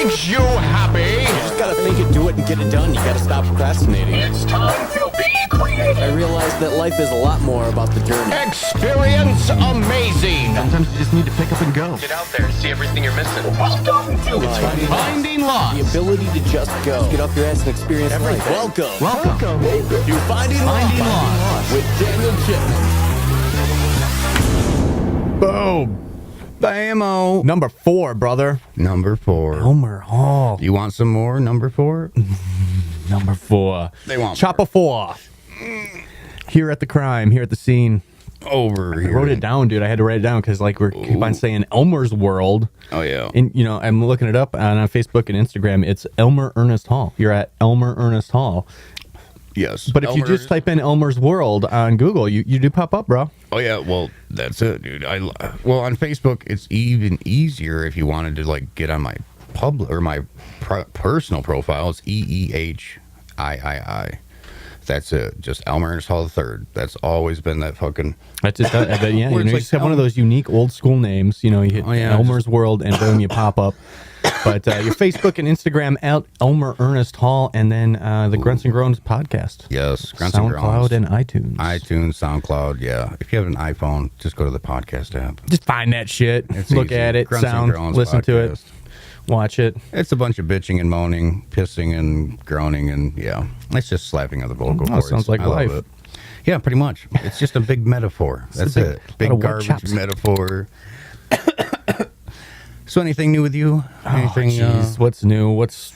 makes you happy. You just gotta think it, do it, and get it done. You gotta stop procrastinating. It's time to be creative. I realized that life is a lot more about the journey. Experience amazing. Sometimes you just need to pick up and go. Get out there and see everything you're missing. Welcome to Finding Lost. The ability to just go. Get off your ass and experience everything. Welcome. Welcome. To Finding Lost with Daniel Chipman. Boom. Bam-o. Number 4, brother. Number 4. Elmer Hall. You want some more? Number 4? Number 4. They want Chopper 4. Here at the crime, here at the scene. over here. I wrote it down, dude. I had to write it down because like we're keep on saying Elmer's World. Oh yeah. And you know, I'm looking it up on Facebook and Instagram. It's Elmer Ernest Hall. You're at Elmer Ernest Hall. Yes. But if you just type in Elmer's World on Google, you do pop up, bro. Oh yeah, well that's it, dude. Well on Facebook it's even easier if you wanted to like get on my public or my personal profile. It's EEHIII. That's it. Just Elmer Ernest Hall III. That's always been that fucking. That's just yeah. You know, you like just have one of those unique old school names. You know, you hit Elmer's World and boom, you pop up. But your Facebook and Instagram, Elmer Ernest Hall, and then the Grunts and Groans podcast. Yes, Grunts and Groans. SoundCloud and iTunes. SoundCloud, yeah. If you have an iPhone, just go to the podcast app. Just find that shit. It's look easy. at it, Grunts and Groans listen to it, podcast. watch it. It's a bunch of bitching and moaning, pissing and groaning, and yeah, it's just slapping of the vocal cords. Sounds like I love life. it. Yeah, pretty much. It's just a big metaphor. That's it. Big garbage metaphor. So anything new with you? Anything? What's new? What's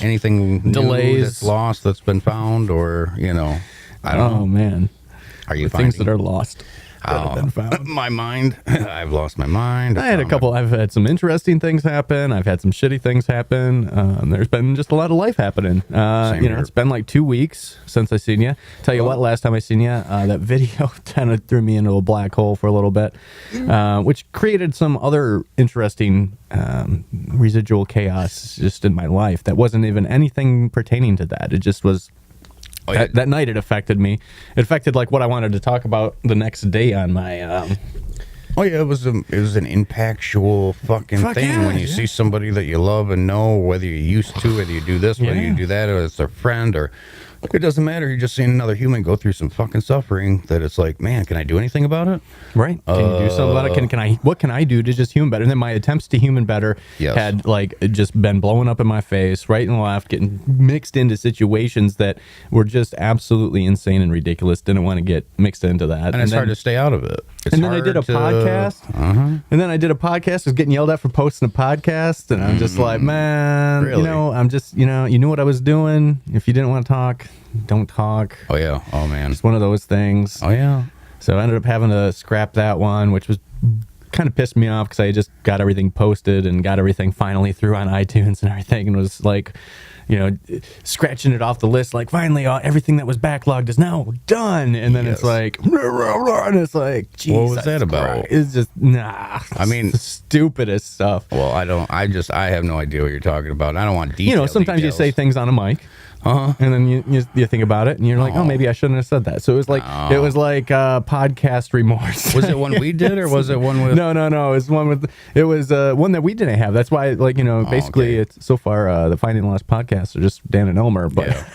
anything delays? New that's lost, that's been found, or you know, I don't know. Oh man, Are you things finding that are lost? That have been found. My mind. I've lost my mind. I've had some interesting things happen. I've had some shitty things happen. There's been just a lot of life happening. It's been like 2 weeks since I seen you. Tell you what, last time I seen you, that video kind of threw me into a black hole for a little bit, which created some other interesting residual chaos just in my life that wasn't even anything pertaining to that. It just was. Oh, yeah. That night it affected me. It affected like what I wanted to talk about the next day on my. Oh yeah, it was an impactual fucking thing when you see somebody that you love and know, whether you used to, whether you do this, whether you do that, or it's a friend, or it doesn't matter. You're just seeing another human go through some fucking suffering. That it's like, man, can I do anything about it? Right? Can you do something about it? Can I? What can I do to just human better? And then my attempts to human better had like just been blowing up in my face, right and left, getting mixed into situations that were just absolutely insane and ridiculous. Didn't want to get mixed into that, and it's hard to stay out of it. And then I did a podcast, and then I did a podcast. I was getting yelled at for posting a podcast, and I'm just like, man, really? You know, I'm just, you know, you knew what I was doing. If you didn't want to talk, don't talk. Oh yeah, oh man, it's one of those things. Oh yeah. So I ended up having to scrap that one, which was kind of pissed me off because I just got everything posted and got everything finally through on iTunes and everything, and was like, you know, scratching it off the list, like finally everything that was backlogged is now done. And then it's like, and it's like, Jesus, what was that about? It's just I mean, the stupidest stuff. Well, I have no idea what you're talking about. I don't want details. You know, sometimes you say things on a mic. And then you think about it, and you're like, oh, maybe I shouldn't have said that. So it was like podcast remorse. Was it one we did, or was it one with? No. It was one that we didn't have. That's why, like, you know, basically, it's so far the Finding Lost podcasts are just Dan and Elmer. But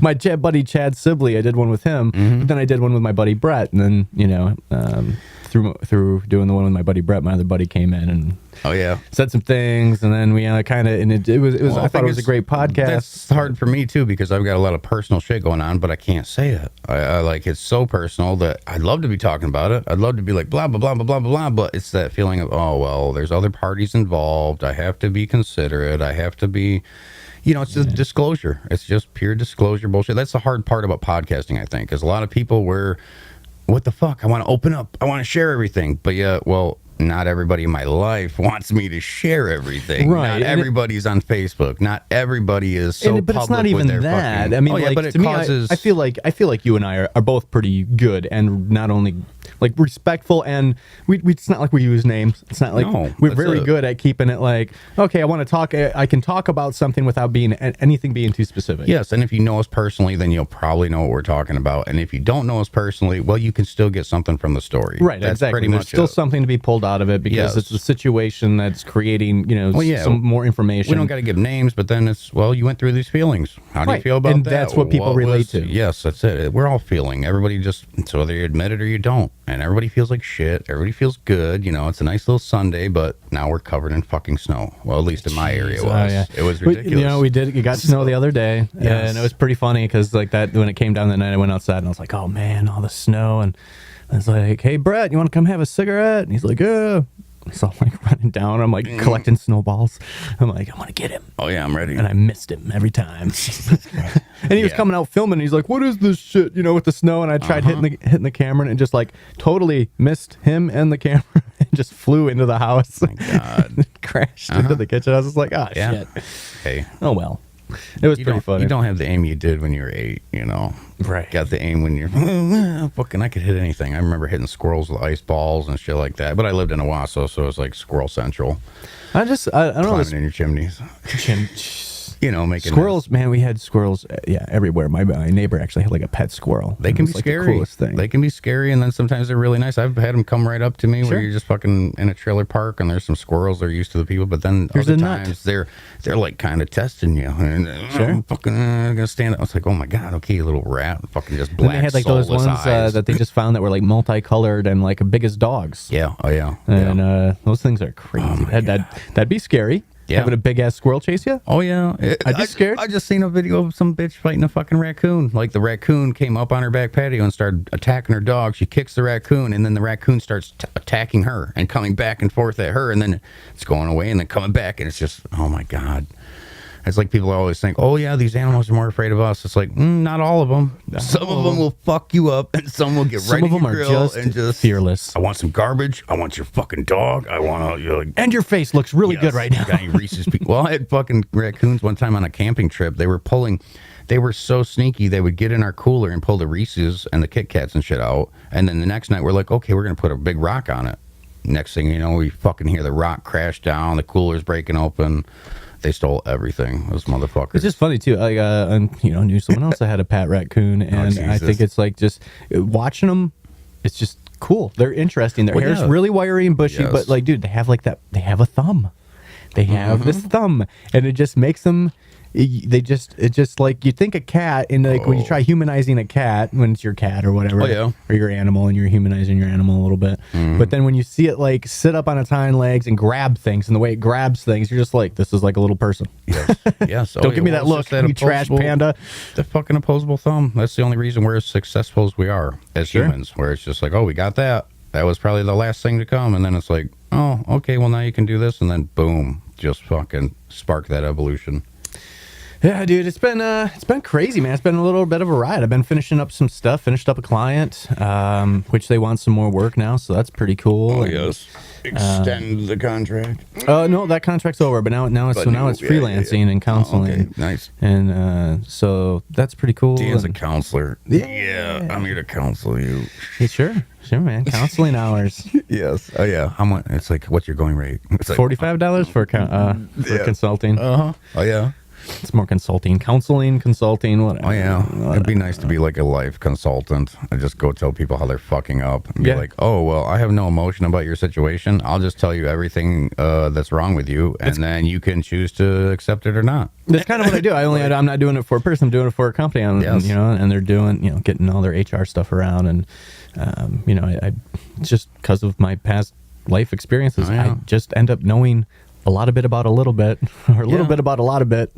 my buddy Chad Sibley, I did one with him, but then I did one with my buddy Brett, and then you know. Through doing the one with my buddy Brett, my other buddy came in and said some things, and then we kind of, and it was. Well, I thought it was a great podcast. That's hard for me too because I've got a lot of personal shit going on, but I can't say it. I like it's so personal that I'd love to be talking about it. I'd love to be like blah blah blah blah blah blah, but it's that feeling of there's other parties involved. I have to be considerate. I have to be. You know, it's just disclosure. It's just pure disclosure bullshit. That's the hard part about podcasting, I think, because a lot of people what the fuck? I want to open up. I want to share everything. But not everybody in my life wants me to share everything. Right. Not everybody's on Facebook. Not everybody is so public. But it's not even that. I mean, like, to me, I feel like you and I are both pretty good, and not only like respectful, and it's not like we use names. It's not like we're very good at keeping it like, okay, I want to talk. I can talk about something without anything being too specific. Yes, and if you know us personally, then you'll probably know what we're talking about. And if you don't know us personally, well, you can still get something from the story. Right. That's exactly. Pretty There's much still something to be pulled out of it because it's a situation that's creating, some more information. We don't got to give names, but then it's, well, you went through these feelings. How do you feel about that? And that's what people relate to. Yes, that's it. We're all feeling. Everybody just, so whether you admit it or you don't. And everybody feels like shit. Everybody feels good. It's a nice little Sunday, but now we're covered in fucking snow. Well, at least in my area it was. It was ridiculous. We got snow the other day, and it was pretty funny because like that when it came down the night, I went outside and I was like, oh man, all the snow. And I was like, hey, Brett, you want to come have a cigarette? And he's like, yeah. So I'm like running down. I'm like collecting snowballs. I'm like, I want to get him. Oh, yeah, I'm ready. And I missed him every time. And he was coming out filming. And he's like, what is this shit, with the snow? And I tried hitting the camera and it just like totally missed him and the camera and just flew into the house. Oh, my God. Crashed into the kitchen. I was just like, oh, shit. Hey. Oh, well. It was pretty funny. You don't have the aim you did when you were 8, Right. Got the aim when you're, fucking, I could hit anything. I remember hitting squirrels with ice balls and shit like that. But I lived in Owasso, so it was like squirrel central. I don't know. Climbing in your chimneys. Making squirrels, man, we had squirrels, everywhere. My neighbor actually had like a pet squirrel. They can be scary. The coolest thing. They can be scary, and then sometimes they're really nice. I've had them come right up to me where you're just fucking in a trailer park, and there's some squirrels. They're used to the people, but then other times they're like kind of testing you. And I'm fucking gonna stand up. I was like, oh my God, okay, you little rat, fucking just black. And they had like those ones that they just found that were like multicolored and like big as dogs. Yeah, oh yeah. And those things are crazy. That'd be scary. Yeah. Having a big ass squirrel chase you? Oh yeah, I'd be scared. I just seen a video of some bitch fighting a fucking raccoon. Like the raccoon came up on her back patio and started attacking her dog. She kicks the raccoon, and then the raccoon starts attacking her and coming back and forth at her, and then it's going away and then coming back, and it's just, oh my God. It's like people always think, oh yeah, these animals are more afraid of us. It's like, not all of them. Some of them will fuck you up, and some will get right in your grill and just fearless. I want some garbage. I want your fucking dog. I want to. And your face looks really good right now. Reese's well, I had fucking raccoons one time on a camping trip. They were so sneaky. They would get in our cooler and pull the Reese's and the Kit Kats and shit out. And then the next night, we're like, okay, we're gonna put a big rock on it. Next thing you know, we fucking hear the rock crash down. The cooler's breaking open. They stole everything, those motherfuckers. It's just funny too. I knew someone else that had a pet raccoon, and I think it's like just watching them. It's just cool. They're interesting. Their hair's really wiry and bushy, but like, dude, they have like that. They have a thumb. They have this thumb, and it just makes them. It's just like you think a cat, and like when you try humanizing a cat, when it's your cat or whatever, or your animal, and you're humanizing your animal a little bit. But then when you see it like sit up on its hind legs and grab things, and the way it grabs things, you're just like, this is like a little person. Yes. Don't give me that look, you trash panda. The fucking opposable thumb. That's the only reason we're as successful as we are as humans. Where it's just like, oh, we got that. That was probably the last thing to come, and then it's like, oh, okay, well now you can do this, and then boom, just fucking spark that evolution. Yeah, dude, it's been crazy, man. It's been a little bit of a ride. I've been finishing up some stuff. Finished up a client, which they want some more work now, so that's pretty cool. Oh yes, extend the contract. No, that contract's over. But now it's freelancing and counseling. Okay, nice. And so that's pretty cool. Dan's a counselor. Yeah, I'm here to counsel you. Yeah, sure, man. Counseling hours. Yes. Oh yeah. It's like, what's your going rate? It's like $45 for consulting. Oh yeah. It's more counseling, whatever. Oh, yeah. It'd be nice to be like a life consultant. I just go tell people how they're fucking up. And be like, oh, well, I have no emotion about your situation. I'll just tell you everything that's wrong with you, and then you can choose to accept it or not. That's kind of what I do. I'm not doing it for a person. I'm doing it for a company. And they're doing, getting all their HR stuff around. And, I just because of my past life experiences, I just end up knowing a lot of bit about a little bit, or a little bit about a lot of bit,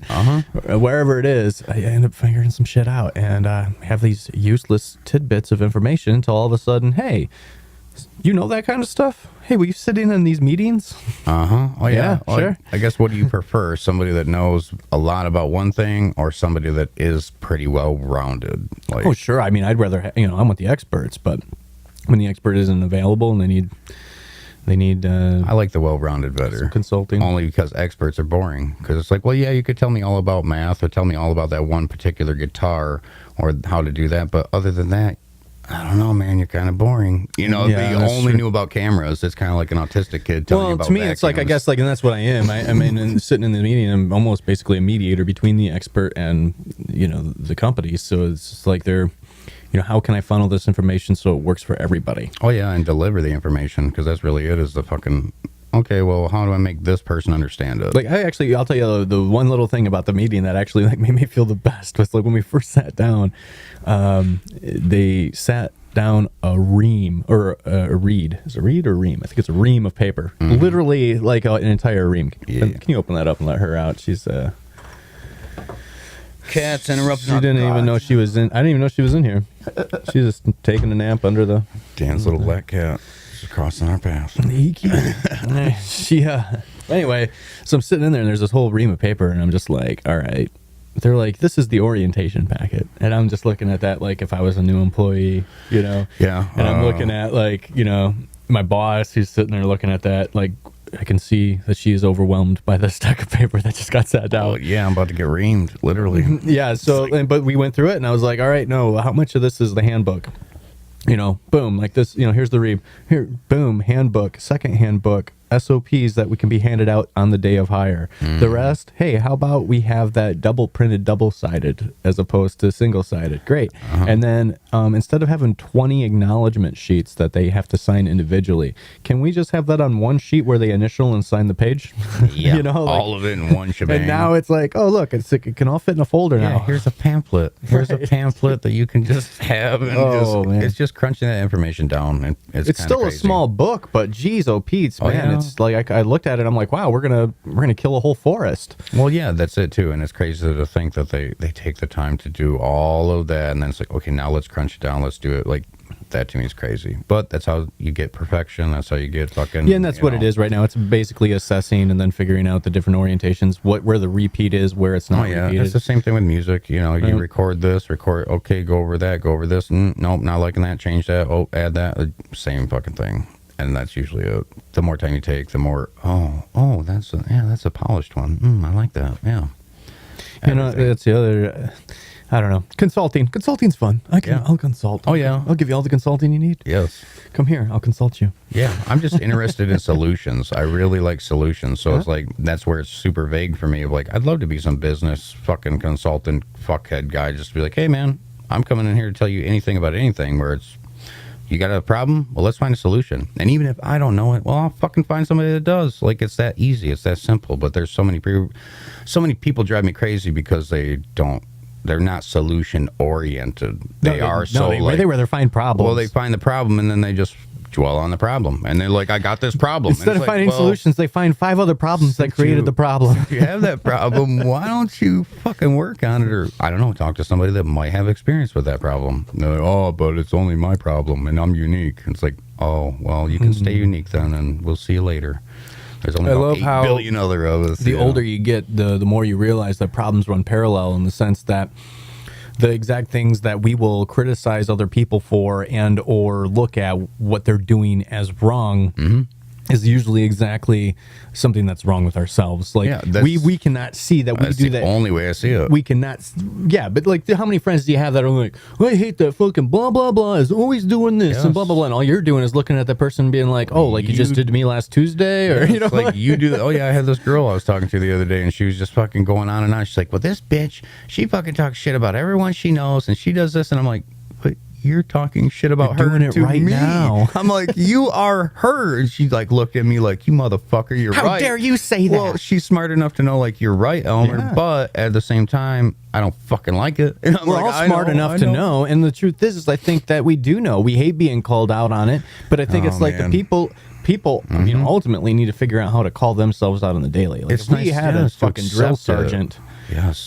wherever it is, I end up figuring some shit out, and have these useless tidbits of information until all of a sudden, hey, you know that kind of stuff? Hey, will you sit in these meetings? Oh yeah, sure. I guess, what do you prefer? Somebody that knows a lot about one thing, or somebody that is pretty well rounded? Like, oh sure. I mean, I'd rather I'm with the experts, but when the expert isn't available and they need I like the well-rounded better. Consulting. Only because experts are boring. Because it's like, well, yeah, you could tell me all about math, or tell me all about that one particular guitar, or how to do that. But other than that, I don't know, man, you're kind of boring. If you only knew about cameras, it's kind of like an autistic kid telling you about to me, it's like, I guess, like, and that's what I am. I mean, sitting in the meeting, I'm almost basically a mediator between the expert and, the company. So it's just like they're... how can I funnel this information so it works for everybody? Oh yeah, and deliver the information, because that's really it. Is the fucking okay? Well, how do I make this person understand it? Like I'll tell you the one little thing about the meeting that actually like made me feel the best was like when we first sat down, they sat down a ream or a reed. Is it a reed or ream? I think it's a ream of paper. Literally like an entire ream. Yeah. Can you open that up and let her out? She's Cats interrupting. She didn't even know she was in. I didn't even know she was in here. She's just taking a nap under the. Dan's little black cat is crossing our path. Anyway, so I'm sitting in there and there's this whole ream of paper and I'm just like, all right. They're like, this is the orientation packet. And I'm just looking at that like if I was a new employee, Yeah. And I'm looking at like, my boss who's sitting there looking at that. Like, I can see that she is overwhelmed by the stack of paper that just got sat down. Oh, yeah, I'm about to get reamed, literally. Yeah, so, but we went through it and I was like, all right, no, how much of this is the handbook? Boom, like this, here's the ream. Here, boom, handbook, second handbook, SOPs that we can be handed out on the day of hire. The rest, hey, how about we have that double printed, double-sided as opposed to single-sided? Great. And then instead of having 20 acknowledgement sheets that they have to sign individually, can we just have that on one sheet where they initial and sign the page? Yeah, all of it in one shebang. And now it's like, oh, look, it can all fit in a folder now. Here's a pamphlet. Here's a pamphlet that you can just have. And man. It's just crunching that information down. And it's still crazy. a small book, but geez, Pete's, man. Yeah. It's like I looked at it, I'm like, wow, we're gonna kill a whole forest. Well, yeah, that's it too. And it's crazy to think that they take the time to do all of that, and then it's like, okay, now let's crunch it down, let's do it. Like, that to me is crazy. But that's how you get perfection. That's how you get fucking. Yeah, and that's what it is right now. It's basically assessing and then figuring out the different orientations, where the repeat is, where it's not. Oh yeah, repeated. it's the same thing with music. You record this, okay, go over that, go over this. Nope, not liking that. Change that. Oh, add that. Same fucking thing. And that's usually it. The more time you take, the more. Oh, that's a polished one. I like that. Yeah. That's the other. I don't know. Consulting's fun. I'll consult. Oh yeah, I'll give you all the consulting you need. Yes. Come here. I'll consult you. Yeah, I'm just interested in solutions. I really like solutions. So it's like, that's where it's super vague for me. Of like, I'd love to be some business fucking consultant fuckhead guy. Just be like, hey man, I'm coming in here to tell you anything about anything. Where it's, you got a problem? Well, let's find a solution. And even if I don't know it, well, I'll fucking find somebody that does. Like, it's that easy. It's that simple. But there's so many people drive me crazy because they're not solution oriented. They rather find problems. Well, they find the problem and then they just dwell on the problem. And they're like, I got this problem. Instead of finding solutions, they find 5 other problems that created the problem. If you have that problem, why don't you fucking work on it? Or, I don't know, talk to somebody that might have experience with that problem. And they're like, but it's only my problem and I'm unique. And it's like, oh, well, you can stay unique then and we'll see you later. There's only about 8 billion other of us. The older you get, the more you realize that problems run parallel, in the sense that the exact things that we will criticize other people for and or look at what they're doing as wrong is usually exactly something that's wrong with ourselves. Like, we cannot see that we do that. That's the only way I see it. We cannot. Yeah, but like, how many friends do you have that are like, oh, I hate that fucking blah blah blah is always doing this and blah blah blah, and all you're doing is looking at that person and being like, oh, like you just did to me last Tuesday, or like you do. Oh yeah, I had this girl I was talking to the other day, and she was just fucking going on and on. She's like, well, this bitch, she fucking talks shit about everyone she knows, and she does this, and I'm like, but you're talking shit about her doing it to right me. Now. I'm like, you are her. And she like looked at me like, you motherfucker, you're right. How dare you say that? Well, she's smart enough to know, like, you're right, Elmer, but at the same time, I don't fucking like it. And we're all smart enough to know, and the truth is I think that we do know. We hate being called out on it, but I think it's like the people, ultimately need to figure out how to call themselves out on the daily. Like, if we had a fucking drill sergeant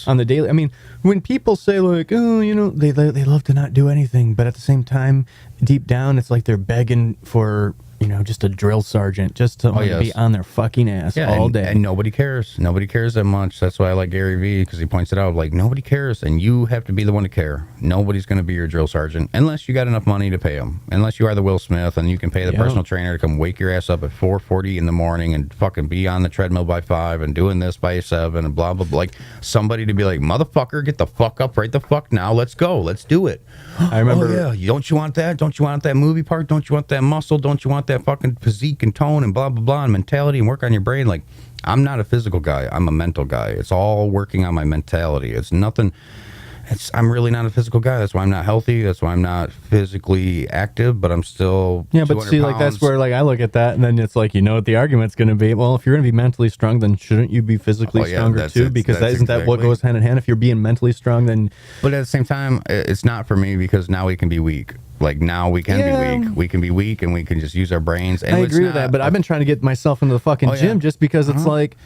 on the daily, I mean, when people say like, oh, they love to not do anything, but at the same time, deep down, it's like they're begging for, just a drill sergeant just to be on their fucking ass all day. And nobody cares. Nobody cares that much. That's why I like Gary Vee, because he points it out. Like, nobody cares, and you have to be the one to care. Nobody's going to be your drill sergeant unless you got enough money to pay them. Unless you are the Will Smith and you can pay the personal trainer to come wake your ass up at 4:40 in the morning and fucking be on the treadmill by 5 and doing this by 7 and blah, blah, blah. Like, somebody to be like, motherfucker, get the fuck up right the fuck now. Let's go. Let's do it. I remember. Oh, yeah. Don't you want that? Don't you want that movie part? Don't you want that muscle? Don't you want that fucking physique and tone and blah, blah, blah, and mentality and work on your brain? Like, I'm not a physical guy. I'm a mental guy. It's all working on my mentality. It's nothing. I'm really not a physical guy. That's why I'm not healthy. That's why I'm not physically active, but I'm still Yeah, but see, like, that's where, like, I look at that, and then it's like, you know what the argument's going to be? Well, if you're going to be mentally strong, then shouldn't you be physically stronger too? Because isn't that what goes hand in hand? If you're being mentally strong, then... But at the same time, it's not for me, because now we can be weak. Like, now we can be weak. We can be weak, and we can just use our brains. And I agree with that, but I've been trying to get myself into the fucking gym just because it's like,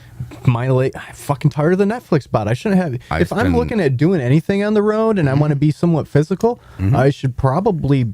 I'm fucking tired of the Netflix bot. I shouldn't have... If I'm looking at doing anything on the road and I want to be somewhat physical, I should probably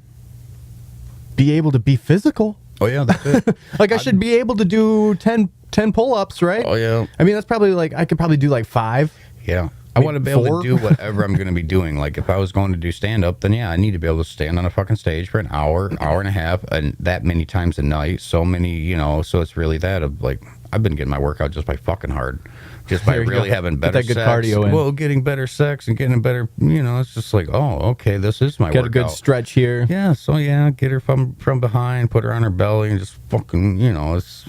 be able to be physical. Oh, yeah, that's it. Like, I should be able to do 10 pull-ups, right? Oh, yeah. I mean, that's probably, like, I could probably do, like, 5. Yeah. I want to be able to do whatever I'm going to be doing. Like, if I was going to do stand-up, then, yeah, I need to be able to stand on a fucking stage for an hour, hour and a half, and that many times a night. So many, you know, so it's really that of, like, I've been getting my workout just by fucking hard. Just by really having better sex. Cardio in. Well, getting better sex and getting a better, you know, it's just like, oh, okay, this is my workout. Get a good stretch here. Yeah, so yeah, get her from behind, put her on her belly, and just fucking, you know, it's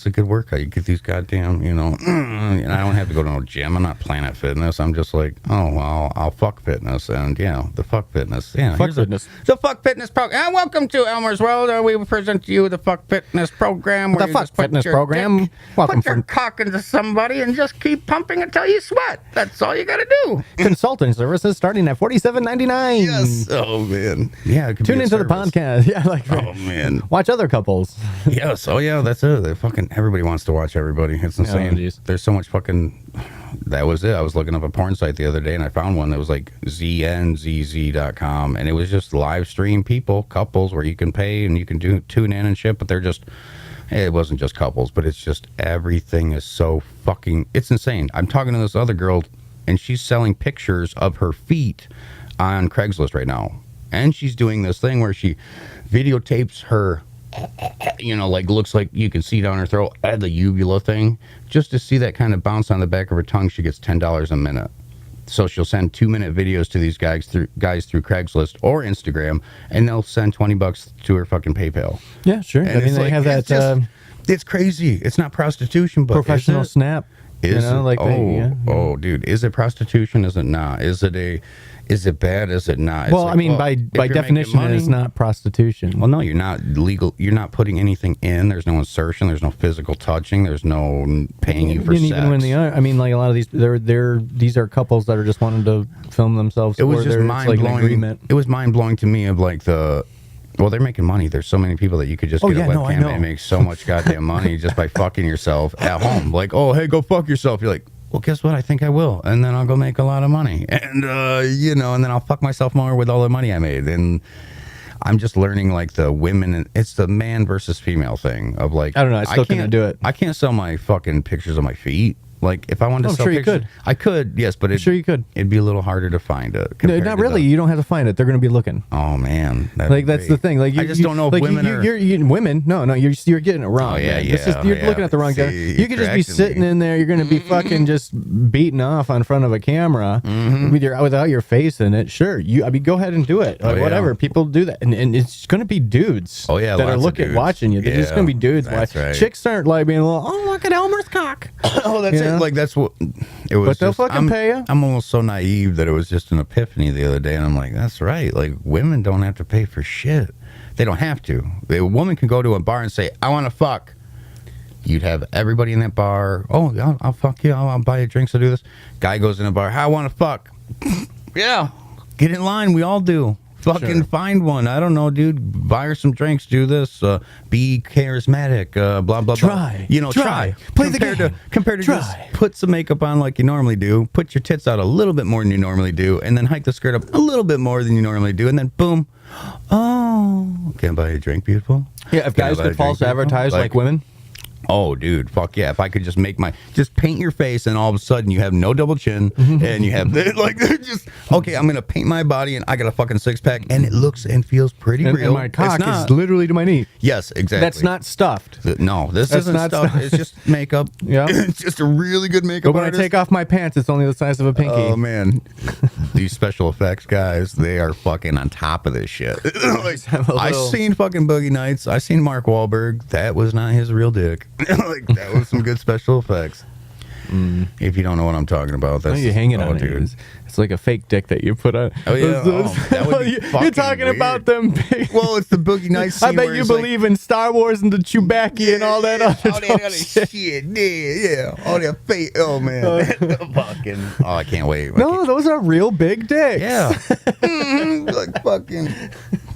a good workout. You get these goddamn, you know, and I don't have to go to no gym. I'm not Planet Fitness. I'm just like, oh, well, I'll fuck fitness, and yeah, the fuck fitness. Yeah, fuck fitness. The fuck fitness program. And welcome to Elmer's World. We present to you the fuck fitness program. The fuck fitness program. Welcome. Put your cock into somebody and just keep pumping until you sweat. That's all you got to do. Consulting services starting at $47.99. Yes. Oh man. Yeah. Tune into the podcast. Yeah. Like. Oh man. Watch other couples. Yes. Oh yeah. That's it. They fucking everybody wants to watch everybody. It's insane. Oh, there's so much fucking. That was it. I was looking up a porn site the other day and I found one that was like znzz.com, and it was just live stream couples where you can pay and you can tune in and shit, but they're just. It wasn't just couples, but it's just everything is so fucking... It's insane. I'm talking to this other girl, and she's selling pictures of her feet on Craigslist right now. And she's doing this thing where she videotapes her, you know, like, looks like you can see down her throat, the uvula thing. Just to see that kind of bounce on the back of her tongue, she gets $10 a minute. So she'll send 2-minute videos to these guys through Craigslist or Instagram, and they'll send $20 to her fucking PayPal. Yeah, sure. And I mean, they have that. It's crazy. It's not prostitution, but professional snap. Dude, is it prostitution? Is it not? Is it bad? Is it not? It's well, like, I mean, by definition, it's not prostitution. Well, no, you're not legal. You're not putting anything in. There's no insertion. There's no physical touching. There's no paying you for sex. Even when they are, I mean, like a lot of these, these are couples that are just wanting to film themselves. It was just mind blowing. It was mind blowing to me of like well, they're making money. There's so many people that you could just get a webcam and make so much goddamn money just by fucking yourself at home. Like, oh, hey, go fuck yourself. You're like, well, guess what? I think I will. And then I'll go make a lot of money. And, you know, and then I'll fuck myself more with all the money I made. And I'm just learning, like, the women. It's the man versus female thing of, like. I don't know. I still can't do it. I can't sell my fucking pictures of my feet. Like, if I wanted to sell pictures, you could. I could, yes, but sure you could. It'd be a little harder to find it. No, not really. You don't have to find it. They're going to be looking. Oh man, like that's the thing. Like I just don't know if like women are women. No, you're getting it wrong. Oh yeah, man. You're looking at the wrong guy. You could just be sitting in there. You're going to be fucking just beating off in front of a camera without your face in it. Sure, I mean, go ahead and do it. Like, whatever. People do that, and it's going to be dudes. Oh yeah, that are watching you. They're just going to be dudes. That's right. Chicks aren't like being oh, look at Elmer's cock. Oh, that's it. Like that's what. It was. But they'll fucking pay you. I'm almost so naive that it was just an epiphany the other day, and I'm like, that's right. Like, women don't have to pay for shit. They don't have to. A woman can go to a bar and say, I want to fuck. You'd have everybody in that bar. Oh, I'll fuck you. I'll buy you drinks to do this. Guy goes in a bar. I want to fuck. Yeah. Get in line. We all do. Fucking find one. I don't know, dude. Buy her some drinks. Do this. Be charismatic. Blah, blah, blah. Try. You know, try. Play the game. Compared to just put some makeup on like you normally do. Put your tits out a little bit more than you normally do. And then hike the skirt up a little bit more than you normally do. And then boom. Oh. Can I buy you a drink, beautiful? Yeah, if guys could false advertise like women. Oh, dude, fuck yeah. If I could just just paint your face and all of a sudden you have no double chin and you have, okay, I'm going to paint my body and I got a fucking six pack and it looks and feels pretty real. And my cock is literally to my knee. Yes, exactly. That's not stuffed. No, this isn't stuffed. It's just makeup. Yeah. It's just a really good makeup But when I take off my pants, it's only the size of a pinky. Oh, man. These special effects guys, they are fucking on top of this shit. I seen fucking Boogie Nights. I seen Mark Wahlberg. That was not his real dick. Like, that was some good special effects. If you don't know what I'm talking about, that's you hang it on dude. it. It's like a fake dick that you put on. Oh yeah, that would be You're fucking talking weird. about them big. Well, it's the Boogie Nights scene. I bet where you it's like, believe in Star Wars and the Chewbacca and all that other all dumb that other shit. shit. Yeah, all that fake. Oh man, fucking. Oh, I can't wait. No, those are real big dicks. Yeah. Like fucking.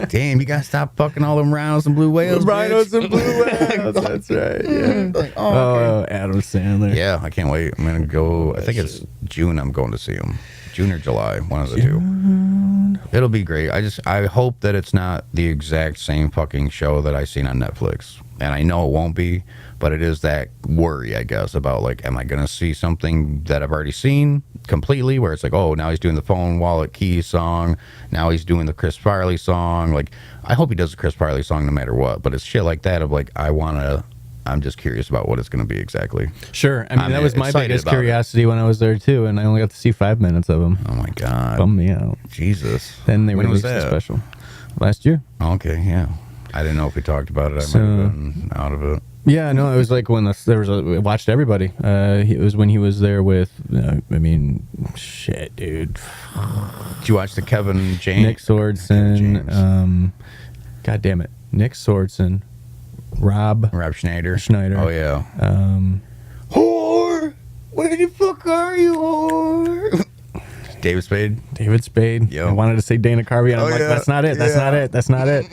Damn, you gotta stop fucking all them rhinos and blue whales. Rhinos bitch. and blue whales. That's right. Yeah. Like, okay. Adam Sandler. Yeah, I can't wait. I'm gonna go. I think it's June. I'm going to see him. June or July, one of the two. It'll be great. I hope that it's not the exact same fucking show that I seen on Netflix, and I know it won't be. But it is that worry, I guess, about like, am I gonna see something that I've already seen completely? Where it's like, oh, now he's doing the phone wallet key song. Now he's doing the Chris Farley song. Like, I hope he does the Chris Farley song no matter what. But it's shit like that of like, I'm just curious about what it's going to be exactly. Sure. I mean, that was my excited biggest about curiosity when I was there, too, and I only got to see 5 minutes of them. Oh, my God. Bummed me out. Jesus. Then they When was released the that? special. Last year. Okay, yeah. I didn't know if we talked about it. I might have been out of it. Yeah, no, it was like when I watched everybody. It was when he was there with, shit, dude. Did you watch the Kevin James? Nick Swordson. James. God damn it. Nick Swordson. Rob Schneider. Schneider. Oh, yeah. Whore! Where the fuck are you, whore? David Spade. David Spade. Yo. I wanted to say Dana Carvey, and I'm Oh, like, yeah. that's not it. That's Yeah. not it. That's not it.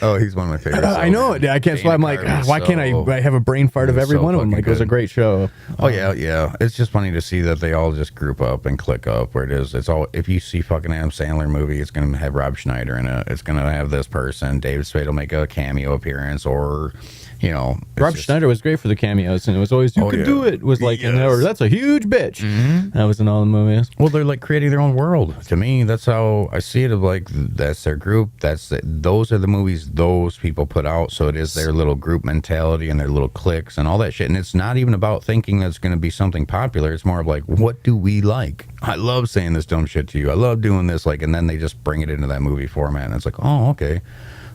Oh, he's one of my favorites. I know it. I can't. So I'm like, why can't I have a brain fart of every one of them? Like, it was a great show. Oh yeah. It's just funny to see that they all just group up and click up. Where it is, it's all. If you see fucking Adam Sandler movie, it's gonna have Rob Schneider in it. It's gonna have this person. David Spade will make a cameo appearance, or Rob Schneider was great for the cameos, and it was always you can do it. Was like, or that's a huge bitch. That was in all the movies. Well, they're like creating their own world. To me, that's how I see it. Of like, that's their group. Those are the movies those people put out. So it is their little group mentality and their little cliques and all that shit. And it's not even about thinking that's going to be something popular. It's more of like, what do we like? I love saying this dumb shit to you. I love doing this. Like, and then they just bring it into that movie format. And it's like, oh, okay.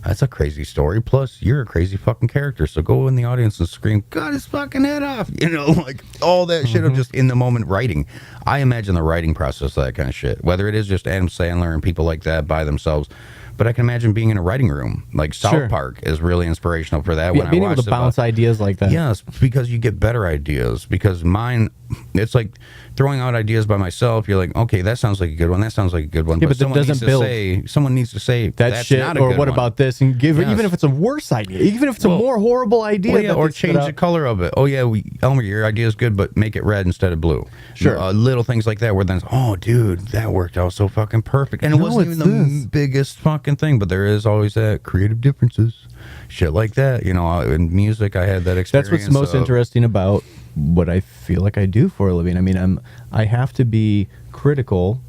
That's a crazy story. Plus, you're a crazy fucking character. So go in the audience and scream, cut his fucking head off. Like all that shit of just in the moment writing. I imagine the writing process of that kind of shit. Whether it is just Adam Sandler and people like that by themselves. But I can imagine being in a writing room. Like South Park is really inspirational for that. Yeah, being able to bounce ideas like that. Yes, because you get better ideas. Because mine, it's like throwing out ideas by myself. You're like, okay, that sounds like a good one. That sounds like a good one. Yeah, but someone doesn't build. Someone needs to say that shit, not a or good what one. about this, and give even if it's a worse idea, even if it's a more horrible idea, Well, yeah, or change the color of it. Oh yeah, Elmer, your idea is good, but make it red instead of blue. Sure, little things like that. Where then, oh, dude, that worked out so fucking perfect, and it wasn't even the biggest fucking thing, but there is always that creative differences, shit like that. In music, I had that experience. That's what's most interesting about what I feel like I do for a living. I mean, I have to be critical,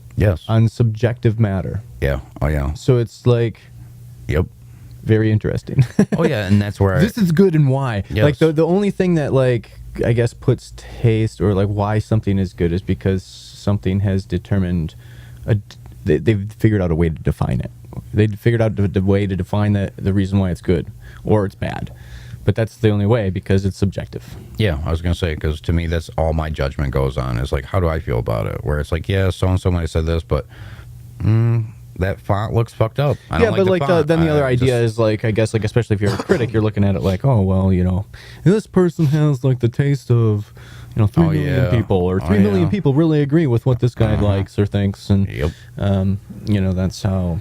on subjective matter. Yeah. Oh yeah. So it's like, very interesting. Oh yeah, and that's where this is good and why. Yes. Like the only thing that like I guess puts taste or like why something is good is because something has determined they've figured out a way to define it. They figured out the way to define the reason why it's good or it's bad. But that's the only way because it's subjective. Yeah, I was going to say, because to me, that's all my judgment goes on is like, how do I feel about it? Where it's like, yeah, so-and-so might have said this, but that font looks fucked up. I don't but then the font. other idea is like, I guess, like, especially if you're a critic, you're looking at it like, oh, well, this person has like the taste of, 3 million people or 3 million people really agree with what this guy likes or thinks. And, that's how...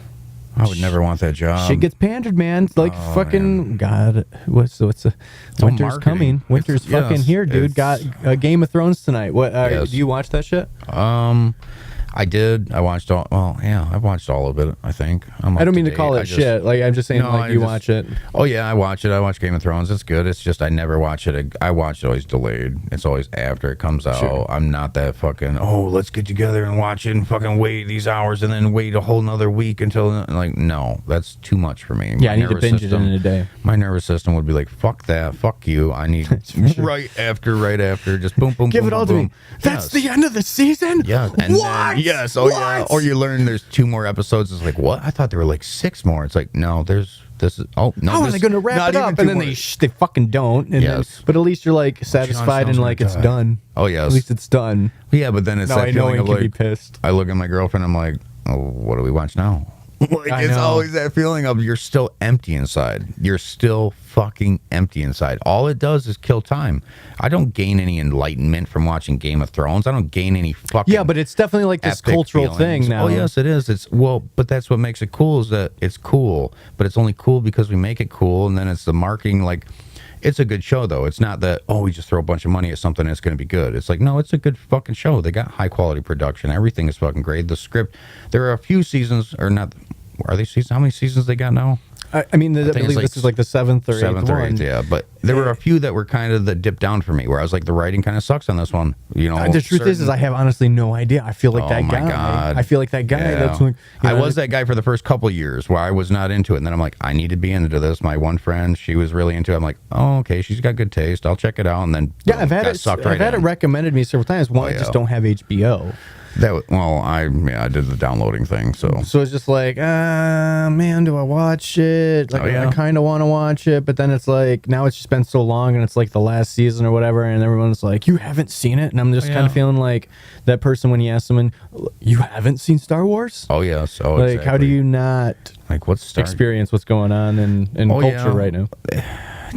I would never want that job. Shit gets pandered, man. It's like fucking God. What's winter's coming? Winter's fucking here, dude. Got Game of Thrones tonight. What? Do you watch that shit? I did. I watched all. Well, yeah, I watched all of it. I think. I don't mean to call it shit. Like I'm just saying, you watch it. Oh yeah, I watch it. I watch Game of Thrones. It's good. It's just I never watch it. I watch it always delayed. It's always after it comes out. Sure. I'm not that fucking. Oh, let's get together and watch it and fucking wait these hours and then wait a whole nother week until like no, that's too much for me. Yeah, I need to binge it in a day. My nervous system would be like, fuck that, fuck you. I need right after, just boom, boom, give boom, it all boom, to me. That's the end of the season. Yeah, and what? Yes. Oh, yeah. Or you learn there's 2 more episodes. It's like, what? I thought there were like 6 more. It's like, no, this is. Oh, no. How are they going to wrap it up? And then they fucking don't. And yes. But at least you're like satisfied and like it's done. Oh, yes. At least it's done. Yeah, but then it's that feeling of like, be pissed. I look at my girlfriend, I'm like, oh, what do we watch now? Like, it's always that feeling of you're still empty inside. You're still fucking empty inside. All it does is kill time. I don't gain any enlightenment from watching Game of Thrones. I don't gain any fucking. Yeah, but it's definitely like this cultural thing now. Oh, yes, it is. But that's what makes it cool is that it's cool, but it's only cool because we make it cool, and then it's the marketing. Like, it's a good show, though. It's not that, we just throw a bunch of money at something that's going to be good. It's like, no, it's a good fucking show. They got high quality production. Everything is fucking great. The script, there are a few seasons, or not, are they seasons? How many seasons they got now? I mean, I believe this is like the 7th or 8th one. Yeah, but there were a few that were kind of the dip down for me, where I was like, the writing kind of sucks on this one. You know, the truth is I have honestly no idea. I feel like that guy. God. I feel like that guy. Yeah. That's like, I was that guy for the first couple of years where I was not into it, and then I'm like, I need to be into this. My one friend, she was really into it. I'm like, oh, okay, she's got good taste. I'll check it out, and then I've had it recommended me several times. One, I just don't have HBO. I did the downloading thing, so it's just like, man, do I watch it? Like, I kind of want to watch it, but then it's like, now it's just been so long, and it's like the last season or whatever, and everyone's like, you haven't seen it, and I'm just kind of feeling like that person when you ask someone, you haven't seen Star Wars? Oh yes, like exactly. How do you not experience what's going on in culture right now?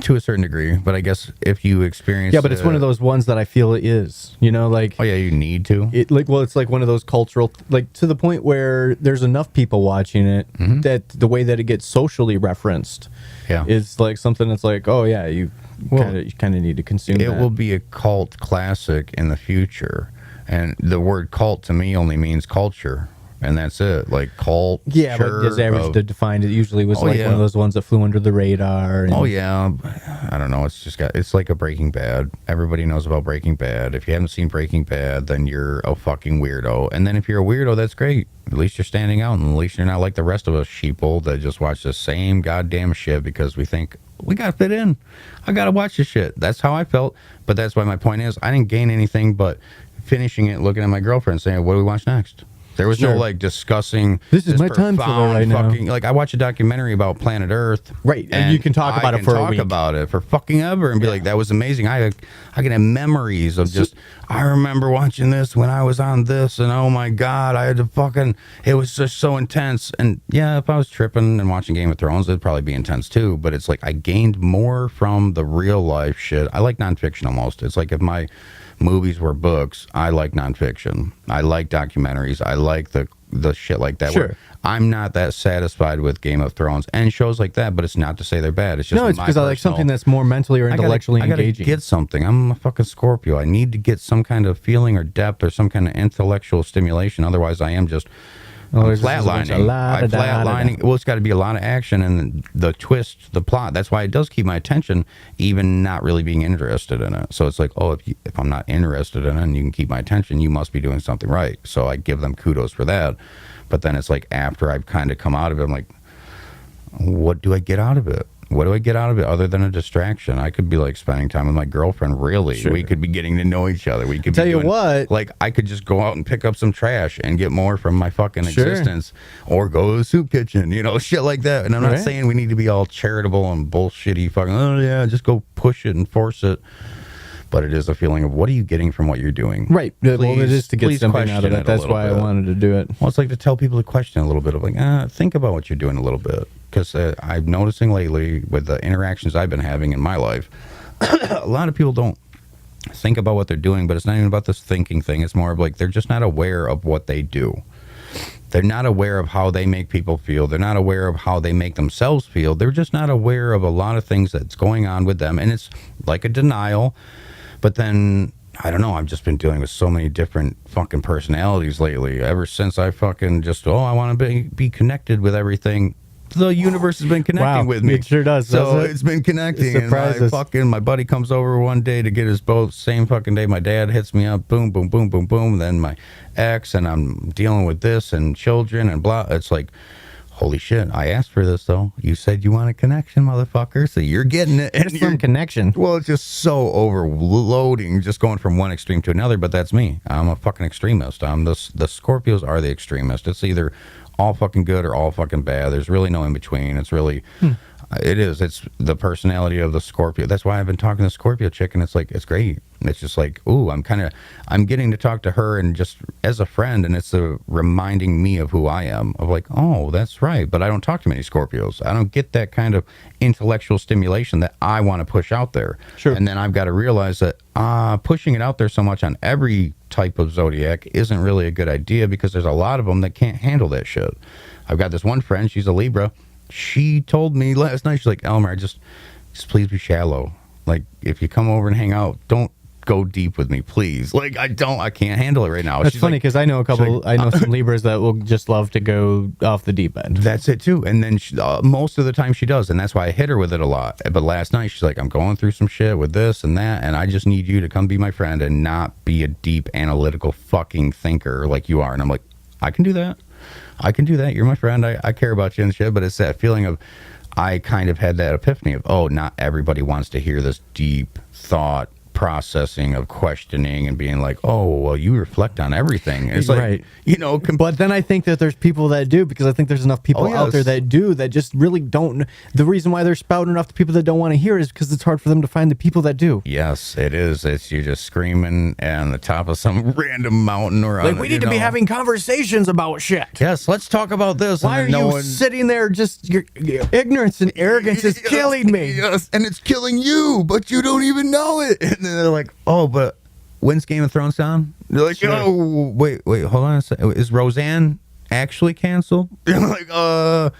To a certain degree, but I guess if you experience, but it's one of those ones that I feel it is, like, you need to. It's like one of those cultural, like, to the point where there's enough people watching it that the way that it gets socially referenced, is like something that's like, you kind of need to consume. It will be a cult classic in the future, and the word cult to me only means culture. And that's it, like cult. Yeah, but as average to define it usually was one of those ones that flew under the radar. And I don't know. It's like a Breaking Bad. Everybody knows about Breaking Bad. If you haven't seen Breaking Bad, then you're a fucking weirdo. And then if you're a weirdo, that's great. At least you're standing out, and at least you're not like the rest of us sheeple that just watch the same goddamn shit because we think we gotta fit in. I gotta watch this shit. That's how I felt. But that's why my point is, I didn't gain anything but finishing it, looking at my girlfriend, saying, "What do we watch next?" There was no like discussing. This is my time for right now. Like, I watch a documentary about planet Earth, right? And you can talk about it for a week. About it for fucking ever, and be like, "That was amazing." I can have memories of just. I remember watching this when I was on this, and oh my god, I had to fucking. It was just so intense. And yeah, if I was tripping and watching Game of Thrones, it'd probably be intense too. But it's like I gained more from the real life shit. I like nonfiction almost. It's like if my movies were books, I like nonfiction. I like documentaries. I like the shit like that. Sure. I'm not that satisfied with Game of Thrones and shows like that, but it's not to say they're bad. It's just it's because I like something that's more mentally or intellectually engaging. I gotta get something. I'm a fucking Scorpio. I need to get some kind of feeling or depth or some kind of intellectual stimulation. Otherwise, I am just flatlining. Well, it's got to be a lot of action and the twist, the plot. That's why it does keep my attention, even not really being interested in it. So it's like, if I'm not interested in it and you can keep my attention, you must be doing something right. So I give them kudos for that. But then it's like after I've kind of come out of it, I'm like, what do I get out of it? What do I get out of it other than a distraction? I could be like spending time with my girlfriend. Really, we could be getting to know each other. We could tell you what, like I could just go out and pick up some trash and get more from my fucking existence, or go to the soup kitchen, shit like that. And I'm not saying we need to be all charitable and bullshitty fucking. Just go push it and force it. But it is a feeling of what are you getting from what you're doing? Right. Well, it is to get something out of it. That's why I wanted to do it. Well, it's like to tell people to question a little bit of like, think about what you're doing a little bit. Because I'm noticing lately with the interactions I've been having in my life, a lot of people don't think about what they're doing, but it's not even about this thinking thing. It's more of like they're just not aware of what they do. They're not aware of how they make people feel. They're not aware of how they make themselves feel. They're just not aware of a lot of things that's going on with them. And it's like a denial. But then, I don't know, I've just been dealing with so many different fucking personalities lately. Ever since I fucking just, I want to be connected with everything. The universe has been connecting with me. It sure does. So it's been connecting. And my buddy comes over one day to get his boat. Same fucking day, my dad hits me up. Boom, boom, boom, boom, boom. Then my ex, and I'm dealing with this and children and blah. It's like, holy shit, I asked for this though. You said you want a connection, motherfucker, so you're getting it. It's some connection. Well, it's just so overloading, just going from one extreme to another, but that's me. I'm a fucking extremist. The Scorpios are the extremist. It's either all fucking good or all fucking bad. There's really no in between. It's really... It is. It's the personality of the Scorpio. That's why I've been talking to Scorpio chick, and it's like, it's great. It's just like, ooh, I'm getting to talk to her and just as a friend, and it's reminding me of who I am, of like, oh, that's right. But I don't talk to many Scorpios. I don't get that kind of intellectual stimulation that I want to push out there. Sure. And then I've got to realize that pushing it out there so much on every type of zodiac isn't really a good idea, because there's a lot of them that can't handle that shit. I've got this one friend, she's a Libra. She told me last night, she's like, Elmer, just please be shallow. Like, if you come over and hang out, don't go deep with me, please. Like, I can't handle it right now. That's funny, because I know I know some Libras that will just love to go off the deep end. That's it too. And then most of the time she does, and that's why I hit her with it a lot. But last night she's like, I'm going through some shit with this and that, and I just need you to come be my friend and not be a deep analytical fucking thinker like you are. And I'm like, I can do that. You're my friend. I care about you and shit. But it's that feeling of, I kind of had that epiphany of, oh, not everybody wants to hear this deep thought processing of questioning and being like, oh, well, you reflect on everything. It's like, right. You know, but then I think that there's people that do, because I think there's enough people out there that do, that just really don't. The reason why they're spouting enough to people that don't want to hear is because it's hard for them to find the people that do. Yes, it is. It's you're just screaming on the top of some random mountain or like, we need to be having conversations about shit. Yes, let's talk about this. Why are you sitting there? Just your ignorance and arrogance is killing me. Yes, and it's killing you, but you don't even know it. And then they're like, oh, but when's Game of Thrones on? They're like, sure. Oh, wait, hold on a second. Is Roseanne actually canceled? They're like, well,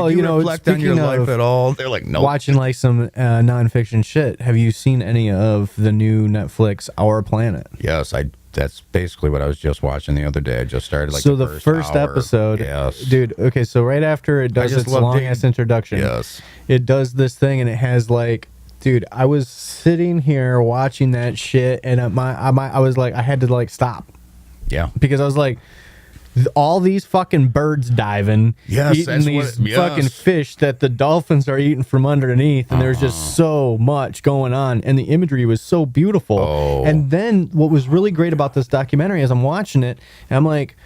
did you reflect on your life at all? They're like, no. Watching like some nonfiction shit. Have you seen any of the new Netflix Our Planet? Yes, that's basically what I was just watching the other day. I just started like the first hour. episode. Yes. Dude, okay, so right after it does its long-ass introduction, yes, it does this thing, and it has like, dude, I was sitting here watching that shit, and I was like, I had to like stop. Yeah. Because I was like, all these fucking birds diving, eating these fucking fish that the dolphins are eating from underneath, and there's just so much going on, and the imagery was so beautiful. Oh. And then what was really great about this documentary is I'm watching it, and I'm like,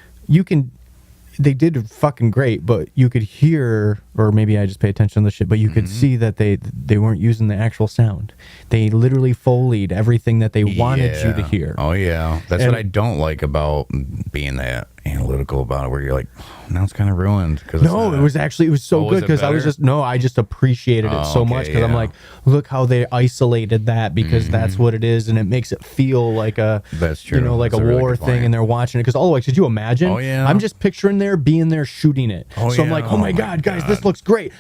they did fucking great, but you could hear, or maybe I just pay attention to the shit, but you could see that they weren't using the actual sound. They literally Foleyed everything that they wanted you to hear. Oh yeah, that's what I don't like about being that analytical about it, where you're like, oh, now it's kind of ruined. No, it was so good, because I just appreciated it so much, because I'm like, look how they isolated that, because that's what it is, and it makes it feel like that's true. You know, like that's a war thing, and they're watching it. Because otherwise, could you imagine? Oh yeah, I'm just picturing there being there shooting it. So I'm like, oh my god, guys, this looks great.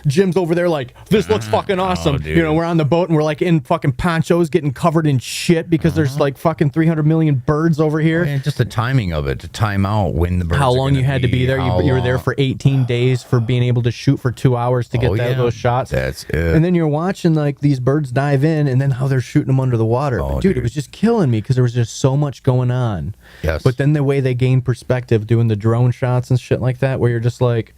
Jim's over there like, this looks fucking awesome. You know, we're on the boat and we're like in fucking ponchos, getting covered in shit because there's like fucking 300 million birds over here. And just the timing of it, to time out when the birds. How long you had to be there? You were there for 18 days for being able to shoot for 2 hours to get those shots. That's it. And then you're watching like these birds dive in, and then how they're shooting them under the water. Dude, it was just killing me, because there was just so much going on. Yes. But then the way they gain perspective doing the drone shots and shit like that, where you're just like,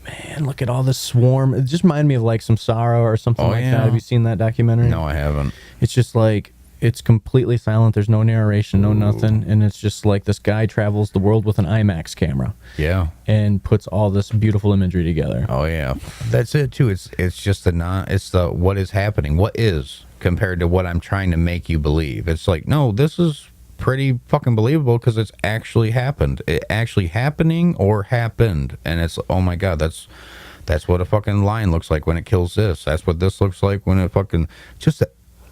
man, look at all this swarm. It just reminded me of like Samsara or something like that. Have you seen that documentary? No, I haven't. It's just like, it's completely silent. There's no narration, no nothing. And it's just like this guy travels the world with an IMAX camera. Yeah. And puts all this beautiful imagery together. Oh, yeah. That's it, too. It's just it's the what is happening. What is compared to what I'm trying to make you believe. It's like, no, this is pretty fucking believable because it's actually happened. It actually happening or happened. And it's, oh, my God, that's what a fucking lion looks like when it kills this. That's what this looks like when it fucking just...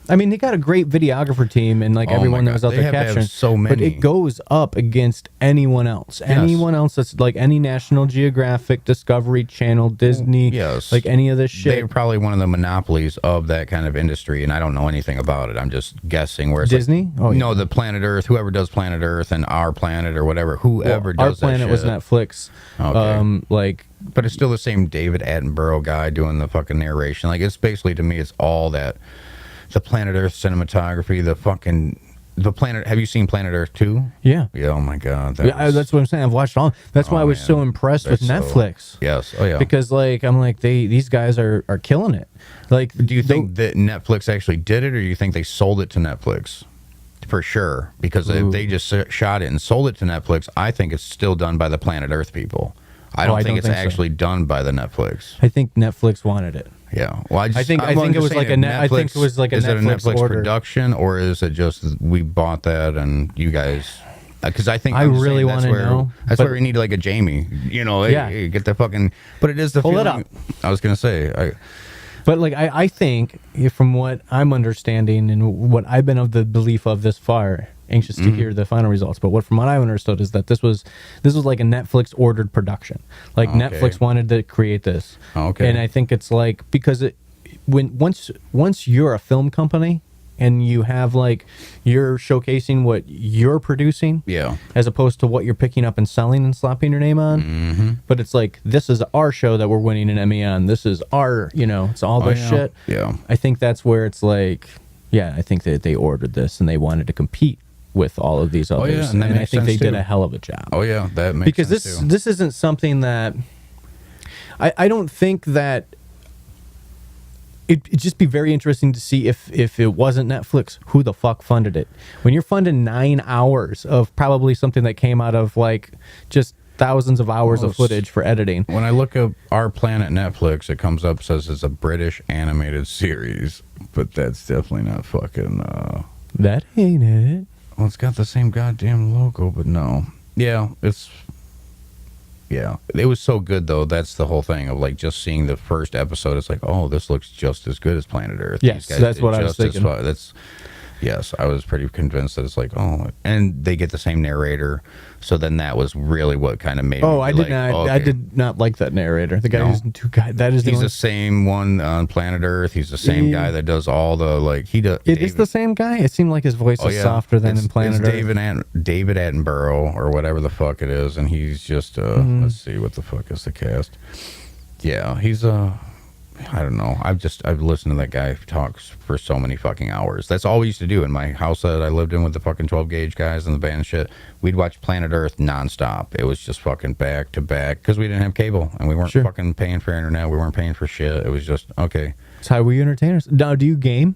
I mean, they got a great videographer team, and like everyone that was out there capturing. So many. But it goes up against anyone else. Yes. Anyone else that's like any National Geographic, Discovery Channel, Disney, like any of this shit. They're probably one of the monopolies of that kind of industry, and I don't know anything about it. I'm just guessing where it's Disney? Like, no, the Planet Earth, whoever does Planet Earth and Our Planet or whatever, whoever does Our Planet was Netflix. Okay. But it's still the same David Attenborough guy doing the fucking narration. Like, it's basically, to me, it's all that. The Planet Earth cinematography, the fucking the planet. Have you seen Planet Earth 2? Yeah. Yeah. Oh my God. That's what I'm saying. I've watched all. That's why I was so impressed with Netflix. Yes. Oh yeah. Because like I'm like these guys are killing it. Like, do you think that Netflix actually did it, or do you think they sold it to Netflix? For sure, because if they just shot it and sold it to Netflix, I think it's still done by the Planet Earth people. I don't think it's actually done by the Netflix. I think Netflix wanted it. Yeah. Well, I think it was like a Is it a Netflix order. production, or is it just we bought that and you guys? Because I think I really want to know. That's where we need like a Jamie. You know, hey, get the fucking. But it is the pull feeling. it up. I was gonna say. But like I think, from what I'm understanding and what I've been of the belief of this far, anxious to hear the final results. But from what I understood is that this was like a Netflix ordered production. Like Netflix wanted to create this. Okay. And I think it's like because once you're a film company and you have like you're showcasing what you're producing, as opposed to what you're picking up and selling and slapping your name on. But it's like, this is our show that we're winning an Emmy on. This is our, it's all this shit. Yeah. I think that's where it's like, I think that they ordered this and they wanted to compete with all of these others. And I think they did a hell of a job. Oh yeah, that makes because sense too. This isn't something that I don't think that. It'd just be very interesting to see if it wasn't Netflix, who the fuck funded it. When you're funding 9 hours of probably something that came out of like just thousands of hours of footage for editing. When I look up Our Planet Netflix, it comes up, says it's a British animated series, but that's definitely not fucking. That ain't it. Well, it's got the same goddamn logo, but no. Yeah, it was so good though. That's the whole thing of like just seeing the first episode. It's like, oh, this looks just as good as Planet Earth. Yes, that's what I was thinking. Yes, I was pretty convinced that it's like, oh, and they get the same narrator. So then that was really what kind of made me I did not like that narrator. The guy who's too guy. That is he's the same one on Planet Earth. He's the same guy that does all the like he does. It is the same guy. It seemed like his voice was softer than in Planet Earth. David Attenborough or whatever the fuck it is, and he's just let's see what the fuck is the cast. Yeah, he's I don't know. I've listened to that guy talk for so many fucking hours. That's all we used to do in my house that I lived in with the fucking 12 gauge guys and the band and shit. We'd watch Planet Earth nonstop. It was just fucking back to back because we didn't have cable and we weren't fucking paying for internet. We weren't paying for shit. It was just okay. That's how we entertainers. Now, do you game?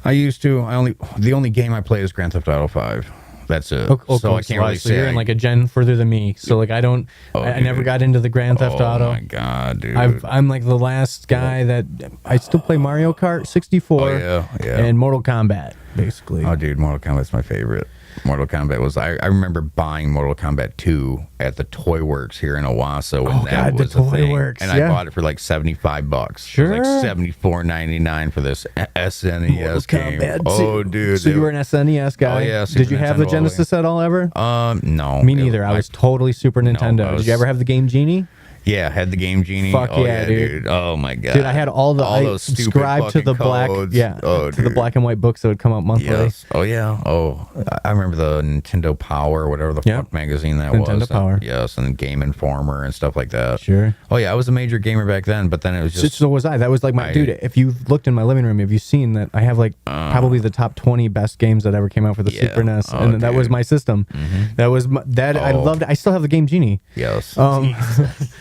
I used to. The only game I play is Grand Theft Auto 5. That's it. So I can't really say. You're in like a gen further than me. So like I don't. I never got into the Grand Theft Auto. Oh my god, dude! I'm like the last guy that I still play Mario Kart 64. And Mortal Kombat, basically. Oh, dude, Mortal Kombat's my favorite. Mortal Kombat was. I remember buying Mortal Kombat 2 at the Toy Works here in Owasso when that was a thing. And I bought it for like $75. Sure. It was like $74.99 for this SNES game. Kombat. Oh, dude. So you were an SNES guy? Oh yeah. Did you have the Genesis at all ever? No. Me neither. I was totally Super Nintendo. Did you ever have the Game Genie? Yeah, had the Game Genie. Fuck yeah, dude. Oh my god, dude! I had all those subscribed to the codes. the black and white books that would come out monthly. Yes. Oh yeah. Oh, I remember the Nintendo Power, or whatever the fuck magazine that was. Nintendo Power. Yes, and Game Informer and stuff like that. Sure. Oh yeah, I was a major gamer back then, but then it was just. So was I. That was like my dude. If you looked in my living room, have you seen that I have like probably the top 20 best games that ever came out for the Super NES, and that was my system. That was I loved it. I still have the Game Genie. Yes.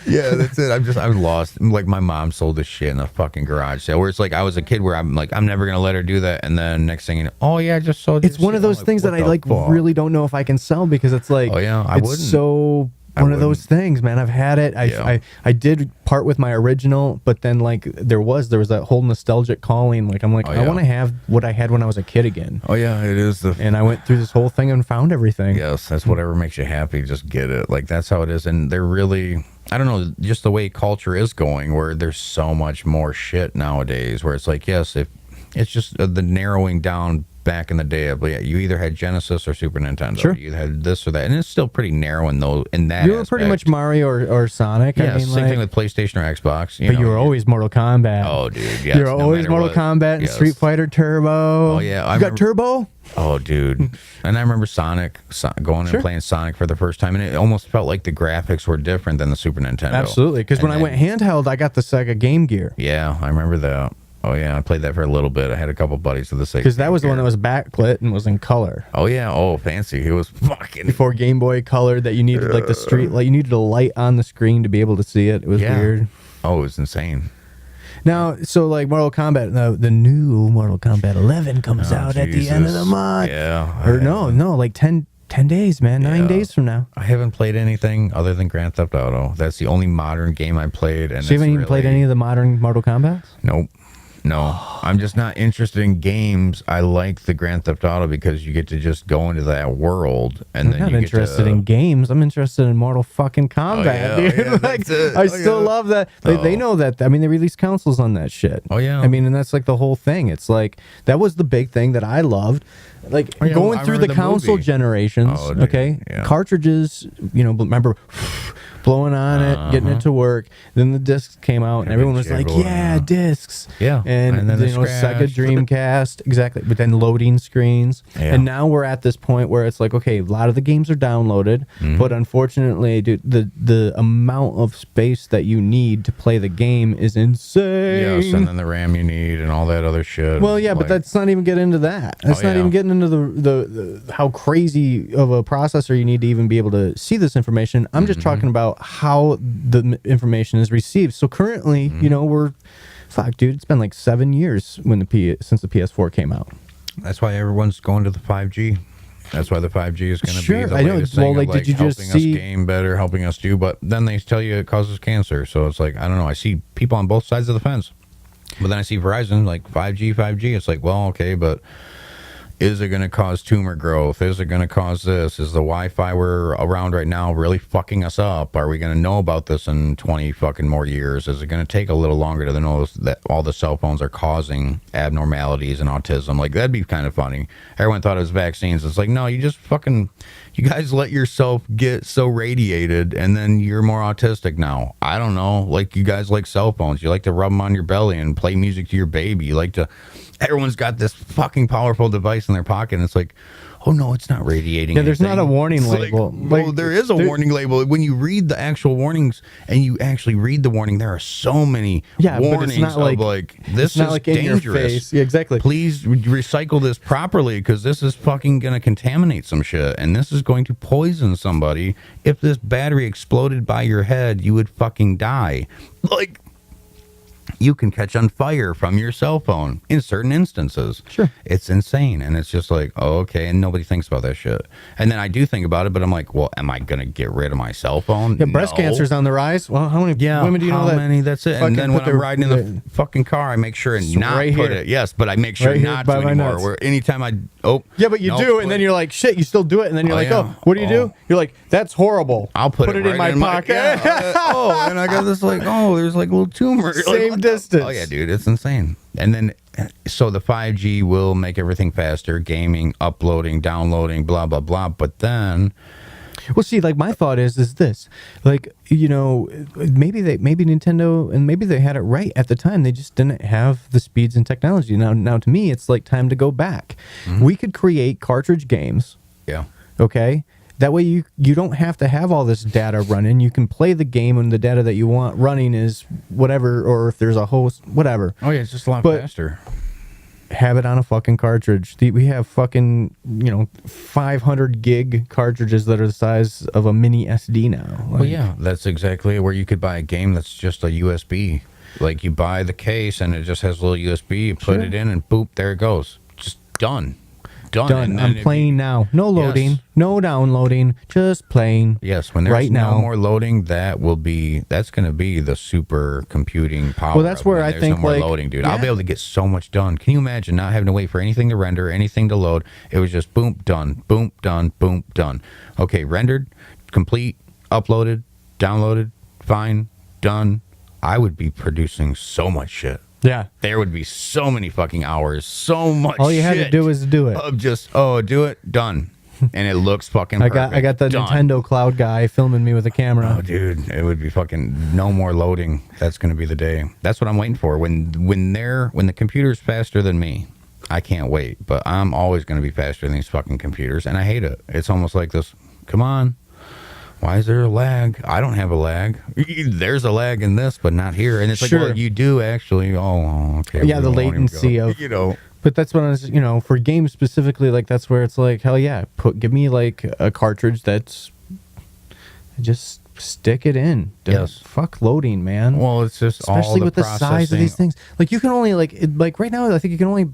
Yeah, that's it. I'm lost. Like my mom sold this shit in a fucking garage sale. Where it's like I was a kid where I'm like I'm never gonna let her do that, and then next thing you know, oh yeah, I just sold. It's one of those things that I like really don't know if I can sell because it's like I wouldn't. So one of those things, man. I've had it. I did part with my original, but then like there was that whole nostalgic calling. Like I'm like I want to have what I had when I was a kid again. Oh yeah, it is and I went through this whole thing and found everything. Yes, that's whatever makes you happy. Just get it. Like that's how it is, and they're really. I don't know, just the way culture is going, where there's so much more shit nowadays, where it's like, yes, if it's just the narrowing down back in the day of you either had Genesis or Super Nintendo. Sure. You had this or that, and it's still pretty narrow in that. You were pretty much Mario or Sonic. Yeah, same thing with PlayStation or Xbox. But you were always Mortal Kombat. Oh, dude, yes. You were always Mortal Kombat and Street Fighter Turbo. Oh yeah, you got Turbo. Oh, dude. And I remember Sonic, going and playing Sonic for the first time, and it almost felt like the graphics were different than the Super Nintendo. Absolutely, because when I went handheld, I got the Sega Game Gear. Yeah, I remember that. Oh yeah, I played that for a little bit. I had a couple buddies with the same. Because that was the one that was backlit and was in color. Oh yeah, oh fancy. It was fucking Before Game Boy Color, that you needed like the street, like you needed a light on the screen to be able to see it. It was weird. Oh, it was insane. Now, so like Mortal Kombat, the new Mortal Kombat 11 comes out at the end of the month. Yeah. Or no, like 10 days, man. 9 days from now. I haven't played anything other than Grand Theft Auto. That's the only modern game I played. And So you haven't even played any of the modern Mortal Kombat? Nope. No, I'm just not interested in games. I like the Grand Theft Auto because you get to just go into that world, and then I'm you not get interested to, in games. I'm interested in Mortal fucking Kombat, dude. yeah, Like, that's it. I still love that. They know that. I mean, they release consoles on that shit. Oh, yeah. I mean, and that's like the whole thing. It's like that was the big thing that I loved. Like going I through remember the the console movie. generations. Oh, dude, Okay, yeah. cartridges. Remember. Blowing on it, getting it to work. Then the discs came out, and everyone was like, jiggle, "Yeah, yeah. discs." Yeah. and And then the Sega scratch. Dreamcast, exactly. But then loading screens, Yeah. and now we're at this point where it's like, okay, a lot of the games are downloaded, but unfortunately, dude, the amount of space that you need to play the game is insane. Yes, and then the RAM you need and all that other shit. Well, yeah, but Like, that's not even getting into that. That's not yeah. even getting into the how crazy of a processor you need to even be able to see this information. I'm just talking about how the information is received. So currently, we're fuck, dude. It's been like 7 years since the PS4 came out. That's why everyone's going to the 5G. That's why the 5G is going to Sure, be the I know. latest Well, thing. like, Of, did you just helping see- us game better, helping us do? But then they tell you it causes cancer. So it's like I don't know. I see people on both sides of the fence. But then I see Verizon like 5G. It's like, well, okay, but is it going to cause tumor growth? Is it going to cause this? Is the Wi-Fi we're around right now really fucking us up? Are we going to know about this in 20 fucking more years? Is it going to take a little longer to know that all the cell phones are causing abnormalities and autism? Like, that'd be kind of funny. Everyone thought it was vaccines. It's like, no, you guys let yourself get so radiated and then you're more autistic now. I don't know. Like, you guys like cell phones. You like to rub them on your belly and play music to your baby. You like to... Everyone's got this fucking powerful device in their pocket, and it's like, oh no, it's not radiating. Yeah, there's not anything. a warning It's label. Well, there is a warning label. When you read the actual warnings and you actually read the warning, there are so many warnings but it's not like this it's not is like in your dangerous. face. Yeah, exactly. Please recycle this properly because this is fucking going to contaminate some shit, and this is going to poison somebody. If this battery exploded by your head, you would fucking die. Like, you can catch on fire from your cell phone in certain instances. Sure. It's insane. And it's just like, oh, okay. And nobody thinks about that shit. And then I do think about it, but I'm like, well, am I going to get rid of my cell phone? Yeah, breast cancer's on the rise. Well, how many women do you know that? How many? That's it. fucking And then put when I'm their- riding in the fucking car, I make sure and not right put here. it. Yes, but I make sure Right here not by to my anymore. nuts. Where anytime I, Yeah, but you nope, do, and then you're like, shit, you still do it, and then you're Oh, like, yeah. oh, what do you do? You're like, that's horrible. I'll put it in right my pocket. yeah, oh, and I got this like, oh, there's like a little tumor. Like, Same what the- distance. Oh yeah, dude, it's insane. And then, so the 5G will make everything faster, gaming, uploading, downloading, blah blah blah. But then, Well, see, like my thought is this, like, maybe Nintendo, and maybe they had it right at the time. They just didn't have the speeds and technology. Now to me, it's like time to go back. We could create cartridge games. yeah, Okay. That way you don't have to have all this data running. You can play the game and the data that you want running is whatever, or if there's a host, whatever. oh yeah, it's just a lot But- faster. Have it on a fucking cartridge. We have fucking, 500 gig cartridges that are the size of a mini SD now. Well, yeah, that's exactly where you could buy a game that's just a USB. Like you buy the case and it just has a little USB. You put Sure. it in and boop, there it goes. Just done. Done. And then I'm if playing now. No loading. Yes. No downloading. Just playing. Yes, when there's right no now. more loading, that's going to be the super computing power. Well, that's of where when I there's think, no more like, loading, dude. I'll yeah. be able to get so much done. Can you imagine not having to wait for anything to render, anything to load? It was just boom, done, boom, done, boom, done. Okay, rendered, complete, uploaded, downloaded, fine, done. I would be producing so much shit. Yeah. There would be so many fucking hours, so much. All you had to shit do is do it. of just do it, done, and it looks fucking. I Perfect. got the done. Nintendo cloud guy filming me with a camera. Oh, dude, it would be fucking no more loading. That's gonna be the day. That's what I'm waiting for. When the computer's faster than me, I can't wait. But I'm always gonna be faster than these fucking computers, and I hate it. It's almost like this. Come on, why is there a lag? I don't have a lag. There's a lag in this, but not here. And it's like, well, you do actually. Oh, okay. Yeah, the latency of, But that's when I was, for games specifically, like that's where it's like, hell yeah, give me like a cartridge that's just stick it in. Yes. Fuck loading, man. Well, it's just especially all with the size of these things. Like you can only like right now, I think you can only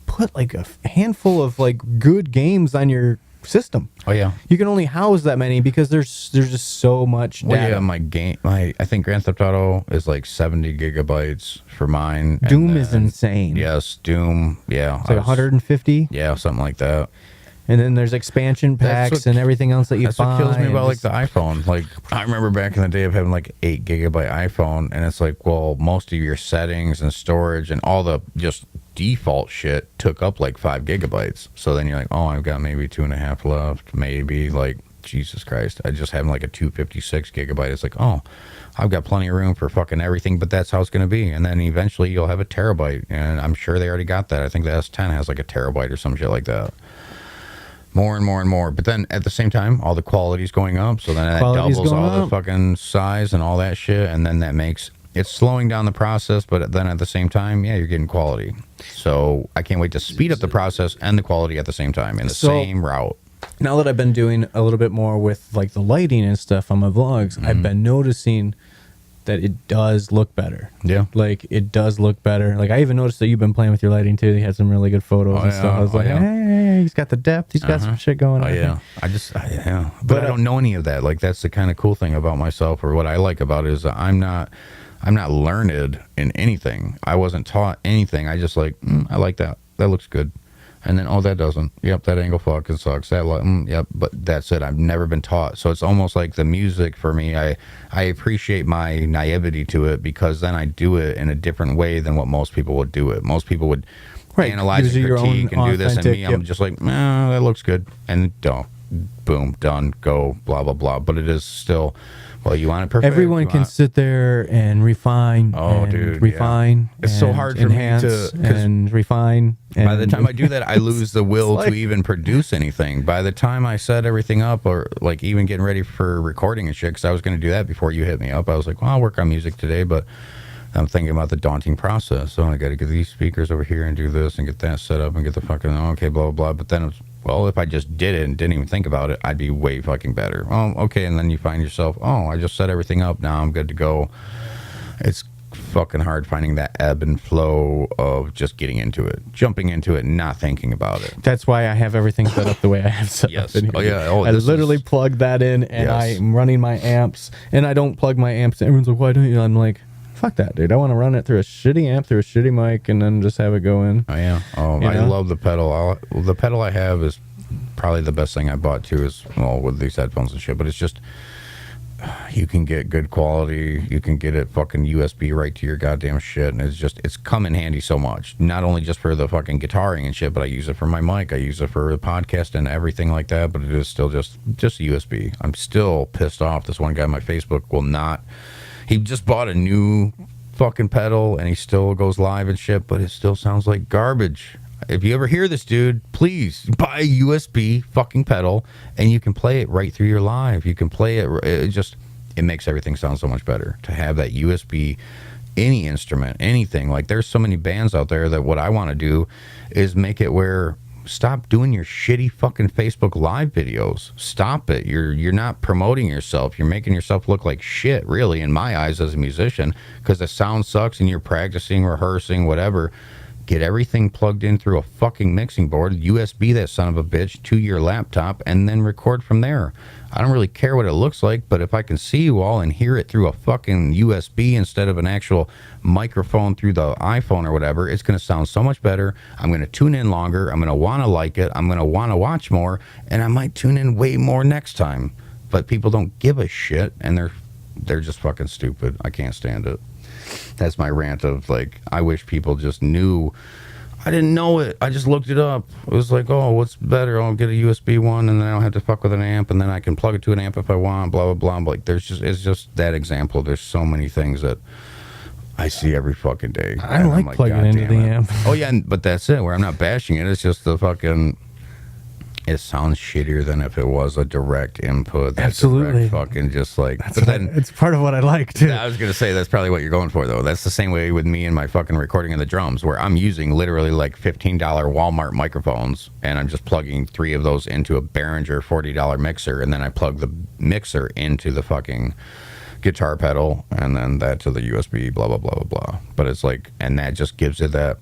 put like a handful of like good games on your system. Oh yeah, you can only house that many because there's just so much data. Well, yeah, I think Grand Theft Auto is like 70 gigabytes for mine. Doom is insane. Yes, Doom. Yeah, it's like 150. Yeah, something like that. And then there's expansion packs and everything else that you that's buy. That's what kills me about like the iPhone. Like I remember back in the day of having like 8 gigabyte iPhone, and it's like, well, most of your settings and storage and all the just default shit took up like 5 gigabytes. So then you're like, oh, I've got maybe 2.5 left. Maybe like Jesus Christ, I just have like a 256 gigabyte. It's like, oh, I've got plenty of room for fucking everything, but that's how it's going to be. And then eventually you'll have a terabyte, and I'm sure they already got that. I think the S10 has like a terabyte or some shit like that. More and more and more. But then at the same time, all the quality's going up. So then that doubles all the fucking size and all that shit. And then that makes it's slowing down the process. But then at the same time, yeah, you're getting quality. So I can't wait to speed up the process and the quality at the same time in the same route. Now that I've been doing a little bit more with like the lighting and stuff on my vlogs, I've been noticing that it does look better. Yeah. Like, it does look better. Like, I even noticed that you've been playing with your lighting, too. You had some really good photos and stuff. I was like, hey, he's got the depth. He's got some shit going on. Yeah. But I don't know any of that. Like, that's the kind of cool thing about myself, or what I like about it is that I'm not learned in anything. I wasn't taught anything. I just like, I like that. That looks good. And then, oh, that doesn't. Yep, that angle fucking sucks. That, yep, but that's it. I've never been taught. So it's almost like the music for me. I appreciate my naivety to it, because then I do it in a different way than what most people would do it. Most people would analyze and critique and do this, and me, I'm just like, that looks good. And boom, done, go, blah, blah, blah. But it is still... Well, you want it perfect. Everyone can sit there and refine. Refine. Yeah. It's so hard for me to refine. By the time I do that, I lose the will to even produce anything. By the time I set everything up, or like even getting ready for recording and shit, because I was going to do that before you hit me up. I was like, well, I'll work on music today, but I'm thinking about the daunting process. So I got to get these speakers over here and do this and get that set up and get the fucking okay, blah, blah, blah. But then it's, well, if I just did it and didn't even think about it, I'd be way fucking better. Oh, okay. And then you find yourself, oh, I just set everything up. Now I'm good to go. It's fucking hard finding that ebb and flow of just getting into it, jumping into it, and not thinking about it. That's why I have everything set up the way I have set up in here. Oh, yeah. Oh, I literally plug that in, and I'm running my amps, and I don't plug my amps. Everyone's like, why don't you? I'm like, fuck that, dude. I want to run it through a shitty amp, through a shitty mic, and then just have it go in. Oh, yeah. Oh, I love the pedal. The pedal I have is probably the best thing I bought, too, is, well, with these headphones and shit, but it's just, you can get good quality. You can get it fucking USB right to your goddamn shit, and it's come in handy so much. Not only just for the fucking guitaring and shit, but I use it for my mic. I use it for the podcast and everything like that, but it is still just USB. I'm still pissed off. This one guy on my Facebook will not... He just bought a new fucking pedal, and he still goes live and shit, but it still sounds like garbage. If you ever hear this, dude, please buy a USB fucking pedal, and you can play it right through your live. You can play it. It makes everything sound so much better to have that USB, any instrument, anything. Like, there's so many bands out there that what I want to do is make it where... Stop doing your shitty fucking Facebook Live videos. Stop it. You're not promoting yourself. You're making yourself look like shit, really, in my eyes as a musician, because the sound sucks and you're practicing, rehearsing, whatever. Get everything plugged in through a fucking mixing board, USB that son of a bitch to your laptop, and then record from there. I don't really care what it looks like, but if I can see you all and hear it through a fucking USB instead of an actual microphone through the iPhone or whatever, it's going to sound so much better. I'm going to tune in longer. I'm going to want to like it. I'm going to want to watch more, and I might tune in way more next time. But people don't give a shit, and they're just fucking stupid. I can't stand it. That's my rant of, like, I wish people just knew. I didn't know it. I just looked it up. It was like, oh, what's better? I'll get a USB one, and then I don't have to fuck with an amp, and then I can plug it to an amp if I want, blah, blah, blah. I'm like, it's just that example. There's so many things that I see every fucking day. I don't like plugging into the amp. Oh, yeah, but that's it, where I'm not bashing it. It's just the fucking... it sounds shittier than if it was a direct input. Absolutely. Direct fucking just like. But then it's part of what I like too. I was gonna say that's probably what you're going for though. That's the same way with me and my fucking recording of the drums, where I'm using literally like $15 Walmart microphones, and I'm just plugging 3 of those into a Behringer $40 mixer, and then I plug the mixer into the fucking guitar pedal, and then that to the USB, blah blah blah blah blah. But it's like, and that just gives it that.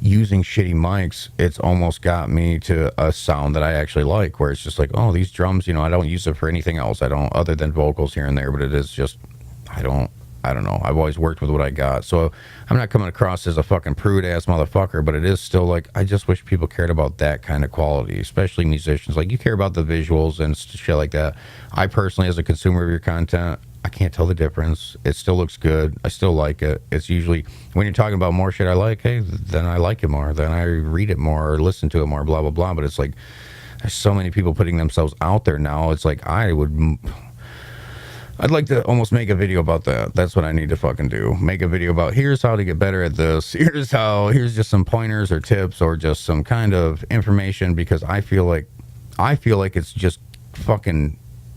Using shitty mics, it's almost got me to a sound that I actually like, where it's just like, oh, these drums, you know, I don't use it for anything else. I don't, other than vocals here and there, but it is just, I don't know. I've always worked with what I got. So I'm not coming across as a fucking prude ass motherfucker, but it is still like, I just wish people cared about that kind of quality, especially musicians. Like, you care about the visuals and shit like that. I personally, as a consumer of your content, I can't tell the difference. It still looks good. I still like it. It's usually, when you're talking about more shit I like, hey, then I like it more. Then I read it more or listen to it more, blah, blah, blah. But it's like, there's so many people putting themselves out there now. It's like, I'd like to almost make a video about that. That's what I need to fucking do. Make a video about, here's how to get better at this. Here's just some pointers or tips or just some kind of information, because I feel like it's just fucking,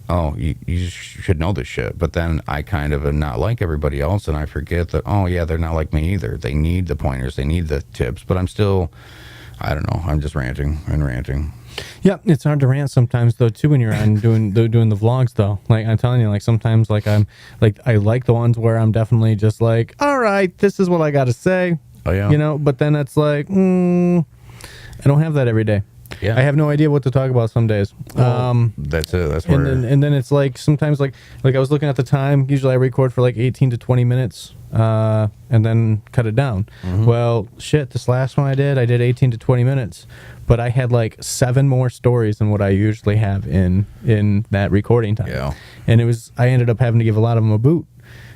oh, you should know this shit. But then I kind of am not like everybody else, and I forget that, oh yeah, they're not like me either. They need the pointers, they need the tips, but I'm still, I don't know, I'm just ranting. Yeah, it's hard to rant sometimes though too when you're on doing the vlogs though. Like, I'm telling you, like, sometimes like I like the ones where I'm definitely just like, all right, this is what I got to say. Oh yeah. You know, but then it's like, I don't have that every day. Yeah. I have no idea what to talk about some days. That's it. That's where. And then it's like sometimes like I was looking at the time. Usually I record for like 18 to 20 minutes, and then cut it down. Mm-hmm. Well, shit. This last one I did 18 to 20 minutes, but I had like 7 more stories than what I usually have in that recording time. Yeah. And I ended up having to give a lot of them a boot.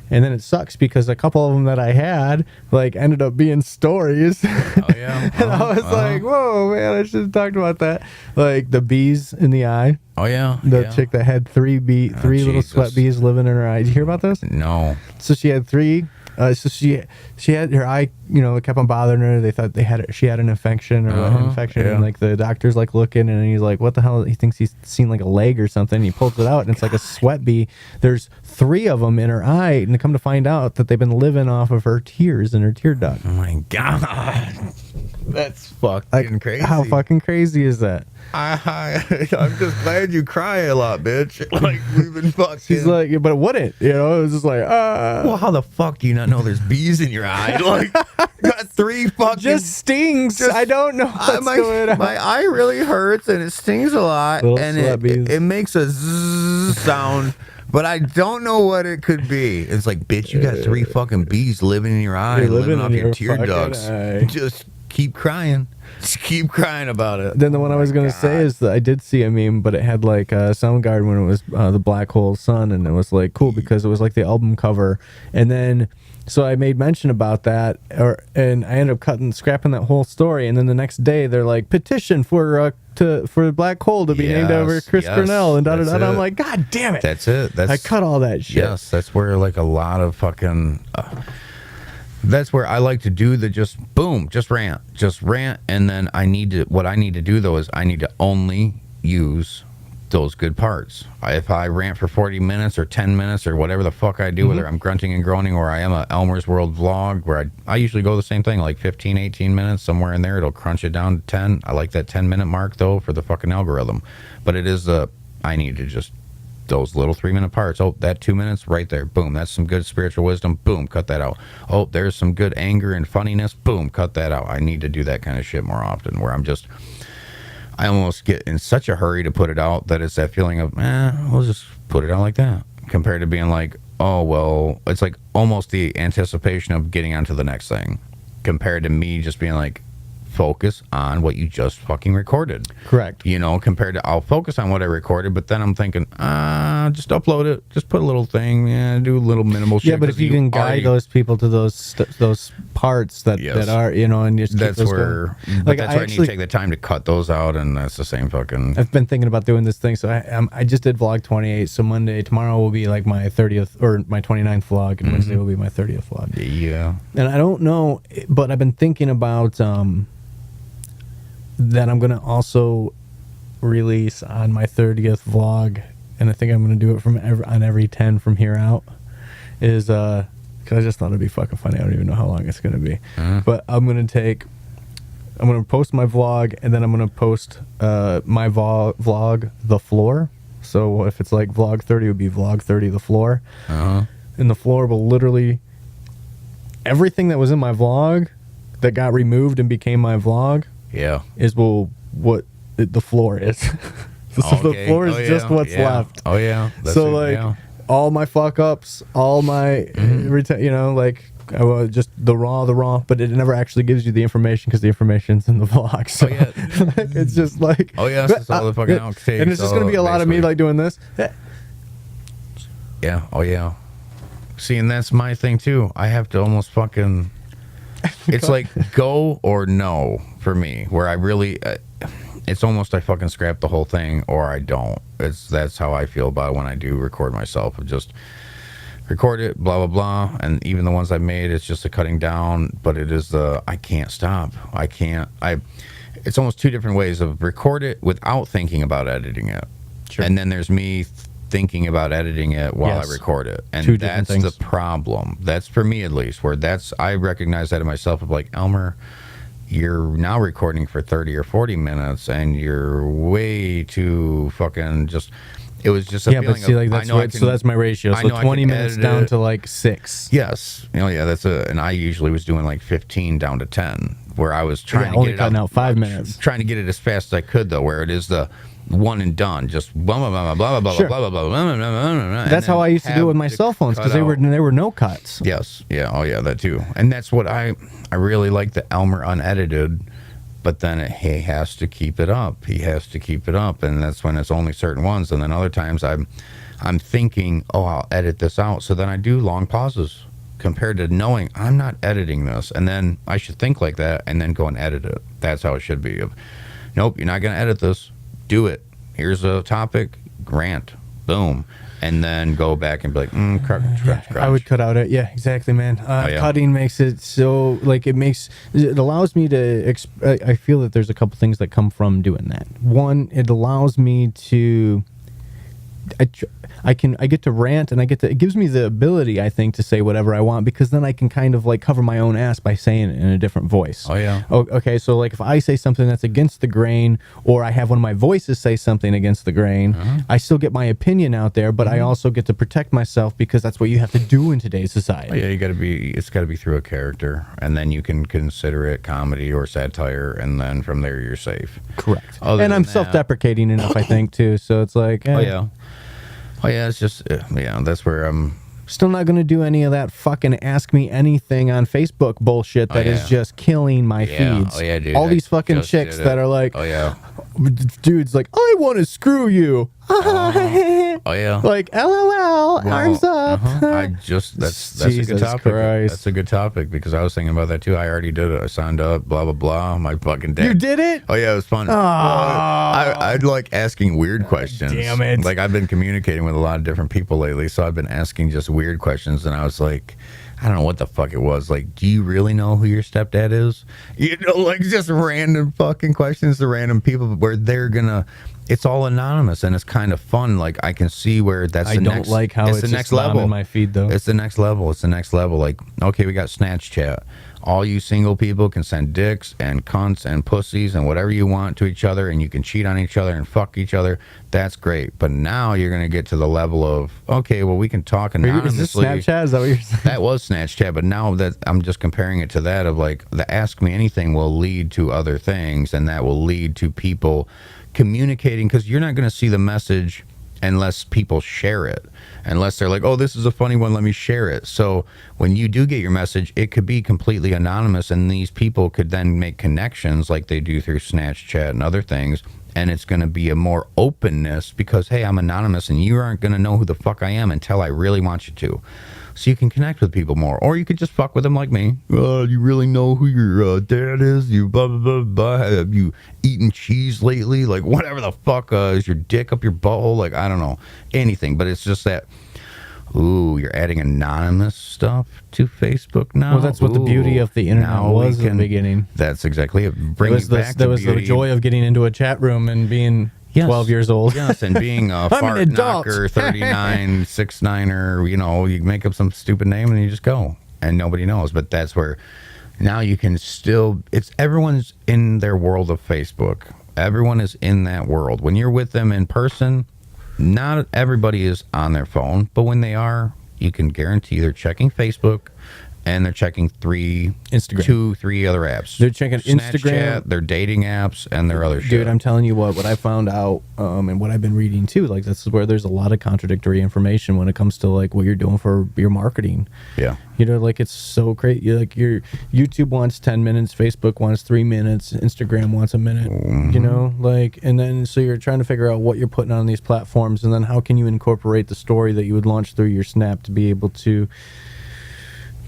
And then it sucks because a couple of them that I had like ended up being stories. Oh yeah. And I was like, whoa, man, I should have talked about that. Like the bees in the eye. Oh yeah. The chick that had 3 little sweat bees living in her eye. Did you hear about this? No. So she had 3. So she had her eye, you know, it kept on bothering her. They thought she had an infection or an infection, and like the doctor's like looking, and he's like, "What the hell?" He thinks he's seen like a leg or something. He pulls it out, and it's like a sweat bee. There's 3 of them in her eye, and to come to find out that they've been living off of her tears and her tear duct. Oh my god, that's fucking crazy. How fucking crazy is that? I'm just glad you cry a lot, bitch. Like, we've been fucking. She's like, but it wouldn't, you know? It was just like, Well, how the fuck do you not know there's bees in your eye? Like, got 3 fucking. Just stings. I don't know what's going on. My eye really hurts and it stings a lot, Little and bees. it makes a zzz sound. But I don't know what it could be. It's like, bitch, you got 3 fucking bees living in your eye, living off your tear ducts. Just keep crying. Just keep crying about it. Then the one I was going to say is that I did see a meme, but it had like Soundgarden when it was the Black Hole Sun, and it was like cool because it was like the album cover. And then so I made mention about that, and I ended up scrapping that whole story. And then the next day they're like, petition for Black Hole to be named over Chris Cornell, and da-da-da. And I'm like, God damn it. That's it. I cut all that shit. Yes, that's where like a lot of fucking. That's where I like to do the just rant, and then what I need to do though is I need to only use those good parts. If I rant for 40 minutes or 10 minutes or whatever the fuck I do, whether I'm grunting and groaning or I am a Elmer's World vlog where I usually go the same thing, like 15, 18 minutes, somewhere in there, it'll crunch it down to 10. I like that 10-minute mark though for the fucking algorithm. But it is I need to just those little 3-minute parts. Oh, that 2 minutes right there. Boom. That's some good spiritual wisdom. Boom. Cut that out. Oh, there's some good anger and funniness. Boom. Cut that out. I need to do that kind of shit more often where I almost get in such a hurry to put it out that it's that feeling of, we'll just put it out like that. Compared to being like, oh, well, it's like almost the anticipation of getting onto the next thing. Compared to me just being like, focus on what you just fucking recorded. Correct. You know, compared to I'll focus on what I recorded, but then I'm thinking, just upload it, just put a little thing, do a little minimal shit. Yeah, but if you can guide those people to those parts that are, you know, and just that's where like that's where I need to take the time to cut those out, and that's the same fucking. I've been thinking about doing this thing, so I just did vlog 28, so tomorrow will be like my 30th or my 29th vlog, and Wednesday will be my 30th vlog. Yeah. And I don't know, but I've been thinking about that I'm gonna also release on my 30th vlog, and I think I'm going to do it on every 10 from here out, is because I just thought it'd be fucking funny. I don't even know how long it's going to be. But I'm going to post my vlog, and then I'm going to post my vlog, The Floor. So if it's like vlog 30, it would be vlog 30, The Floor. And The Floor will literally, everything that was in my vlog that got removed and became my vlog is what the floor is. So the floor is just what's left. Oh yeah. So all my fuck ups, all my just the raw, but it never actually gives you the information because the information's in the vlog. So it's just like it's all the fucking outtakes, and it's just gonna be a lot of me like doing this. See, and that's my thing too. I have to almost fucking. It's like go or no for me, where I really. It's almost I fucking scrap the whole thing or I don't. That's how I feel about it when I do record myself. Just record it, blah blah blah, and even the ones I made, it's just a cutting down. But it is I can't stop. It's almost two different ways of record it without thinking about editing it, and then there's me thinking about editing it while I record it, and that's the problem. That's for me at least. Where I recognize that in myself of like Elmer. You're now recording for 30 or 40 minutes and you're way too fucking just it was just a feeling but see, like that's right, so that's my ratio. So 20 minutes down to like 6. Yes. And I usually was doing like 15 down to 10 where I was trying to get it out 5 minutes. Trying to get it as fast as I could though, where it is the one and done, just blah blah blah blah blah blah blah blah blah blah blah. That's how I used to do it with my cell phones because they were no cuts. Yes, yeah, that too. And that's what I really like the Elmer unedited, but then he has to keep it up. He has to keep it up, and that's when it's only certain ones. And then other times I'm thinking, oh, I'll edit this out. So then I do long pauses compared to knowing I'm not editing this, and then I should think like that and then go and edit it. That's how it should be. Nope, you're not going to edit this. Do it. Here's a topic, rant, boom, and then go back and be like, crunch. I would cut out it. Yeah, exactly, man. Cutting makes it so like it allows me to. I feel that there's a couple things that come from doing that. One, it allows me to. I get to rant and it gives me the ability, I think, to say whatever I want because then I can kind of like cover my own ass by saying it in a different voice. Oh yeah. Okay, so like if I say something that's against the grain or I have one of my voices say something against the grain, I still get my opinion out there, but I also get to protect myself because that's what you have to do in today's society. Oh, yeah, it's got to be through a character and then you can consider it comedy or satire and then from there you're safe. Correct. And I'm self-deprecating enough, I think, too, so it's like... Oh yeah, it's just that's where I'm still not going to do any of that fucking ask me anything on Facebook bullshit that is just killing my feeds. Oh yeah, dude. All these fucking chicks that are like, dude's like, I want to screw you. Oh yeah. Like LOL, arms up. That's a good topic. Christ. That's a good topic because I was thinking about that too. I already did it. I signed up. Blah blah blah. My fucking dad. You did it? Oh yeah, it was fun. I'd like asking weird questions. Damn it! Like I've been communicating with a lot of different people lately, so I've been asking just weird questions, and I was like, I don't know what the fuck it was. Like, do you really know who your stepdad is? You know, like just random fucking questions to random people where they're gonna. It's all anonymous and it's kind of fun. Like I can see where that's the next. I don't like how it's the next level in my feed though. It's the next level. It's the next level. Like okay, we got Snatch Chat. All you single people can send dicks and cunts and pussies and whatever you want to each other, and you can cheat on each other and fuck each other. That's great. But now you're gonna get to the level of okay, well we can talk anonymously. Is this Snapchat? Is that what you're saying? That was Snatch Chat, but now that I'm just comparing it to that of like the Ask Me Anything will lead to other things, and that will lead to people communicating because you're not going to see the message unless people share it, unless they're like, oh, this is a funny one, let me share it. So when you do get your message, it could be completely anonymous, and these people could then make connections like they do through Snatch Chat and other things, and it's going to be a more openness because, hey, I'm anonymous and you aren't going to know who the fuck I am until I really want you to. So you can connect with people more. Or you could just fuck with them like me. You really know who your dad is? You blah, blah, blah, blah. Have you eaten cheese lately? Like, whatever the fuck. Is your dick up your butthole? Like, I don't know. Anything. But it's just that, ooh, you're adding anonymous stuff to Facebook now? Well, that's what the beauty of the internet was in the beginning. That's exactly it. Bring it back to the joy of getting into a chat room and being... Yes. 12 years old. Yes, and being a fart an adult. knocker, 39, 6'9", you make up some stupid name and you just go, and nobody knows. But that's where now you can still. Everyone's in their world of Facebook. Everyone is in that world. When you're with them in person, not everybody is on their phone, but when they are, you can guarantee they're checking Facebook. And they're checking 3 other apps. They're checking Snapchat, Instagram, their dating apps, and their other shit. Dude, I'm telling you what I found out, and what I've been reading too. Like, this is where there's a lot of contradictory information when it comes to like what you're doing for your marketing. Yeah. Like it's so crazy. Like your YouTube wants 10 minutes, Facebook wants 3 minutes, Instagram wants a minute. Mm-hmm. And then so you're trying to figure out what you're putting on these platforms, and then how can you incorporate the story that you would launch through your Snap to be able to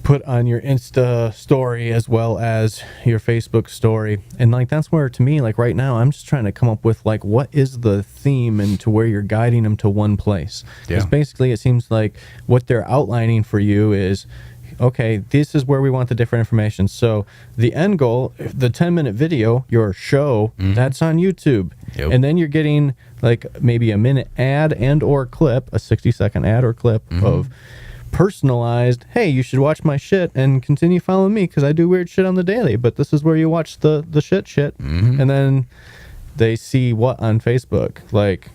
put on your Insta story as well as your Facebook story. And like that's where, to me, like right now I'm just trying to come up with like what is the theme and to where you're guiding them to one place. Because basically it seems like what they're outlining for you is, okay, this is where we want the different information. So the end goal, the 10-minute video, your show, that's on YouTube. Yep. And then you're getting like maybe a minute ad and or clip, a 60-second ad or clip of personalized, hey, you should watch my shit and continue following me because I do weird shit on the daily, but this is where you watch the shit. And then they see what on Facebook? Like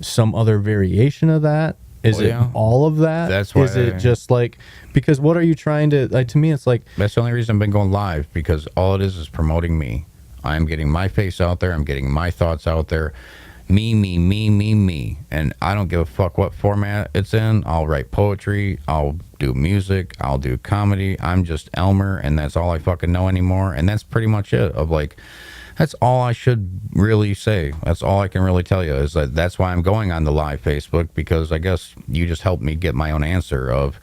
some other variation of that? Is it all of that? That's why. Is it just like, because what are you trying to, like, to me it's like, that's the only reason I've been going live, because all it is promoting me. I'm getting my face out there, I'm getting my thoughts out there. Me. And I don't give a fuck what format it's in. I'll write poetry, I'll do music, I'll do comedy. I'm just Elmer, and that's all I fucking know anymore. And that's pretty much it. That's all I should really say. That's all I can really tell you, is that that's why I'm going on the live Facebook, because I guess you just helped me get my own answer of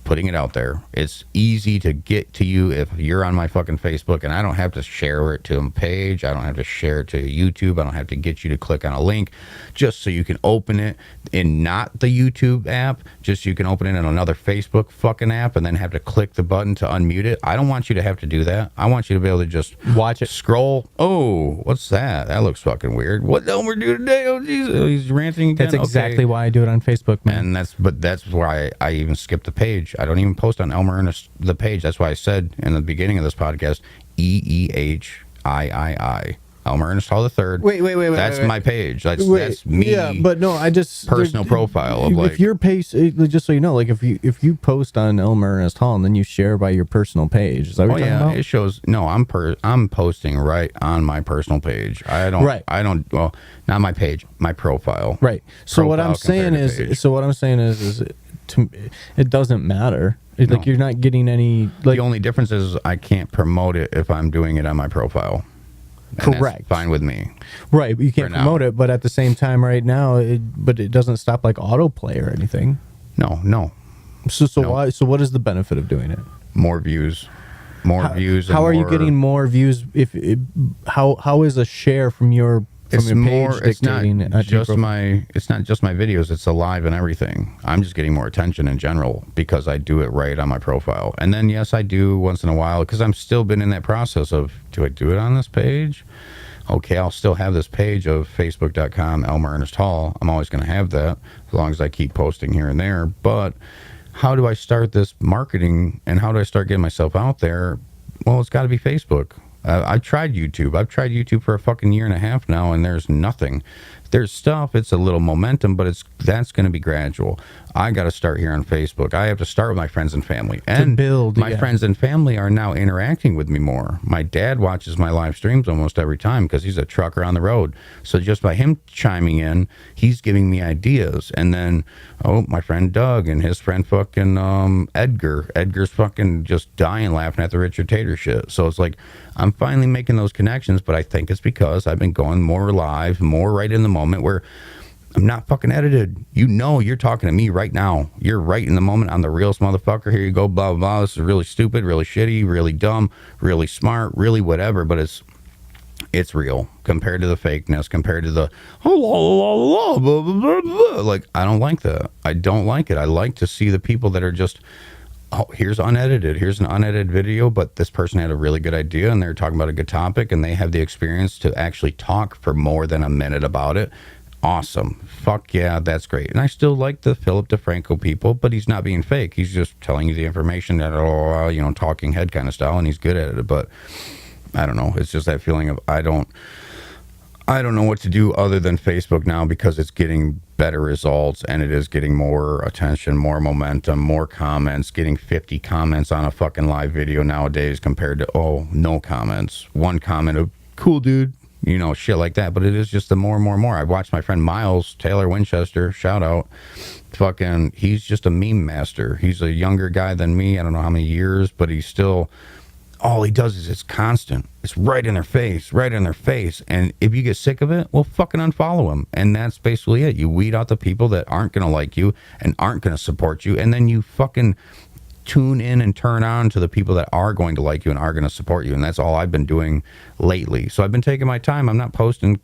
putting it out there. It's easy to get to you if you're on my fucking Facebook, and I don't have to share it to a page. I don't have to share it to YouTube. I don't have to get you to click on a link just so you can open it in not the YouTube app, just so you can open it in another Facebook fucking app and then have to click the button to unmute it. I don't want you to have to do that. I want you to be able to just watch it, scroll. Oh, what's that? That looks fucking weird. What did Elmer do today? Oh, Jesus. He's ranting again. That's exactly why I do it on Facebook, man. And that's why I even skip the page. I don't even post on Elmer Ernest, the page. That's why I said in the beginning of this podcast, EEHIII. Elmer Ernest Hall III. Wait. That's my page. That's me. Yeah, but no, I just personal profile of if your page, just so you know, like if you post on Elmer Ernest Hall and then you share by your personal page, is that what you're talking about? It shows. No, I'm posting right on my personal page. I don't. Right. I don't. Well, not my page. My profile. Right. So what I'm saying is, it doesn't matter. Like you're not getting any. Like, the only difference is I can't promote it if I'm doing it on my profile. And correct. That's fine with me. Right, but you can't promote it. But at the same time, right now, it doesn't stop like autoplay or anything. No. So why? So what is the benefit of doing it? More views. Views. How are you getting more views? How is a share from your page dictating? It's not just my videos. It's the live and everything. I'm just getting more attention in general because I do it right on my profile. And then yes, I do once in a while, because I'm still been in that process of, do I do it on this page? Okay, I'll still have this page of facebook.com Elmer Ernest Hall. I'm always going to have that as long as I keep posting here and there. But how do I start this marketing, and how do I start getting myself out there? Well, it's got to be Facebook. I've tried YouTube. I've tried YouTube for a fucking year and a half now, and there's nothing. There's stuff. It's a little momentum, but that's going to be gradual. I got to start here on Facebook. I have to start with my friends and family. And my friends and family are now interacting with me more. My dad watches my live streams almost every time because he's a trucker on the road. So just by him chiming in, he's giving me ideas. And then, my friend Doug and his friend fucking Edgar. Edgar's fucking just dying laughing at the Richard Tater shit. So it's like, I'm finally making those connections, but I think it's because I've been going more live, more right in the moment, where I'm not fucking edited. You're talking to me right now. You're right in the moment. I'm the realest motherfucker. Here you go, blah, blah, blah. This is really stupid, really shitty, really dumb, really smart, really whatever, but it's real compared to the fakeness, compared to the blah, blah, blah, blah. Like, I don't like that. I don't like it. I like to see the people that are just oh, here's unedited. Here's an unedited video, but this person had a really good idea and they're talking about a good topic and they have the experience to actually talk for more than a minute about it. Awesome. Fuck yeah, that's great. And I still like the Philip DeFranco people, but he's not being fake. He's just telling you the information that, talking head kind of style, and he's good at it. But I don't know. It's just that feeling of I don't know what to do other than Facebook now because it's getting better results and it is getting more attention, more momentum, more comments, getting 50 comments on a fucking live video nowadays compared to, no comments. One comment of, cool, dude, shit like that. But it is just the more and more and more. I watched my friend Miles Taylor Winchester, shout out, fucking, he's just a meme master. He's a younger guy than me. I don't know how many years, but he's still... all he does is it's constant. It's right in their face, right in their face. And if you get sick of it, well, fucking unfollow him. And that's basically it. You weed out the people that aren't going to like you and aren't going to support you. And then you fucking tune in and turn on to the people that are going to like you and are going to support you. And that's all I've been doing lately. So I've been taking my time. I'm not posting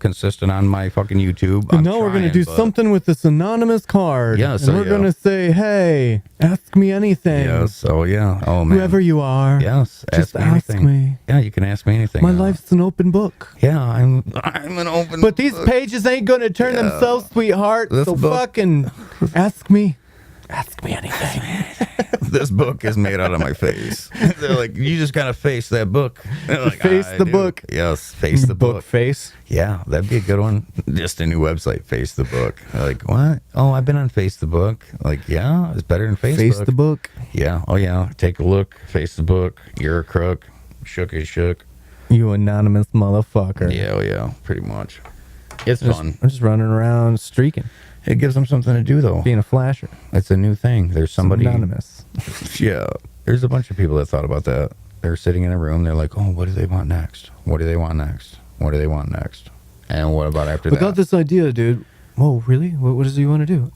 consistent on my fucking YouTube. And now we're going to do something with this anonymous card. Yes. And we're going to say, hey, ask me anything. Yes. Oh, yeah. Oh, man. Whoever you are. Yes. Just ask me. Yeah, you can ask me anything. My life's an open book. Yeah, I'm an open book. But these pages ain't going to turn themselves, sweetheart. This so book- fucking ask me. Ask me anything. This book is made out of my face. They're like, you just gotta face that book. Like, Face the book. Yes, face the book. Face. Yeah, that'd be a good one. Just a new website, Face the Book. They're like, what? Oh, I've been on Face the Book. Like, yeah, it's better than Facebook. Face the book. Yeah. Oh yeah. Take a look. Face the book. You're a crook. Shook is shook. You anonymous motherfucker. Yeah. Oh yeah. Pretty much. It's fun. I'm just running around streaking. It gives them something to do though. Being a flasher. It's a new thing. There's somebody anonymous. Yeah. There's a bunch of people that thought about that. They're sitting in a room. They're like, oh, what do they want next? What do they want next? What do they want next? And what about after We that? got this idea, dude. Whoa, really? What does he want to do?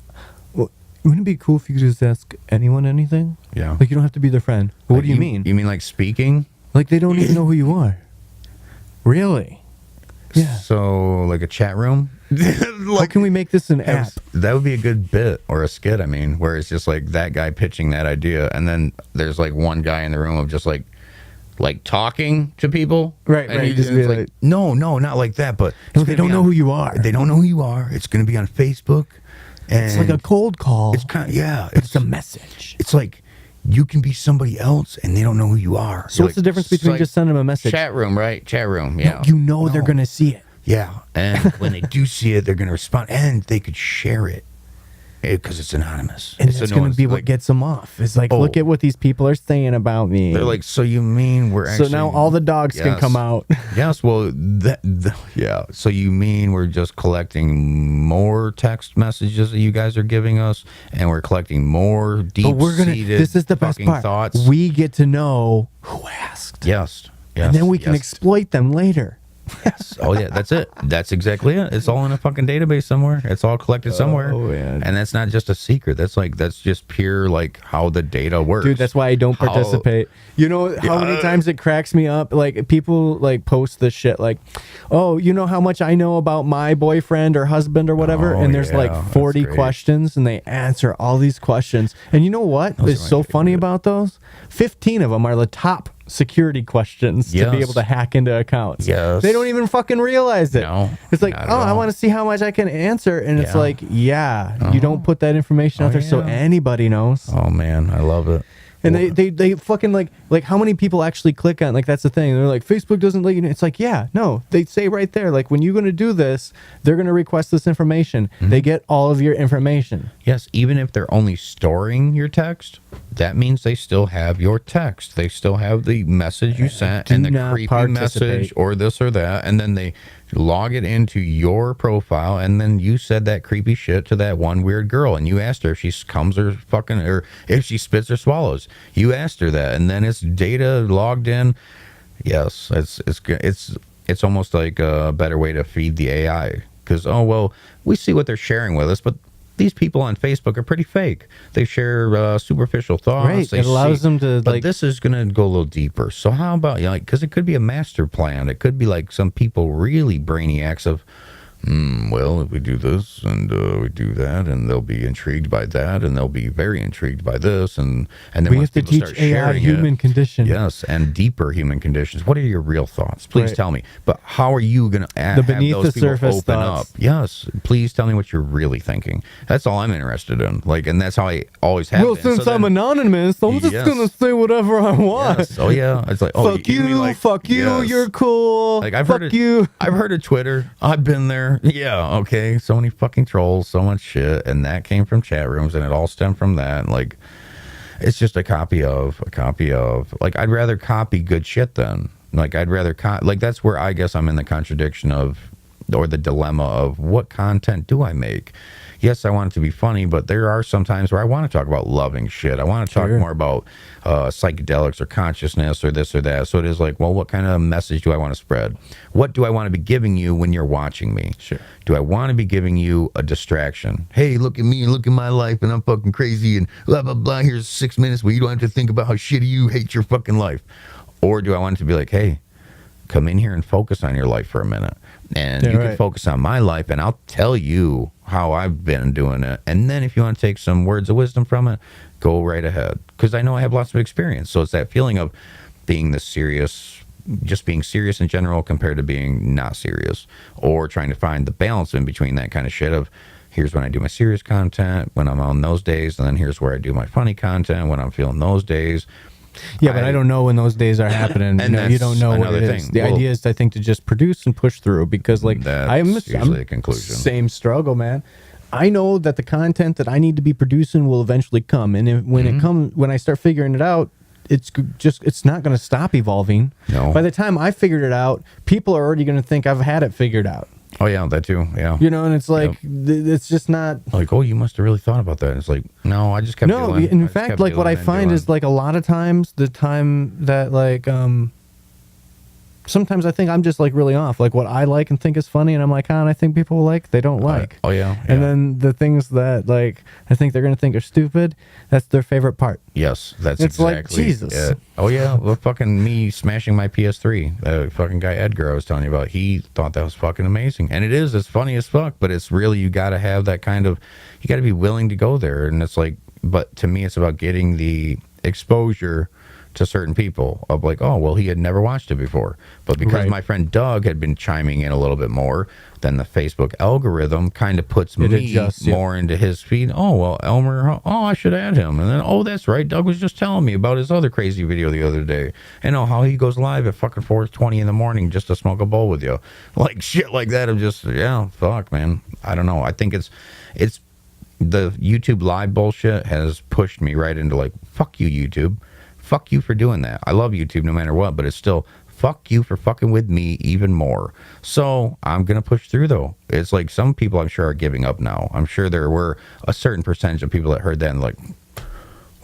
Well, wouldn't it be cool if you could just ask anyone anything? Yeah. Like, you don't have to be their friend. What Like, do you mean? You mean like speaking? Like, they don't even know who you are. Really? Yeah. So, like a chat room? How can we make this an app? That would be a good bit or a skit, I mean, where it's just like that guy pitching that idea, and then there's like one guy in the room of just like talking to people. Right, and right. he Just just be like, like- no, not like that, but No, they don't know who you are. They don't know who you are. It's going to be on Facebook. And It's like a cold call. It's kind of, yeah. It's a message. It's like you can be somebody else and they don't know who you are. So what's the difference between just sending them a message? Chat room, right? Chat room, yeah. You know they're going to see it. Yeah, and when they do see it, they're going to respond, and they could share it because it's anonymous. And it's that's going to be what gets them off. It's like, look at what these people are saying about me. They're like, so you mean we're actually... So now all the dogs can come out. Yes, well, yeah. So you mean we're just collecting more text messages that you guys are giving us, and we're collecting more deep-seated this is the best part. thoughts? We get to know who asked. Yes. And then we can exploit them later. Yes. Oh yeah, that's it. That's exactly it. It's all in a fucking database somewhere. It's all collected somewhere. Oh, man. And that's not just a secret. That's just pure like how the data works. Dude, that's why I don't participate. You know how many times it cracks me up? Like people like post this shit like, oh, you know how much I know about my boyfriend or husband or whatever? Oh, and there's yeah, like that's 40 great. questions and they answer all these questions. And you know what is so funny about those? 15 of them are the top security questions to be able to hack into accounts. Yes. They don't even fucking realize it. No, it's like, not at oh, I all. want to see how much I can answer. And it's Yeah. like, you don't put that information out there so yeah. anybody knows. Oh man, I love it. And they fucking like how many people actually click on, like, that's the thing. They're like, Facebook doesn't let you know. It's like, yeah, no, they say right there, like, when you're going to do this, they're going to request this information. They get all of your information. Yes, even if they're only storing your text, that means they still have your text. They still have the message you sent and the not creepy participate. message or this or that, and then they log it into your profile, and then you said that creepy shit to that one weird girl, and you asked her if she comes or fucking, or if she spits or swallows. You asked her that, and then it's data logged in. Yes, it's almost like a better way to feed the AI, because we see what they're sharing with us, but these people on Facebook are pretty fake. They share superficial thoughts. Right. They It allows them to, but like... this is going to go a little deeper. So how about, because it could be a master plan. It could be like some people really brainiacs of, well, if we do this and we do that, and they'll be intrigued by that, and they'll be very intrigued by this, and then We once have to people teach start AI sharing human it, condition. yes, and deeper human conditions. What are your real thoughts? Please Right. tell me. But how are you going to have beneath those the people surface open thoughts. up? Yes, please tell me what you're really thinking. That's all I'm interested in. Like, and that's how I always have. Well, been. since So I'm then- anonymous, I'm just Yes. gonna say whatever I want. Yes. Oh yeah, it's like Fuck you, mean like, fuck you, yes. you're cool. Like I've fuck heard you. I've heard of Twitter. I've been there. Yeah, okay. So many fucking trolls, so much shit, and that came from chat rooms, and it all stemmed from that. Like, it's just a copy of. Like, I'd rather copy good shit then. Like, I'd rather like that's where I guess I'm in the contradiction of, or the dilemma of, what content do I make? Yes, I want it to be funny, but there are some times where I want to talk about loving shit. I want to talk more about psychedelics or consciousness or this or that. So it is like, well, what kind of message do I want to spread? What do I want to be giving you when you're watching me? Sure. Do I want to be giving you a distraction? Hey, look at me and look at my life and I'm fucking crazy and blah, blah, blah. Here's 6 minutes where you don't have to think about how shitty you hate your fucking life. Or do I want it to be like, hey, come in here and focus on your life for a minute. And you can focus on my life, and I'll tell you how I've been doing it. And then if you want to take some words of wisdom from it, go right ahead. Because I know I have lots of experience. So it's that feeling of being the serious, just being serious in general compared to being not serious. Or trying to find the balance in between that kind of shit of, here's when I do my serious content, when I'm on those days, and then here's where I do my funny content when I'm feeling those days. Yeah, but I don't know when those days are happening. And you don't know what it is. thing. The idea is, I think, to just produce and push through, because, like, I'm usually the conclusion. Same struggle, man. I know that the content that I need to be producing will eventually come, and when it comes, when I start figuring it out, it's not going to stop evolving. No. By the time I figured it out, people are already going to think I've had it figured out. Oh yeah, that too. Yeah. You know, and it's like, it's just not like, oh, you must have really thought about that. And it's like, no, I just kept doing. In fact, like, what I find is, like, a lot of times the time that, like, sometimes I think I'm just, like, really off. Like, what I like and think is funny, and I'm like, and I think people like, they don't like. Oh yeah. And then the things that, like, I think they're gonna think are stupid, that's their favorite part. Yes, that's It's like, exactly Jesus. it. Oh yeah, well, fucking me smashing my PS3. The fucking guy Edgar I was telling you about, he thought that was fucking amazing, and it is. It's funny as fuck, but it's really, you got to have that kind of, you got to be willing to go there, and it's like, but to me, it's about getting the exposure to certain people of like, oh, well, he had never watched it before, but because my friend Doug had been chiming in a little bit more, then the Facebook algorithm kind of puts me more into his feed. Oh, well, Elmer, oh, I should add him. And then, oh, that's right, Doug was just telling me about his other crazy video the other day, and oh, how he goes live at fucking 4:20 in the morning just to smoke a bowl with you, like shit like that. Of just, yeah, fuck, man, I don't know. I think it's the YouTube live bullshit has pushed me right into like, fuck you, YouTube. Fuck you for doing that. I love YouTube no matter what, but it's still, fuck you for fucking with me even more. So I'm going to push through, though. It's like some people, I'm sure, are giving up now. I'm sure there were a certain percentage of people that heard that and like,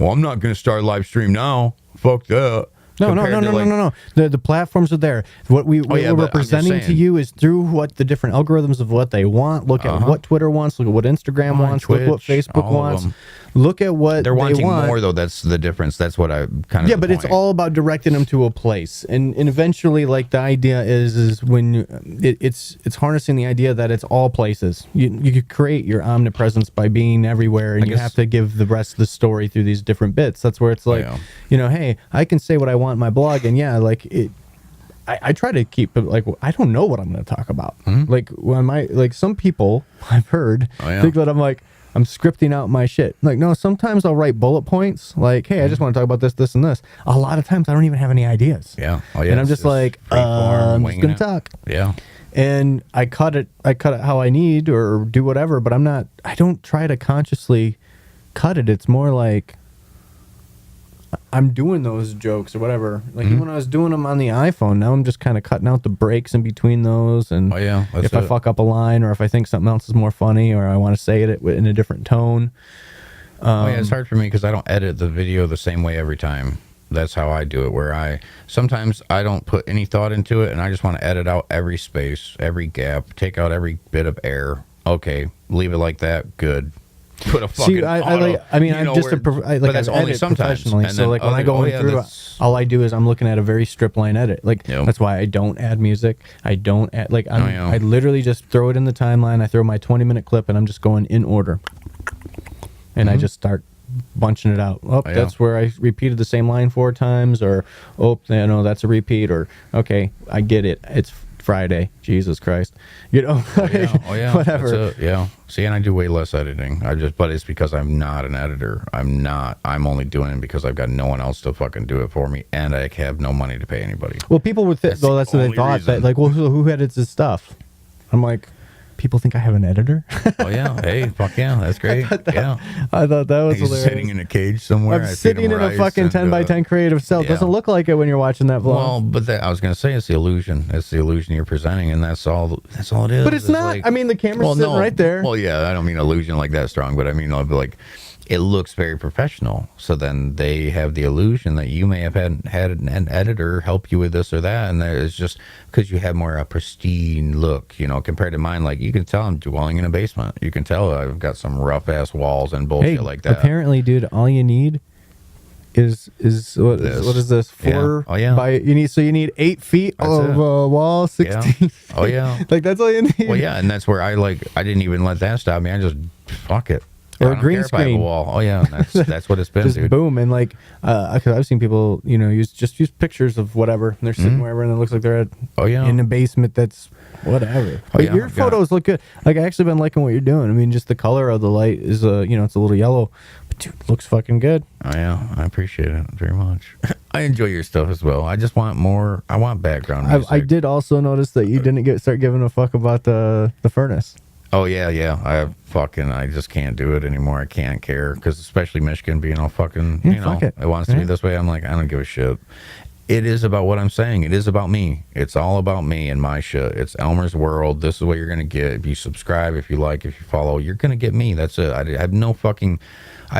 well, I'm not going to start a live stream now. Fuck that. No. The platforms are there. What we're presenting to you is through what the different algorithms of what they want. Look at what Twitter wants. Look at what Instagram wants. Twitch, look what Facebook wants. Look at what they're wanting want. more, though. That's the difference. That's what I kind of. Yeah, but it's all about directing them to a place, and eventually, like, the idea is when it's harnessing the idea that it's all places. You could create your omnipresence by being everywhere, and you have to give the rest of the story through these different bits. That's where it's like, you know, hey, I can say what I want in my blog, and yeah, like it. I try to keep it like, I don't know what I'm going to talk about. Like, when some people I've heard think that I'm scripting out my shit. Like, no, sometimes I'll write bullet points. Like, hey, I just want to talk about this, this, and this. A lot of times I don't even have any ideas. Yeah. Oh, yeah. And I'm just like, I'm just going to talk. Yeah. And I cut it how I need or do whatever, but I don't try to consciously cut it. It's more like I'm doing those jokes or whatever. Like, even when I was doing them on the iPhone, now I'm just kind of cutting out the breaks in between those. And if I fuck up a line, or if I think something else is more funny, or I want to say it in a different tone. It's hard for me because I don't edit the video the same way every time. That's how I do it, where sometimes I don't put any thought into it, and I just want to edit out every space, every gap, take out every bit of air. Okay, leave it like that. Good. put a fucking See, auto, I mean, you I'm know, just but that's only sometimes. professionally. And So then like when I go through, that's- all I do is I'm looking at a very strip line edit. Like Yep. that's why I don't add music. I don't add like yeah. I literally just throw it in the timeline. I throw my 20-minute clip, and I'm just going in order, and I just start bunching it out. Oh, Yeah. that's where I repeated the same line 4 times, or oh, no, that's a repeat, or okay, I get it. It's Friday. Jesus Christ, you know. Oh yeah, whatever. That's it, yeah. See, and I do way less editing. But it's because I'm not an editor. I'm only doing it because I've got no one else to fucking do it for me, and I have no money to pay anybody. Well, people would think, well, that's what they only thought. reason. That like, well, who edits his stuff? I'm like, people think I have an editor. Oh yeah, hey, fuck yeah, that's great. Yeah, I thought that was he's hilarious. sitting in a cage somewhere. I'm I feed sitting him in a rice fucking and, 10 by 10 creative cell. yeah. Doesn't look like it when you're watching that vlog. Well, but I was gonna say it's the illusion. It's the illusion you're presenting, and that's all. That's all it is. But it's not. Like, I mean, the camera's sitting right there. Well, yeah, I don't mean illusion like that strong, but I mean like it looks very professional. So then they have the illusion that you may have had an editor help you with this or that, and it's just because you have more a pristine look, you know, compared to mine. Like you can tell I'm dwelling in a basement. You can tell I've got some rough ass walls and bullshit Hey, like that. apparently, dude, all you need is what is this? 4 Yeah. Oh, yeah. by you need 8 feet That's of it. wall, 16. Yeah. Oh yeah. Like that's all you need. Well, yeah, and that's where I didn't even let that stop me. I just fuck it. Or I a don't green care if I have a screen. wall. Oh yeah, that's what it's been, Just dude. boom, and like, because I've seen people, you know, use pictures of whatever, and they're sitting wherever, and it looks like they're Oh yeah. in a basement that's whatever. Oh, But yeah, your I've got photos look good. Like I actually been liking what you're doing. I mean, just the color of the light is you know, it's a little yellow, but dude, it looks fucking good. Oh yeah, I appreciate it very much. I enjoy your stuff as well. I just want more. I want background music. I did also notice that you didn't start giving a fuck about the furnace. Oh yeah. I just can't do it anymore. I can't care because especially Michigan being all fucking, you know, fuck it. it wants to be Yeah. this way. I'm like, I don't give a shit. It is about what I'm saying. It is about me. It's all about me and my shit. It's Elmer's world. This is what you're gonna get. If you subscribe, if you like, if you follow, you're gonna get me. That's it. I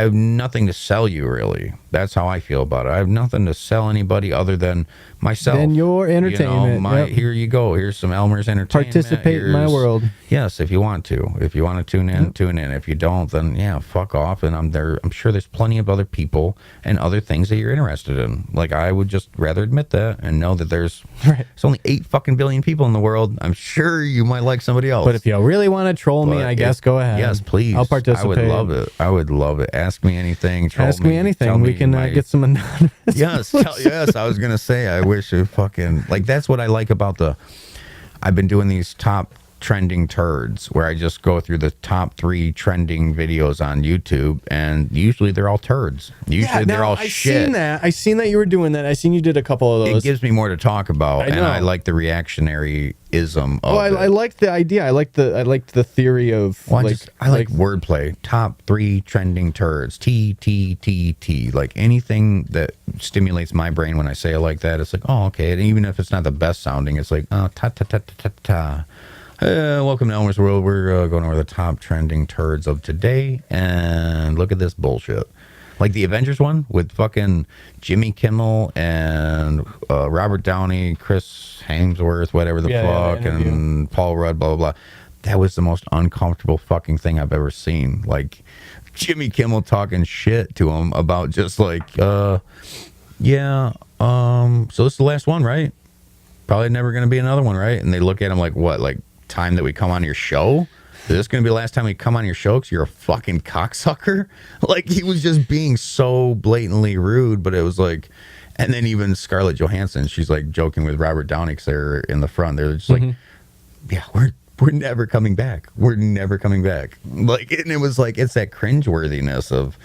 have nothing to sell you, really. That's how I feel about it. I have nothing to sell anybody other than myself. Then your entertainment. You know, Yep. Here you go. Here's some Elmer's entertainment. Participate in my Here's- world. Yes, if you want to. If you want to tune in, tune in. If you don't, then yeah, fuck off. And I'm there. I'm sure there's plenty of other people and other things that you're interested in. Like I would just rather admit that and know that there's only 8 fucking billion people in the world. I'm sure you might like somebody else. But if you really want to troll me, But I guess go ahead. Yes, please. I'll participate. I would love it. I would love it. Ask me anything. Troll Ask me anything. tell We me can my- get some anonymous. Yes, yes. I was gonna say. I wish it fucking like that's what I like about I've been doing these top trending turds where I just go through the top 3 trending videos on YouTube, and usually they're all turds. Usually they're all shit. I seen that you were doing that. I seen you did a couple of those. It gives me more to talk about, I and know. I like the reactionary-ism of Well, it. I like the idea. I liked the theory of Well, I like wordplay. Top 3 trending turds. T. Like anything that stimulates my brain when I say it like that, it's like, oh, okay. And even if it's not the best sounding, it's like, oh, ta. Welcome to Elmer's World. We're going over the top trending turds of today, and look at this bullshit. Like the Avengers one with fucking Jimmy Kimmel and Robert Downey, Chris Hemsworth, whatever the fuck, and Paul Rudd, blah, blah, blah. That was the most uncomfortable fucking thing I've ever seen. Like Jimmy Kimmel talking shit to him about just like, so this is the last one, right? Probably never going to be another one, right? And they look at him like, what, like time that we come on your show? Is this going to be the last time we come on your show because you're a fucking cocksucker? Like, he was just being so blatantly rude, but it was like, and then even Scarlett Johansson, she's like joking with Robert Downey because they're in the front. They're just like, yeah, we're never coming back. We're never coming back. Like, and it was like, it's that cringeworthiness of,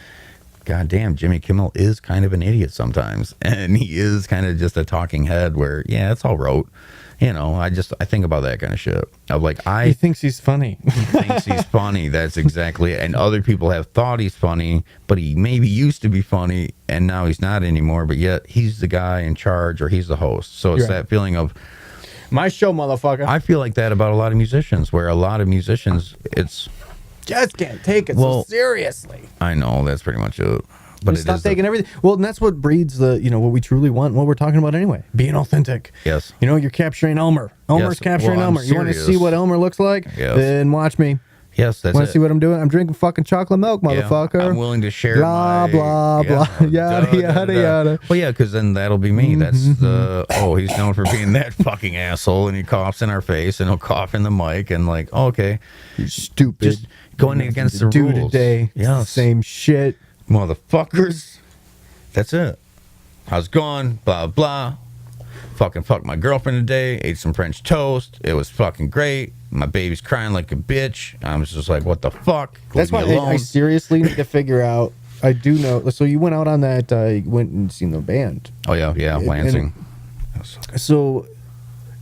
God damn, Jimmy Kimmel is kind of an idiot sometimes. And he is kind of just a talking head where, yeah, it's all rote. You know, I think about that kind of shit. Of like, He thinks he's funny. he thinks he's funny. That's exactly it. And other people have thought he's funny, but he maybe used to be funny and now he's not anymore. But yet he's the guy in charge or he's the host. So it's You're right. that feeling of, My show, motherfucker. I feel like that about a lot of musicians, where a lot of musicians, it's, just can't take it so seriously. I know that's pretty much it. But it Stop is taking everything. Well, and that's what breeds what we truly want, what we're talking about anyway. Being authentic. Yes. You know, you're capturing Elmer. Elmer's Yes. capturing Well, I'm Elmer. You want to serious. see what Elmer looks like? Yes. Then watch me. Yes, that's Want it. to see what I'm doing? I'm drinking fucking chocolate milk, motherfucker. Yeah, I'm willing to share blah, my... blah, blah, yada, yada, yada. Well, yeah, because then that'll be me. That's the... Oh, he's known for being that fucking asshole, and he coughs in our face, and he'll cough in the mic, and like, oh, okay. You're stupid. Just going against the do rules. Today. Yes. Same shit. Motherfuckers. That's it. How's it going? Blah, blah. Fucking fucked my girlfriend today. Ate some French toast. It was fucking great. My baby's crying like a bitch. I was just like, what the fuck? That's why I seriously need to figure out. I do know. So you went out on that. You went and seen the band. Oh, yeah, Lansing. So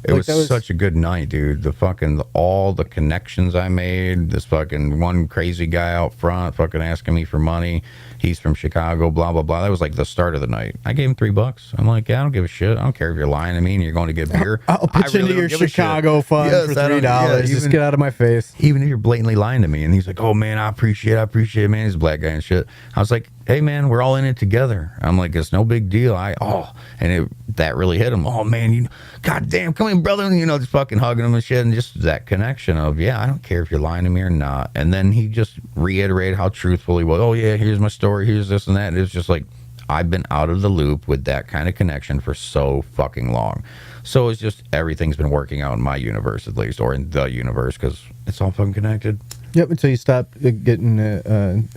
it was such a good night, dude. The fucking, all the connections I made. This fucking one crazy guy out front fucking asking me for money. He's from Chicago, blah, blah, blah. That was like the start of the night. I gave him $3. I'm like, yeah, I don't give a shit. I don't care if you're lying to me and you're going to get beer. I'll pitch into your Chicago fund for $3. Just get out of my face. Even if you're blatantly lying to me. And he's like, oh, man, I appreciate it, man. He's a black guy and shit. I was like, hey, man, we're all in it together. I'm like, it's no big deal. That really hit him. Oh, man, goddamn, come in, brother. Just fucking hugging him and shit. And just that connection of, yeah, I don't care if you're lying to me or not. And then he just reiterated how truthful he was. Oh, yeah, here's my story. Here's this and that. And it was just like, I've been out of the loop with that kind of connection for so fucking long. So it's just, everything's been working out in my universe, at least, or in the universe, because it's all fucking connected. Yep, until you stop getting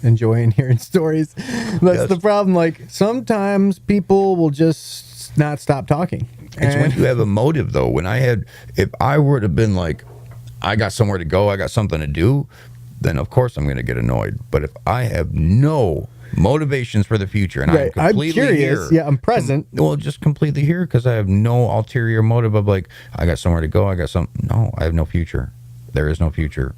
enjoying hearing stories. That's the problem. Like, sometimes people will just not stop talking. It's when you have a motive, though. If I were to have been like, I got somewhere to go, I got something to do, then of course I'm going to get annoyed. But if I have no motivations for the future and I'm completely curious, here, I'm present. Just completely here because I have no ulterior motive of like, I got somewhere to go, no, I have no future. There is no future.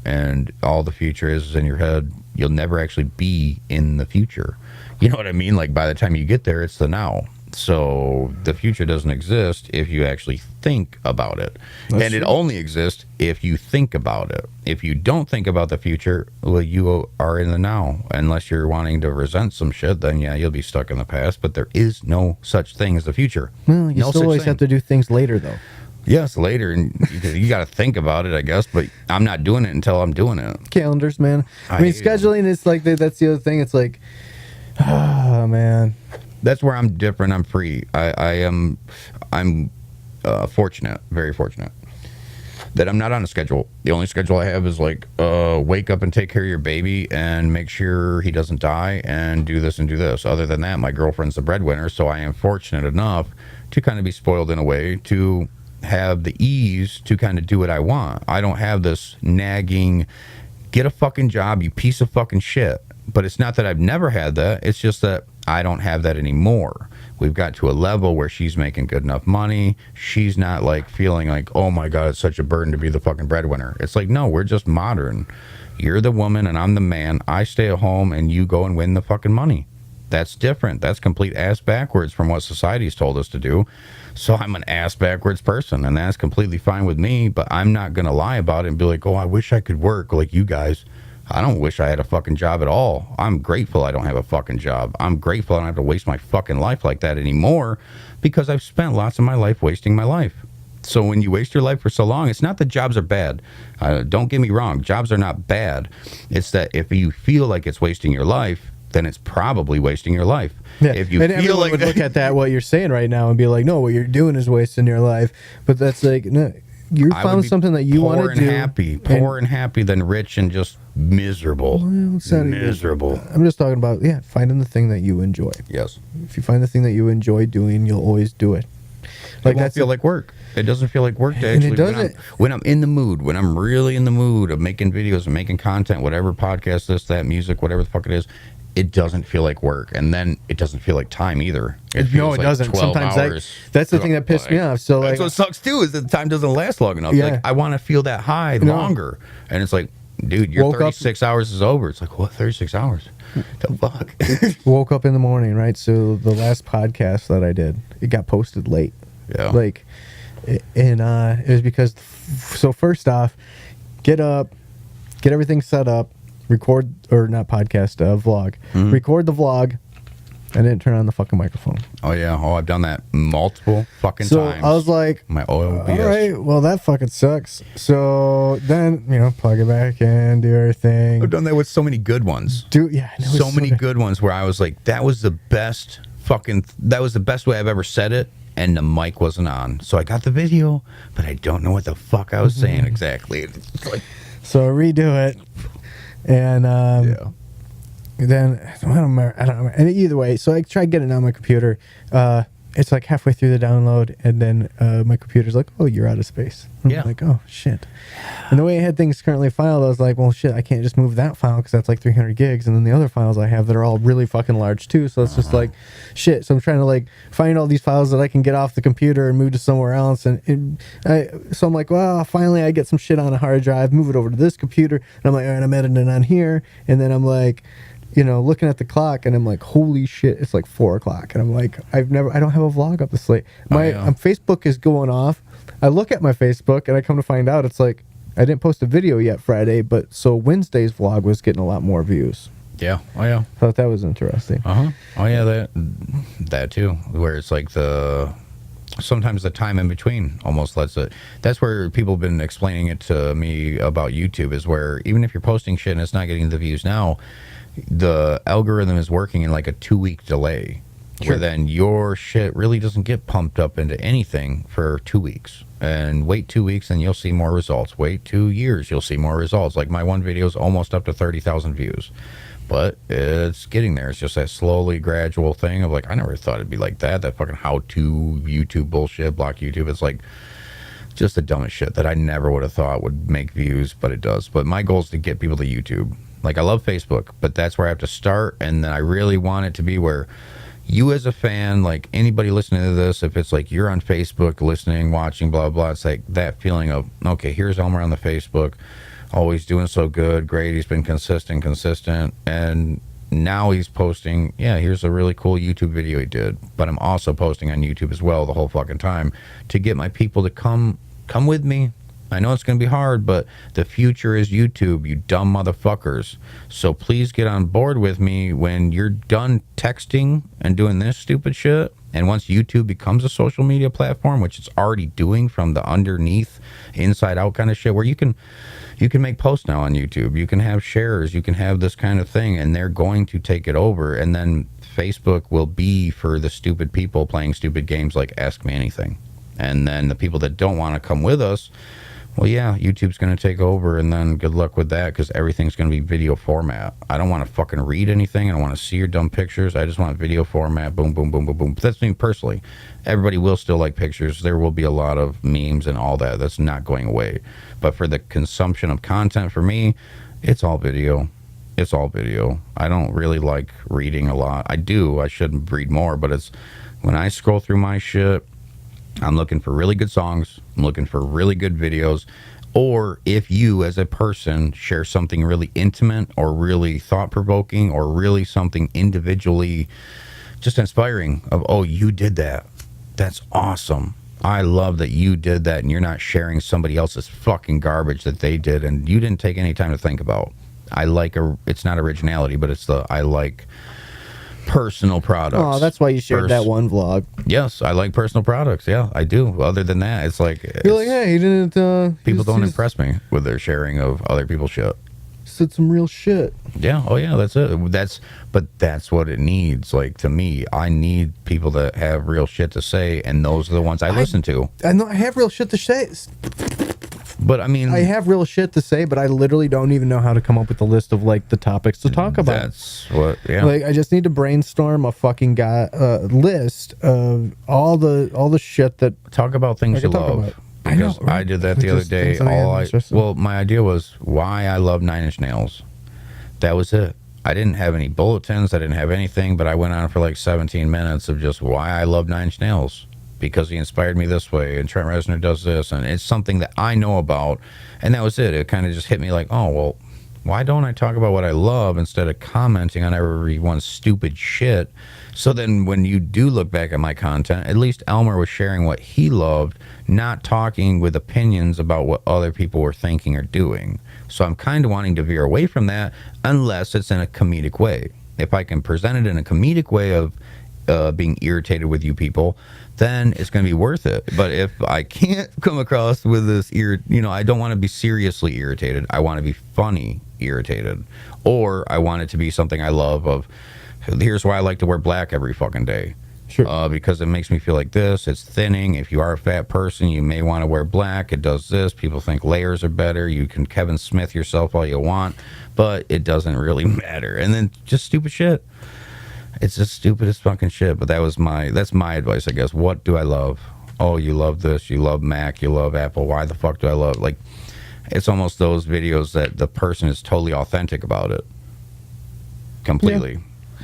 And all the future is in your head. You'll never actually be in the future. You know what I mean? Like, by the time you get there, it's the now. So the future doesn't exist if you actually think about it. That's true. It only exists if you think about it. If you don't think about the future, well, you are in the now. Unless you're wanting to resent some shit, then yeah, you'll be stuck in the past. But there is no such thing as the future. Well, you still always have to do things later, though. Yes, later, and you got to think about it, I guess, but I'm not doing it until I'm doing it. Calendars, man. I mean, scheduling is like, that's the other thing. It's like, oh, man. That's where I'm different. I'm free. I'm fortunate, very fortunate, that I'm not on a schedule. The only schedule I have is like, wake up and take care of your baby and make sure he doesn't die and do this and do this. Other than that, my girlfriend's the breadwinner, so I am fortunate enough to kind of be spoiled in a way to have the ease to kind of do what I want. I don't have this nagging, get a fucking job, you piece of fucking shit. But it's not that I've never had that. It's just that I don't have that anymore. We've got to a level where she's making good enough money. She's not like feeling like, oh my God, it's such a burden to be the fucking breadwinner. It's like, no, we're just modern. You're the woman and I'm the man. I stay at home and you go and win the fucking money. That's different. That's complete ass backwards from what society's told us to do. So I'm an ass backwards person, and that's completely fine with me, but I'm not going to lie about it and be like, oh, I wish I could work like you guys. I don't wish I had a fucking job at all. I'm grateful I don't have a fucking job. I'm grateful I don't have to waste my fucking life like that anymore because I've spent lots of my life wasting my life. So when you waste your life for so long, it's not that jobs are bad. Don't get me wrong. Jobs are not bad. It's that if you feel like it's wasting your life, then it's probably wasting your life. Yeah. If you and feel everyone like would look at that, what you're saying right now, and be like, no, what you're doing is wasting your life. But that's like, no, you found something that you want to do. Poor and happy than rich and just miserable. Well, miserable. I'm just talking about, finding the thing that you enjoy. Yes. If you find the thing that you enjoy doing, you'll always do it. Like, that feel like work. It doesn't feel like work to actually. And it doesn't. When I'm in the mood, when I'm really in the mood of making videos and making content, whatever podcast, this, that, music, whatever the fuck it is, it doesn't feel like work. And then it doesn't feel like time either. It doesn't. Sometimes that's the thing that pissed me off. So that's what sucks too, is that the time doesn't last long enough. Yeah. Like, I want to feel that high longer. And it's like, dude, your 36 hours is over. It's like, what, 36 hours? The fuck? Woke up in the morning, right? So the last podcast that I did, it got posted late. Yeah. Like, and it was because, so first off, get up, get everything set up, record, or not podcast, vlog. Mm-hmm. Record the vlog, I didn't turn on the fucking microphone. Oh yeah. Oh, I've done that multiple fucking So times. I was like, my OBS. all right, well, that fucking sucks. So then, plug it back in, do everything. I've done that with so many good ones. Yeah, So many good ones where I was like, that was the best way I've ever said it, and the mic wasn't on. So I got the video, but I don't know what the fuck I was saying exactly. It's like, so I redo it, and yeah. then I don't remember. And either way, so I tried getting it on my computer. It's like halfway through the download, and then my computer's like, "Oh, you're out of space." I'm like, "Oh shit!" And the way I had things currently filed, I was like, "Well, shit, I can't just move that file because that's like 300 gigs." And then the other files I have that are all really fucking large too. So it's just like, shit. So I'm trying to like find all these files that I can get off the computer and move to somewhere else. And so I'm like, well, finally I get some shit on a hard drive, move it over to this computer, and I'm like, all right, I'm editing it on here, and then I'm like, looking at the clock, and I'm like, holy shit, it's like 4 o'clock. And I'm like, I don't have a vlog up this late. My Facebook is going off. I look at my Facebook, and I come to find out it's like, I didn't post a video yet Friday, but so Wednesday's vlog was getting a lot more views. Yeah. Oh yeah. Thought that was interesting. Oh yeah, that too. Where it's like sometimes the time in between almost lets it. That's where people have been explaining it to me about YouTube, is where even if you're posting shit and it's not getting the views now, the algorithm is working in like a 2-week delay, where then your shit really doesn't get pumped up into anything for 2 weeks. And wait 2 weeks and you'll see more results. Wait 2 years, you'll see more results. Like my one video is almost up to 30,000 views. But it's getting there. It's just that slowly gradual thing of like, I never thought it'd be like that. That fucking how-to YouTube bullshit, block YouTube. It's like just the dumbest shit that I never would have thought would make views, but it does. But my goal is to get people to YouTube. Like, I love Facebook, but that's where I have to start. And then I really want it to be where you as a fan, like anybody listening to this, if it's like you're on Facebook listening, watching, blah, blah, it's like that feeling of, okay, here's Elmer on the Facebook, always doing so good, great, he's been consistent, and now he's posting, here's a really cool YouTube video he did. But I'm also posting on YouTube as well the whole fucking time to get my people to come with me. I know it's going to be hard, but the future is YouTube, you dumb motherfuckers. So please get on board with me when you're done texting and doing this stupid shit. And once YouTube becomes a social media platform, which it's already doing from the underneath, inside out kind of shit, where you can make posts now on YouTube. You can have shares. You can have this kind of thing, and they're going to take it over. And then Facebook will be for the stupid people playing stupid games like Ask Me Anything. And then the people that don't want to come with us, well, yeah, YouTube's going to take over, and then good luck with that, because everything's going to be video format. I don't want to fucking read anything. I don't want to see your dumb pictures. I just want video format, boom, boom, boom, boom, boom. But that's me personally. Everybody will still like pictures. There will be a lot of memes and all that. That's not going away. But for the consumption of content, for me, it's all video. It's all video. I don't really like reading a lot. I do. I should read more, but it's when I scroll through my shit, I'm looking for really good songs. I'm looking for really good videos. Or if you, as a person, share something really intimate or really thought-provoking or really something individually just inspiring of, oh, you did that. That's awesome. I love that you did that, and you're not sharing somebody else's fucking garbage that they did and you didn't take any time to think about. It's not originality, but I like personal products. Oh, that's why you shared that one vlog. Yes, I like personal products. Yeah, I do. Other than that, it's like you're like, hey, he didn't. People don't impress me with their sharing of other people's shit. Said some real shit. Yeah. Oh yeah. That's it. That's what it needs. Like, to me, I need people that have real shit to say, and those are the ones I listen to. I know I have real shit to say. But I mean, I have real shit to say, but I literally don't even know how to come up with a list of like the topics to talk about. That's what. Yeah. Like, I just need to brainstorm a fucking list of all the shit that talk about things you love. I know. Right? I did that the other day. My idea was why I love Nine Inch Nails. That was it. I didn't have any bulletins. I didn't have anything, but I went on for like 17 minutes of just why I love Nine Inch Nails. Because he inspired me this way, and Trent Reznor does this, and it's something that I know about, and that was it. It kind of just hit me like, oh, well, why don't I talk about what I love instead of commenting on everyone's stupid shit? So then when you do look back at my content, at least Elmer was sharing what he loved, not talking with opinions about what other people were thinking or doing. So I'm kind of wanting to veer away from that, unless it's in a comedic way. if I can present it in a comedic way of being irritated with you people, then it's going to be worth it. But if I can't come across with this I don't want to be seriously irritated. I want to be funny irritated, or I want it to be something I love. Of here's why I like to wear black every fucking day. Sure. Because it makes me feel like this. It's thinning. If you are a fat person, you may want to wear black. It does this. People think layers are better. You can Kevin Smith yourself all you want, but it doesn't really matter. And then just stupid shit. It's just stupidest fucking shit. But that's my advice, I guess. What do I love? Oh, you love this. You love Mac. You love Apple. Why the fuck do I love? Like, it's almost those videos that the person is totally authentic about it. Completely. Yeah.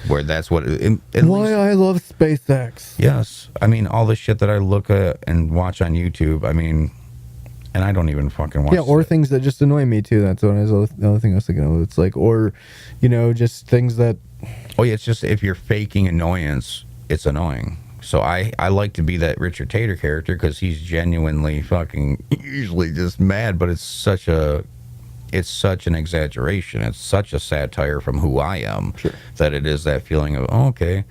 Where that's what why I love SpaceX. Yes, I mean all the shit that I look at and watch on YouTube. I mean, and I don't even fucking watch. Yeah, or things that just annoy me too. That's what the other thing I was thinking of. It's like, or just things that. Oh yeah, it's just if you're faking annoyance, it's annoying. So I like to be that Richard Tater character because he's genuinely fucking usually just mad, but it's such an exaggeration. It's such a satire from who I am that it is that feeling of, oh, okay,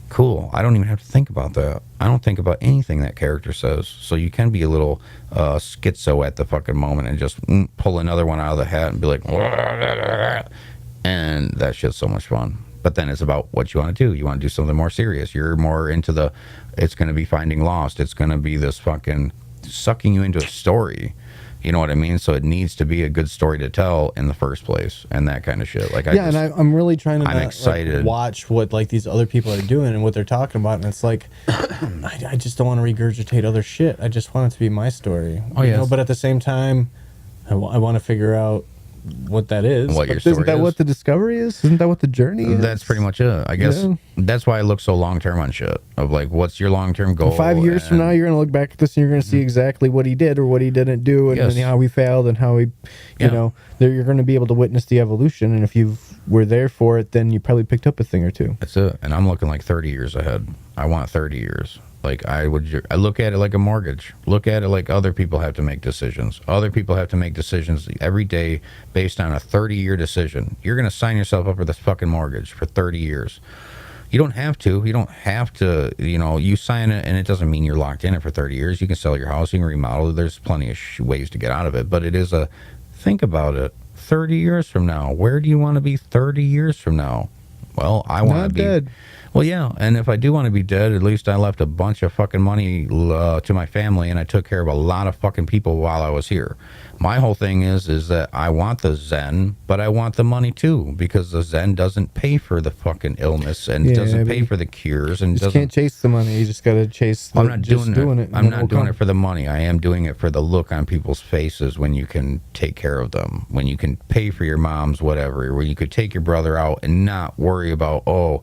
cool. I don't even have to think about that. I don't think about anything that character says. So you can be a little schizo at the fucking moment and just pull another one out of the hat and be like, and that shit's so much fun. But then it's about what you want to do. You want to do something more serious. You're more into it's going to be Finding Lost. It's going to be this fucking sucking you into a story. You know what I mean? So it needs to be a good story to tell in the first place, and that kind of shit. Like, I'm really trying to. I'm excited. Watch what like these other people are doing and what they're talking about, and it's like, I just don't want to regurgitate other shit. I just want it to be my story. Oh yeah. But at the same time, I want to figure out what that is. What your story isn't that is? What the discovery is? Isn't that what the journey is? That's pretty much it. I guess that's why I look so long term on shit. Of like, what's your long term goal? 5 years from now, you're gonna look back at this and you're gonna see exactly what he did or what he didn't do, and then how he failed and how he, you're gonna be able to witness the evolution. And if you were there for it, then you probably picked up a thing or two. That's it. And I'm looking like 30 years ahead. I want 30 years. Like I look at it like a mortgage. Look at it like other people have to make decisions. Other people have to make decisions every day based on a 30-year decision. You're going to sign yourself up for this fucking mortgage for 30 years. You don't have to. You don't have to, you sign it and it doesn't mean you're locked in it for 30 years. You can sell your house, you can remodel it. There's plenty of ways to get out of it. But it is think about it. 30 years from now, where do you want to be 30 years from now? Well, I want to be dead. Well, yeah, and if I do want to be dead, at least I left a bunch of fucking money to my family, and I took care of a lot of fucking people while I was here. My whole thing is that I want the Zen, but I want the money too, because the Zen doesn't pay for the fucking illness and doesn't pay for the cures, and you can't chase the money. You just got to chase. I'm not doing it. I'm not doing it for the money. I am doing it for the look on people's faces when you can take care of them, when you can pay for your mom's whatever, where you could take your brother out and not worry about, oh,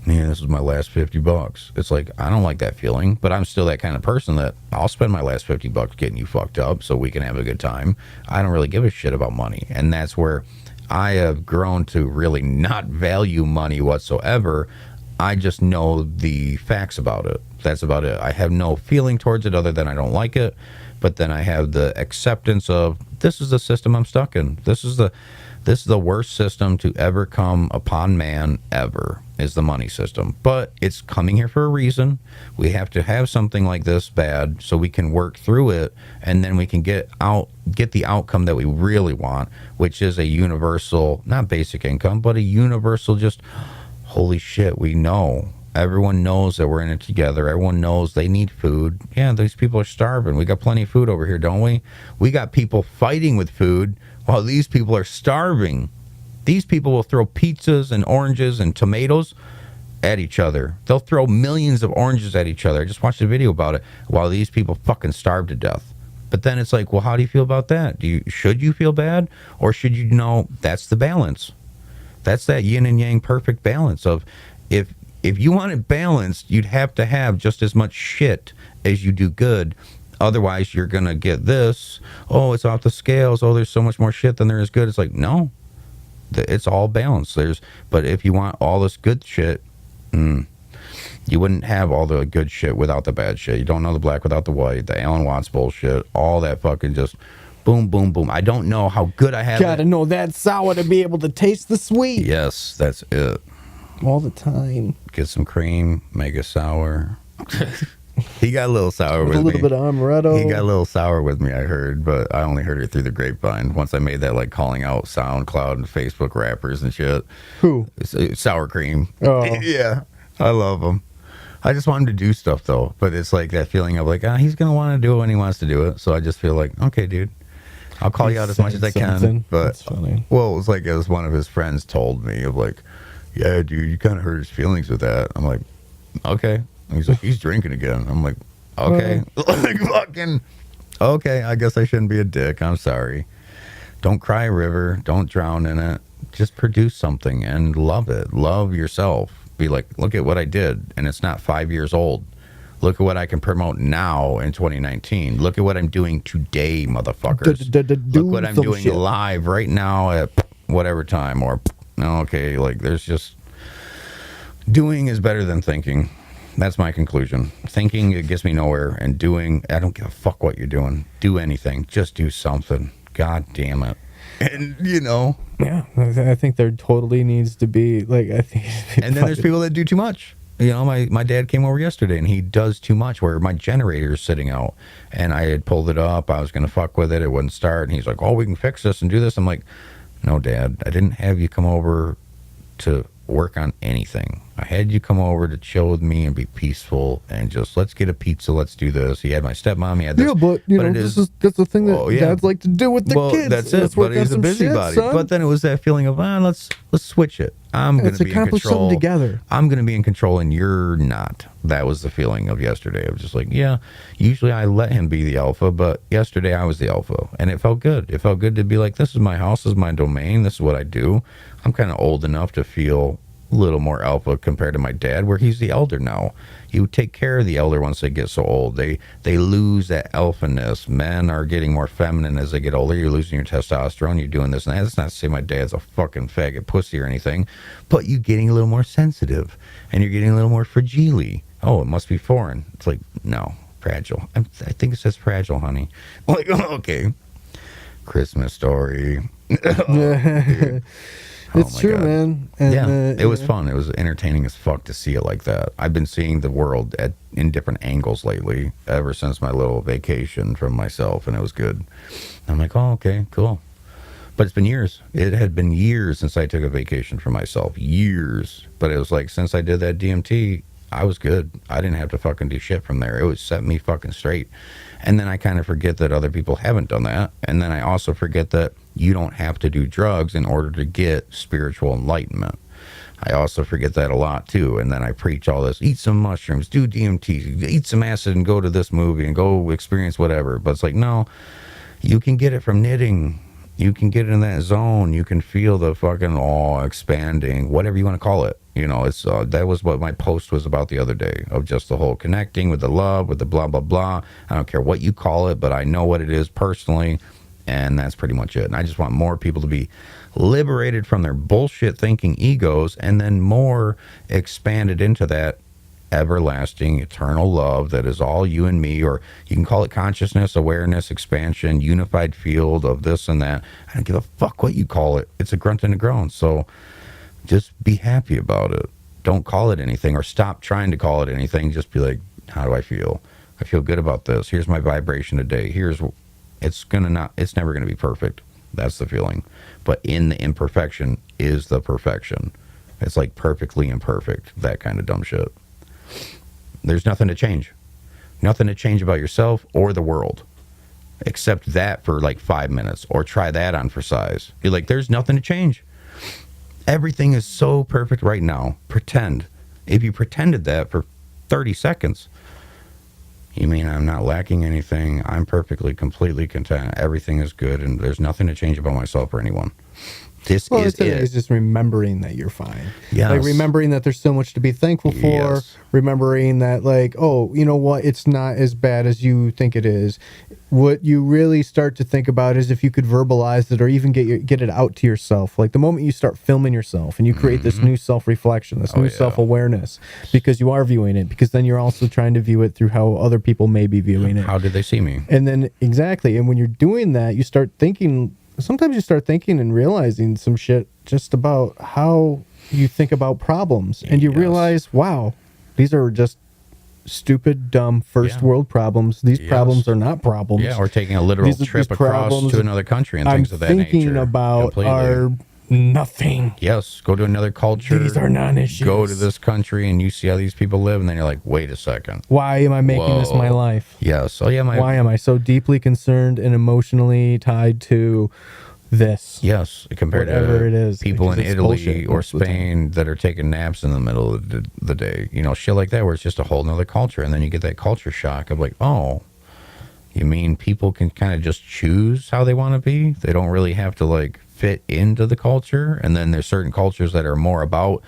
man, this is my last $50. It's like, I don't like that feeling, but I'm still that kind of person that I'll spend my last $50 getting you fucked up so we can have a good time. I don't really give a shit about money. And that's where I have grown to really not value money whatsoever. I just know the facts about it. That's about it. I have no feeling towards it other than I don't like it. But then I have the acceptance of, this is the system I'm stuck in. This is the worst system to ever come upon man ever, is the money system. But it's coming here for a reason. We have to have something like this bad so we can work through it, and then we can get the outcome that we really want, which is a universal, not basic income, but a universal just, holy shit, we know. Everyone knows that we're in it together. Everyone knows they need food. Yeah, these people are starving. We got plenty of food over here, don't we? We got people fighting with food while these people are starving. These people will throw pizzas and oranges and tomatoes at each other. They'll throw millions of oranges at each other. I just watched a video about it while these people fucking starve to death. But then it's like, well, how do you feel about that? Should you feel bad? Or should you know that's the balance? That's that yin and yang perfect balance of if you want it balanced, you'd have to have just as much shit as you do good. Otherwise, you're going to get this. Oh, it's off the scales. Oh, there's so much more shit than there is good. It's like, no. It's all balanced. But if you want all this good shit, you wouldn't have all the good shit without the bad shit. You don't know the black without the white, the Alan Watts bullshit, all that fucking just boom, boom, boom. I don't know how good I have Gotta know that sour to be able to taste the sweet. Yes, that's it. all the time. Get some cream, make it sour. He got a little sour with me. A little bit of amaretto. He got a little sour with me, I heard, but I only heard it through the grapevine. Once I made that, like, calling out SoundCloud and Facebook rappers and shit. Who? Sour cream. Oh. Yeah, I love him. I just want him to do stuff, though. But it's like that feeling of, like, he's going to want to do it when he wants to do it. So I just feel like, okay, dude, I'll call you out as much as I can. But, that's funny. Well, it was like, as one of his friends told me, of like, yeah, dude, you kind of hurt his feelings with that. I'm like, okay. And he's like, he's drinking again. I'm like, okay. Like, fucking, okay, I guess I shouldn't be a dick. I'm sorry. Don't cry a river. Don't drown in it. Just produce something and love it. Love yourself. Be like, look at what I did. And it's not 5 years old. Look at what I can promote now in 2019. Look at what I'm doing today, motherfuckers. Look what I'm doing live right now at whatever time. Or, okay, like, there's just, doing is better than thinking. That's my conclusion. Thinking, it gets me nowhere, and doing, I don't give a fuck what you're doing. Do anything. Just do something. God damn it. And, you know. Yeah, I think there totally needs to be, like, I think. And then there's people that do too much. You know, my dad came over yesterday, and he does too much, where my generator is sitting out, and I had pulled it up. I was going to fuck with it. It wouldn't start. And he's like, oh, we can fix this and do this. I'm like, no, Dad, I didn't have you come over to work on anything. I had you come over to chill with me and be peaceful and just, let's get a pizza, let's do this. He had my stepmom, he had this. Yeah, but you know, that's the thing that dads like to do with the kids. That's it. But he's a busybody. But then it was that feeling of, let's switch it. I'm going to be in control. Together. I'm going to be in control and you're not. That was the feeling of yesterday. I was just like, yeah, usually I let him be the alpha, but yesterday I was the alpha. And it felt good. It felt good to be like, this is my house, this is my domain, this is what I do. I'm kind of old enough to feel a little more alpha compared to my dad, where he's the elder now. You take care of the elder once they get so old. They lose that alphaness. Men are getting more feminine as they get older. You're losing your testosterone. You're doing this and that. That's not to say my dad's a fucking faggot pussy or anything, but you're getting a little more sensitive and you're getting a little more fragile. Oh, it must be foreign. It's like, no, fragile. I think it says fragile, honey. I'm like, oh, okay. Christmas Story. It's true, God, man. And, yeah, it was fun. It was entertaining as fuck to see it like that. I've been seeing the world in different angles lately, ever since my little vacation from myself, and it was good. I'm like, oh, okay, cool. But it's been years. It had been years since I took a vacation for myself. Years. But it was like, since I did that DMT, I was good. I didn't have to fucking do shit from there. It was set me fucking straight. And then I kind of forget that other people haven't done that. And then I also forget that you don't have to do drugs in order to get spiritual enlightenment. I also forget that a lot too. And then I preach all this, eat some mushrooms, do DMT, eat some acid and go to this movie and go experience whatever. But it's like, no, you can get it from knitting. You can get in that zone. You can feel the fucking expanding, whatever you want to call it. You know, it's that was what my post was about the other day, of just the whole connecting with the love, with the blah, blah, blah. I don't care what you call it, but I know what it is personally, and that's pretty much it. And I just want more people to be liberated from their bullshit thinking egos, and then more expanded into that everlasting, eternal love that is all you and me, or you can call it consciousness, awareness, expansion, unified field of this and that. I don't give a fuck what you call it. It's a grunt and a groan. So just be happy about it. Don't call it anything, or stop trying to call it anything. Just be like, how do I feel? I feel good about this. Here's my vibration today. It's never gonna be perfect. That's the feeling. But in the imperfection is the perfection. It's like perfectly imperfect, that kind of dumb shit. There's nothing to change. Nothing to change about yourself or the world. Except that for like 5 minutes. Or try that on for size. You're like, there's nothing to change. Everything is so perfect right now. Pretend. If you pretended that for 30 seconds, you mean I'm not lacking anything. I'm perfectly, completely content. Everything is good, and there's nothing to change about myself or anyone. This is it. It's just remembering that you're fine. Yes. Like remembering that there's so much to be thankful for. Yes. Remembering that, like, oh, you know what? It's not as bad as you think it is. What you really start to think about is if you could verbalize it, or even get it out to yourself. Like the moment you start filming yourself and you create this new self-reflection, this new self-awareness, because you are viewing it, because then you're also trying to view it through how other people may be viewing it. How did they see me? And then, exactly. And when you're doing that, you start thinking, sometimes you start thinking and realizing some shit just about how you think about problems and you realize, wow, these are just stupid, dumb first world problems. These problems are not problems. Yeah, or taking a literal trip across to another country and things of that nature. Thinking about are nothing. Yes, go to another culture. These are non-issues. Go to this country and you see how these people live, and then you're like, wait a second. Why am I making this my life? Yes. Oh yeah, why am I so deeply concerned and emotionally tied to this? Yes, compared whatever to it is, people in Italy or Spain that are taking naps in the middle of the day. You know, shit like that, where it's just a whole nother culture, and then you get that culture shock of like, oh, you mean people can kind of just choose how they want to be? They don't really have to like fit into the culture. And then there's certain cultures that are more about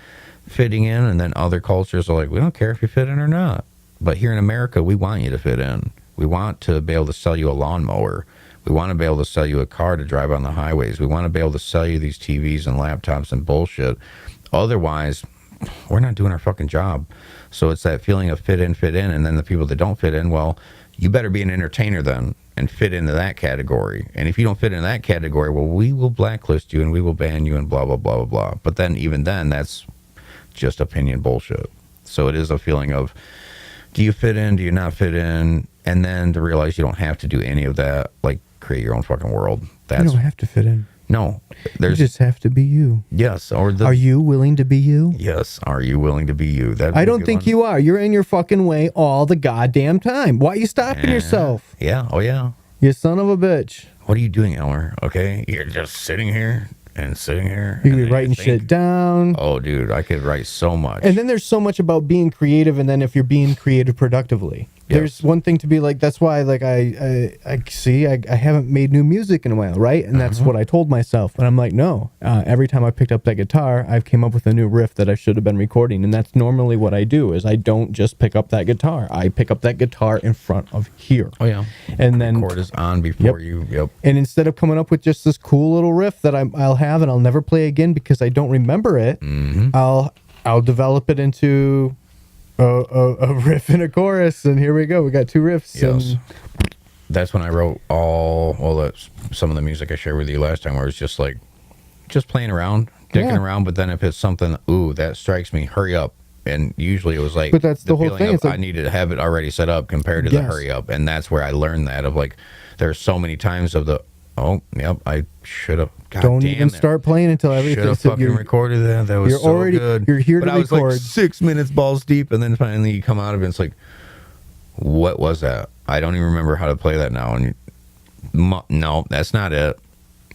fitting in, and then other cultures are like, we don't care if you fit in or not. But here in America, we want you to fit in. We want to be able to sell you a lawnmower. We want to be able to sell you a car to drive on the highways. We want to be able to sell you these TVs and laptops and bullshit. Otherwise, we're not doing our fucking job. So it's that feeling of fit in. And then the people that don't fit in, well, you better be an entertainer then and fit into that category. And if you don't fit in that category, well, we will blacklist you and we will ban you and blah, blah, blah, blah, blah. But then even then, that's just opinion bullshit. So it is a feeling of, do you fit in? Do you not fit in? And then to realize you don't have to do any of that, like create your own fucking world. You don't have to fit in. No. You just have to be you. Yes. Are you willing to be you? Yes. Are you willing to be you? I don't think you are. You're in your fucking way all the goddamn time. Why are you stopping yourself? Yeah. Oh, yeah. You son of a bitch. What are you doing, Elmer? Okay. You're just sitting here. And sitting here. You could be writing shit down. Oh, dude, I could write so much. And then there's so much about being creative, and then if you're being creative productively. Yes. There's one thing to be like, that's why, like, I haven't made new music in a while, right? And that's what I told myself. And I'm like, no. Every time I picked up that guitar, I've came up with a new riff that I should have been recording. And that's normally what I do, is I don't just pick up that guitar. I pick up that guitar in front of here. Oh, yeah. And then record is on before you. Yep. And instead of coming up with just this cool little riff that I'll have and I'll never play again because I don't remember it, I'll develop it into a riff and a chorus, and here we go. We got two riffs. Yes. That's when I wrote that's some of the music I shared with you last time, where it's just like, just playing around, dicking around, but then if it's something, that strikes me, hurry up. And usually it was like, but that's the whole thing. I need to have it already set up compared to the hurry up. And that's where I learned that of like, there's so many times of I should have. Don't even start playing until everything. Should have fucking recorded that. That was so good. You're here to record. I was like 6 minutes balls deep, and then finally you come out of it, and it's like, what was that? I don't even remember how to play that now. And no, that's not it.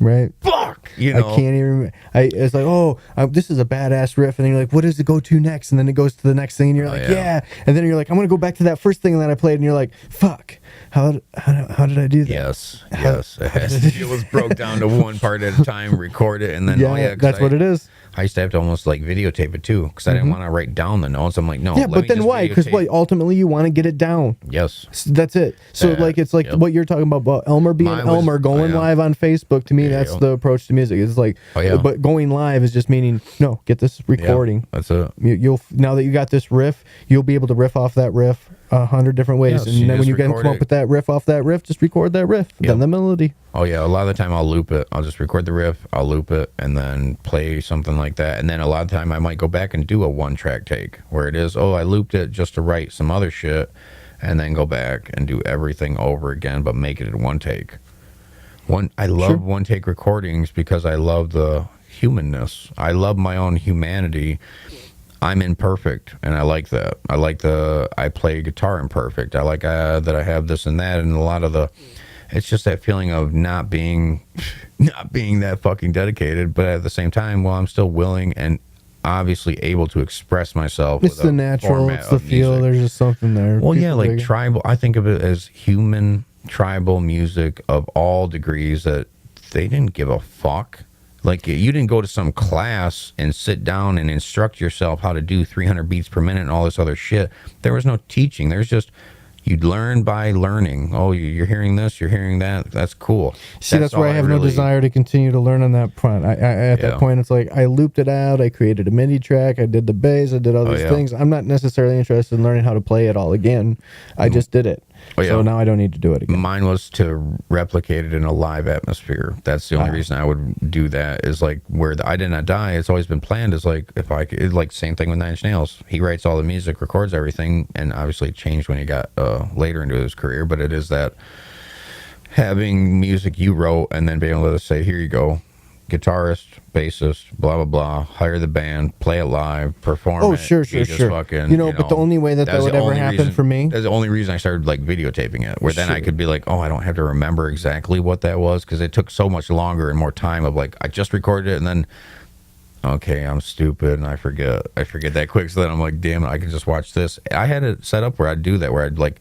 Right. Fuck. I can't even. It's like, this is a badass riff, and then you're like, what does it go to next? And then it goes to the next thing, and you're like, yeah. And then you're like, I'm gonna go back to that first thing that I played, and you're like, fuck. How did I do that? Yes. It was broke down to one part at a time, record it, and then that's what it is. I used to have to almost like videotape it too, because I didn't want to write down the notes. I'm like, no. Yeah, but then why? Because ultimately you want to get it down. Yes. That's it. So it's like what you're talking about Elmer being Elmer, going live on Facebook. To me, that's the approach to music. It's like, but going live is just meaning, no, get this recording. That's it. You'll now that you got this riff, you'll be able to riff off that riff 100 different ways. And then when you come up with that riff off that riff, just record that riff, then the melody. Oh, yeah. A lot of the time I'll loop it. I'll just record the riff, I'll loop it, and then play something like that. And then a lot of the time I might go back and do a one-track take where it is, I looped it just to write some other shit, and then go back and do everything over again, but make it in one take. I love one-take recordings because I love the humanness. I love my own humanity. I'm imperfect, and I like that. I play guitar imperfect. I like that I have this and that, and a lot of it's just that feeling of not being that fucking dedicated, but at the same time, I'm still willing and obviously able to express myself. It's the natural, it's the feel. Music. There's just something there. Well, like tribal. I think of it as human tribal music of all degrees that they didn't give a fuck. Like, you didn't go to some class and sit down and instruct yourself how to do 300 beats per minute and all this other shit. There was no teaching. There's just, you'd learn by learning. Oh, you're hearing this, you're hearing that. That's cool. That's where I have no desire to continue to learn on that front. At that point, it's like, I looped it out. I created a MIDI track. I did the bass. I did all these things. I'm not necessarily interested in learning how to play it all again. I just did it. Oh, yeah. So now I don't need to do it again. Mine was to replicate it in a live atmosphere. That's the only reason I would do that. Is like where I Did Not Die. It's always been planned. Is like if I could, like same thing with Nine Inch Nails. He writes all the music, records everything, and obviously it changed when he got later into his career. But it is that having music you wrote and then being able to say, here you go. Guitarist, bassist, blah blah blah. Hire the band, play it live, perform. Oh, it, sure. fucking, But the only way that would ever happen for me. That's the only reason I started like videotaping it. Where then I could be like, oh, I don't have to remember exactly what that was because it took so much longer and more time. Of like, I just recorded it and then, okay, I'm stupid and I forget that quick. So then I'm like, damn it, I can just watch this. I had it set up where I'd do that, where I'd like.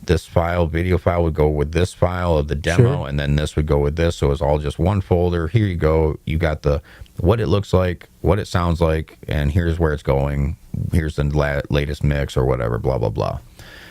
This video file would go with this file of the demo, and then this would go with this. So it's all just one folder. Here you go. You got what it looks like, what it sounds like, and here's where it's going. Here's the latest mix or whatever, blah, blah, blah.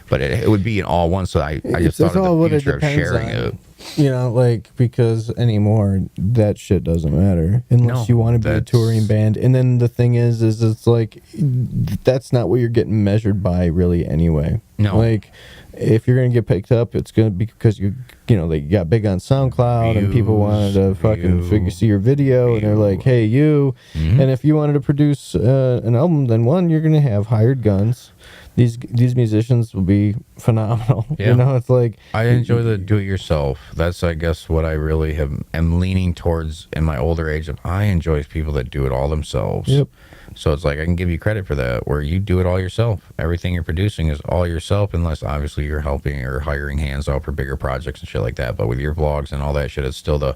But it would be in all one. So I just thought of the future of sharing it. You know, like, because anymore, that shit doesn't matter unless you want to be a touring band. And then the thing is it's like, that's not what you're getting measured by really anyway. No. Like, if you're going to get picked up, it's going to be because you got big on SoundCloud and people wanted to fucking see your video and they're like, hey, you. Mm-hmm. And if you wanted to produce an album, then you're going to have hired guns. These musicians will be phenomenal. Yeah. You know, it's like I enjoy the do-it-yourself. That's, I guess, what I really am leaning towards in my older age. I enjoy people that do it all themselves. Yep. So it's like I can give you credit for that, where you do it all yourself. Everything you're producing is all yourself, unless obviously you're helping or hiring hands out for bigger projects and shit like that. But with your vlogs and all that shit, it's still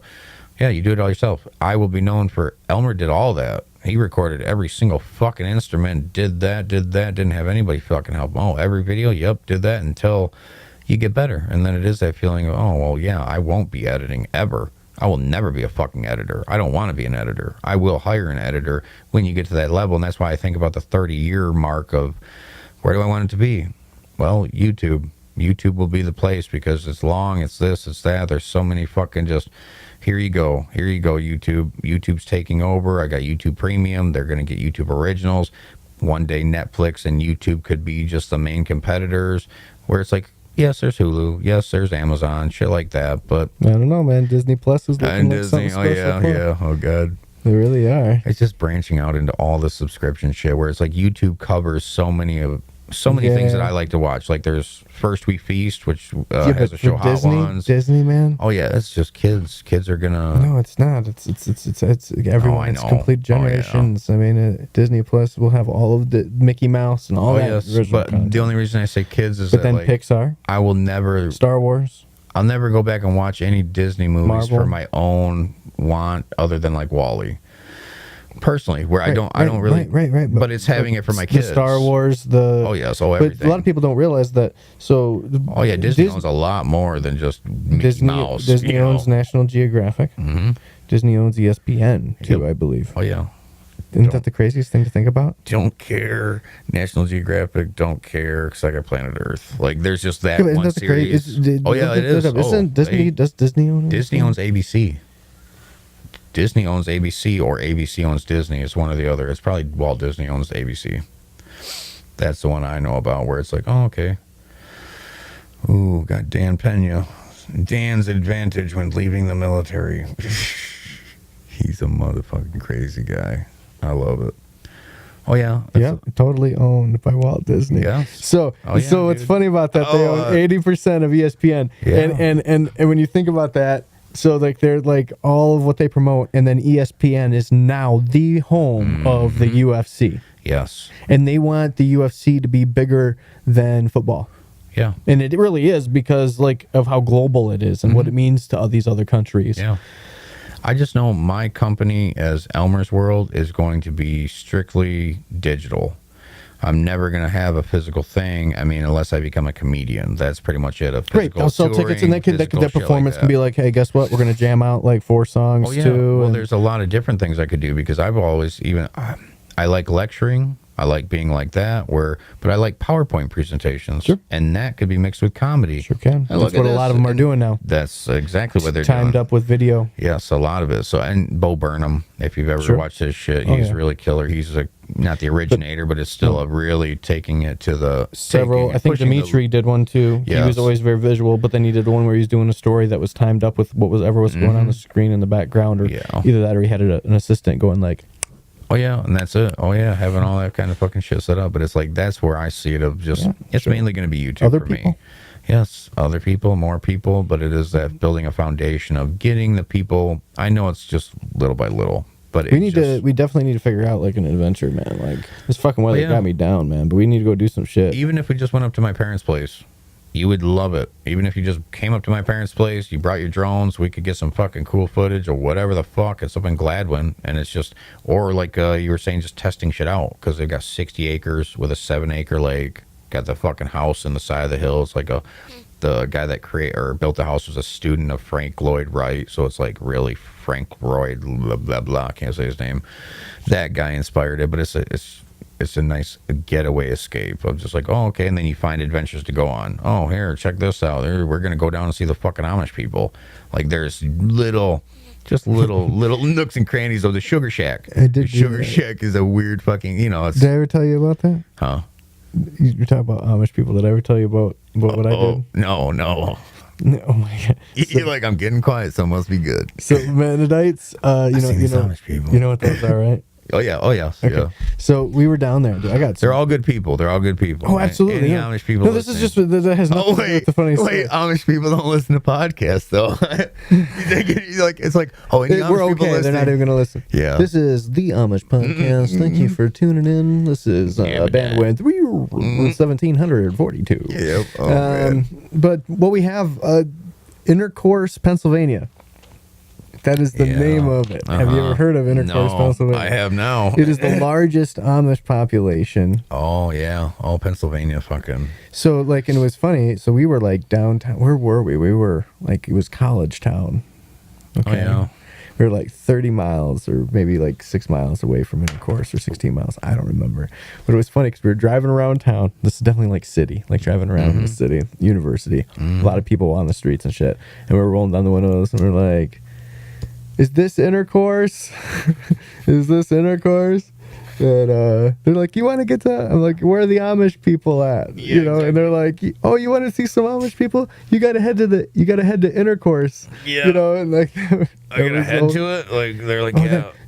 you do it all yourself. I will be known for Elmer did all that. He recorded every single fucking instrument, did that, didn't have anybody fucking help. Oh, every video, yep, did that until you get better. And then it is that feeling of, oh, well, yeah, I won't be editing ever. I will never be a fucking editor. I don't want to be an editor. I will hire an editor when you get to that level. And that's why I think about the 30-year mark of where do I want it to be? Well, YouTube. YouTube will be the place because it's long, it's this, it's that. There's so many fucking just... Here you go, YouTube. YouTube's taking over. I got YouTube Premium. They're going to get YouTube Originals. One day Netflix and YouTube could be just the main competitors, where it's like, yes, there's Hulu. Yes, there's Amazon. Shit like that. But I don't know, man. Disney Plus is looking like Disney, something special. yeah. Oh, God. They really are. It's just branching out into all the subscription shit, where it's like YouTube covers so many things that I like to watch. Like there's First We Feast, which has a show Hot Ones. Disney, man. Oh yeah, it's just kids. Kids are gonna. No, it's not. It's everyone. It's complete generations. I mean, Disney Plus will have all of the Mickey Mouse and all that. Yes, but content. The only reason I say kids is but then Pixar. I will never Star Wars. I'll never go back and watch any Disney movies Marvel. For my own want, other than like WALL-E. Personally, where I don't really right. But it's having it for my kids. The Star Wars, everything. But a lot of people don't realize that. So Disney owns a lot more than just Mickey Mouse. Disney owns National Geographic. Mm-hmm. Disney owns ESPN too, I believe. Oh yeah. Isn't that the craziest thing to think about? Don't care. National Geographic don't care because I got Planet Earth. Like there's just that one series. It is. Does Disney own it? Disney owns ABC. Disney owns ABC or ABC owns Disney. It's one or the other. It's probably Walt Disney owns ABC. That's the one I know about where it's like, oh, okay. Ooh, got Dan Pena. Dan's advantage when leaving the military. He's a motherfucking crazy guy. I love it. Oh, yeah. Yeah, totally owned by Walt Disney. Yeah. So what's funny about that, they own 80% of ESPN. Yeah. And when you think about that, so like they're like all of what they promote, and then ESPN is now the home of the UFC. Yes. And they want the UFC to be bigger than football. Yeah. And it really is because like of how global it is and what it means to all these other countries. Yeah. I just know my company as Elmer's World is going to be strictly digital. I'm never going to have a physical thing. I mean, unless I become a comedian. That's pretty much it. Great. They'll sell tickets, and that performance can be like, hey, guess what? We're going to jam out like 4 songs too. Well, there's a lot of different things I could do because I've always I like lecturing. I like being like that. But I like PowerPoint presentations. Sure. And that could be mixed with comedy. Sure can. And That's what a lot of them are doing now. That's exactly what they're Timed doing. up with video. Yes, a lot of it. So, and Bo Burnham, if you've ever watched his shit, he's really killer. He's not the originator, but it's still really taking it to the several. I think Dimitri did one too. Yes. He was always very visual, but then he did one where he was doing a story that was timed up with whatever was going on the screen in the background, or either that or he had an assistant going like, oh yeah, and that's it. Oh yeah, having all that kind of fucking shit set up. But it's like that's where I see it of just it's mainly going to be YouTube Other for people? me. Yes, other people, more people, but it is that building a foundation of getting the people. I know it's just little by little. But we definitely need to figure out like an adventure, man. Like this fucking weather got me down, man. But we need to go do some shit. Even if we just went up to my parents' place, you would love it. Even if you just came up to my parents' place, you brought your drones, we could get some fucking cool footage or whatever the fuck. It's up in Gladwin, and it's just, or like you were saying, just testing shit out because they've got 60 acres with a 7-acre lake. Got the fucking house in the side of the hills, like the guy that built the house was a student of Frank Lloyd Wright, so it's like really Frank Lloyd blah blah blah. I can't say his name. That guy inspired it, but it's a nice getaway escape. I'm just like, oh okay, and then you find adventures to go on. Oh here, check this out. We're gonna go down and see the fucking Amish people. Like there's little nooks and crannies of the Sugar Shack. The Sugar Shack is a weird fucking Did I ever tell you about that? Huh? You're talking about Amish people. Did I ever tell you about what I did? No. Oh my god! You're like, I'm getting quiet, so it must be good. So Mennonites, Amish people. You know what those are, right? Oh yeah. Okay. Yeah. So we were down there. Dude, They're all good people. Oh, absolutely. Any Amish people. No, this is just that has nothing to do with the funny stuff. Wait, Amish people don't listen to podcasts though. It's like, oh, any Amish we're people okay. listening? They're not even going to listen. Yeah. This is the Amish podcast. Thank you for tuning in. This is bandwidth 1742. Yep. Oh, man. But what we have, Intercourse, Pennsylvania. That is the name of it. Have you ever heard of Intercourse, Pennsylvania? I have now. It is the largest Amish population. Oh, yeah. Oh, Pennsylvania fucking. So, like, and it was funny. So we were, like, downtown. Where were we? We were, like, it was college town. Okay. Oh, yeah. We were, like, 30 miles or maybe, like, 6 miles away from Intercourse or 16 miles. I don't remember. But it was funny because we were driving around town. This is definitely, like, city. Like, driving around the city, university. A lot of people on the streets and shit. And we were rolling down the windows and we're like, is this Intercourse? Is this Intercourse? And they're like, you want to get to? I'm like, where are the Amish people at? Yeah, exactly. And they're like, oh, you want to see some Amish people? You gotta head to Intercourse. Yeah. And like, I gotta head to it. Like they're like,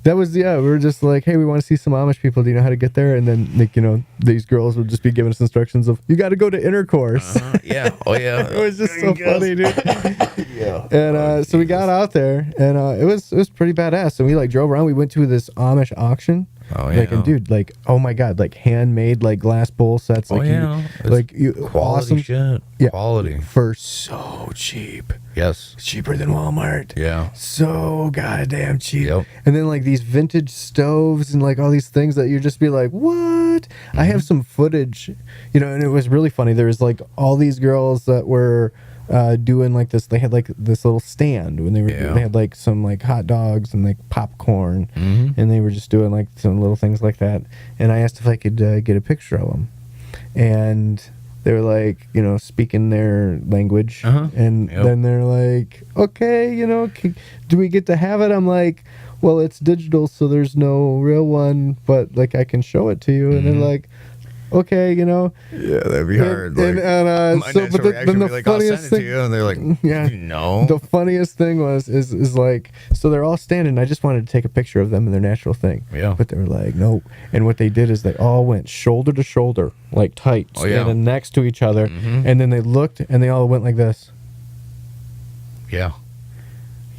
that was we were just like, hey, we want to see some Amish people. Do you know how to get there? And then like these girls would just be giving us instructions of you got to go to Intercourse. Yeah. Oh yeah. It was just so funny, dude. Yeah. And so we got out there, and it was pretty badass. And we like drove around. We went to this Amish auction. Oh yeah. Like, and dude, like, oh my god, like handmade like glass bowl sets. Like, quality awesome shit. Yeah. Quality for so cheap. Yes. Cheaper than Walmart. Yeah. So goddamn cheap. Yep. And then like these vintage stoves and like all these things that you just be like, what? I have some footage, and it was really funny. There was like all these girls that were doing like this. They had like this little stand when they had like some like hot dogs and like popcorn, and they were just doing like some little things like that. And I asked if I could get a picture of them, and they were like, speaking their language, and then they're like, okay, do we get to have it? I'm like, well, it's digital, so there's no real one, but like I can show it to you. And they're like, okay, Yeah, that'd be hard. Then the funniest thing, and they're like, no. The funniest thing is like, so they're all standing. I just wanted to take a picture of them in their natural thing. Yeah. But they were like, nope. And what they did is they all went shoulder to shoulder, like tight, standing next to each other. And then they looked and they all went like this. Yeah.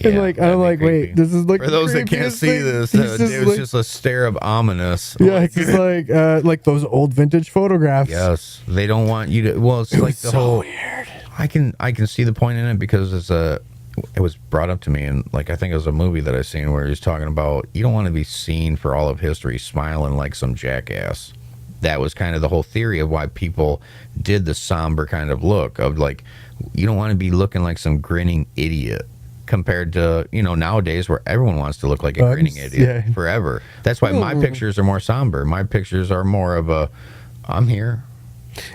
And like I'm like, wait, this is like for those that can't see this, it was just a stare of ominous. Yeah, it's just like those old vintage photographs. Yes, they don't want you to. Well, it's like the whole. Weird. I can see the point in it because it was brought up to me, and like I think it was a movie that I seen where he's talking about you don't want to be seen for all of history smiling like some jackass. That was kind of the whole theory of why people did the somber kind of look of like you don't want to be looking like some grinning idiot. compared to, nowadays where everyone wants to look like a grinning idiot forever. That's why my pictures are more somber. My pictures are more of a, I'm here.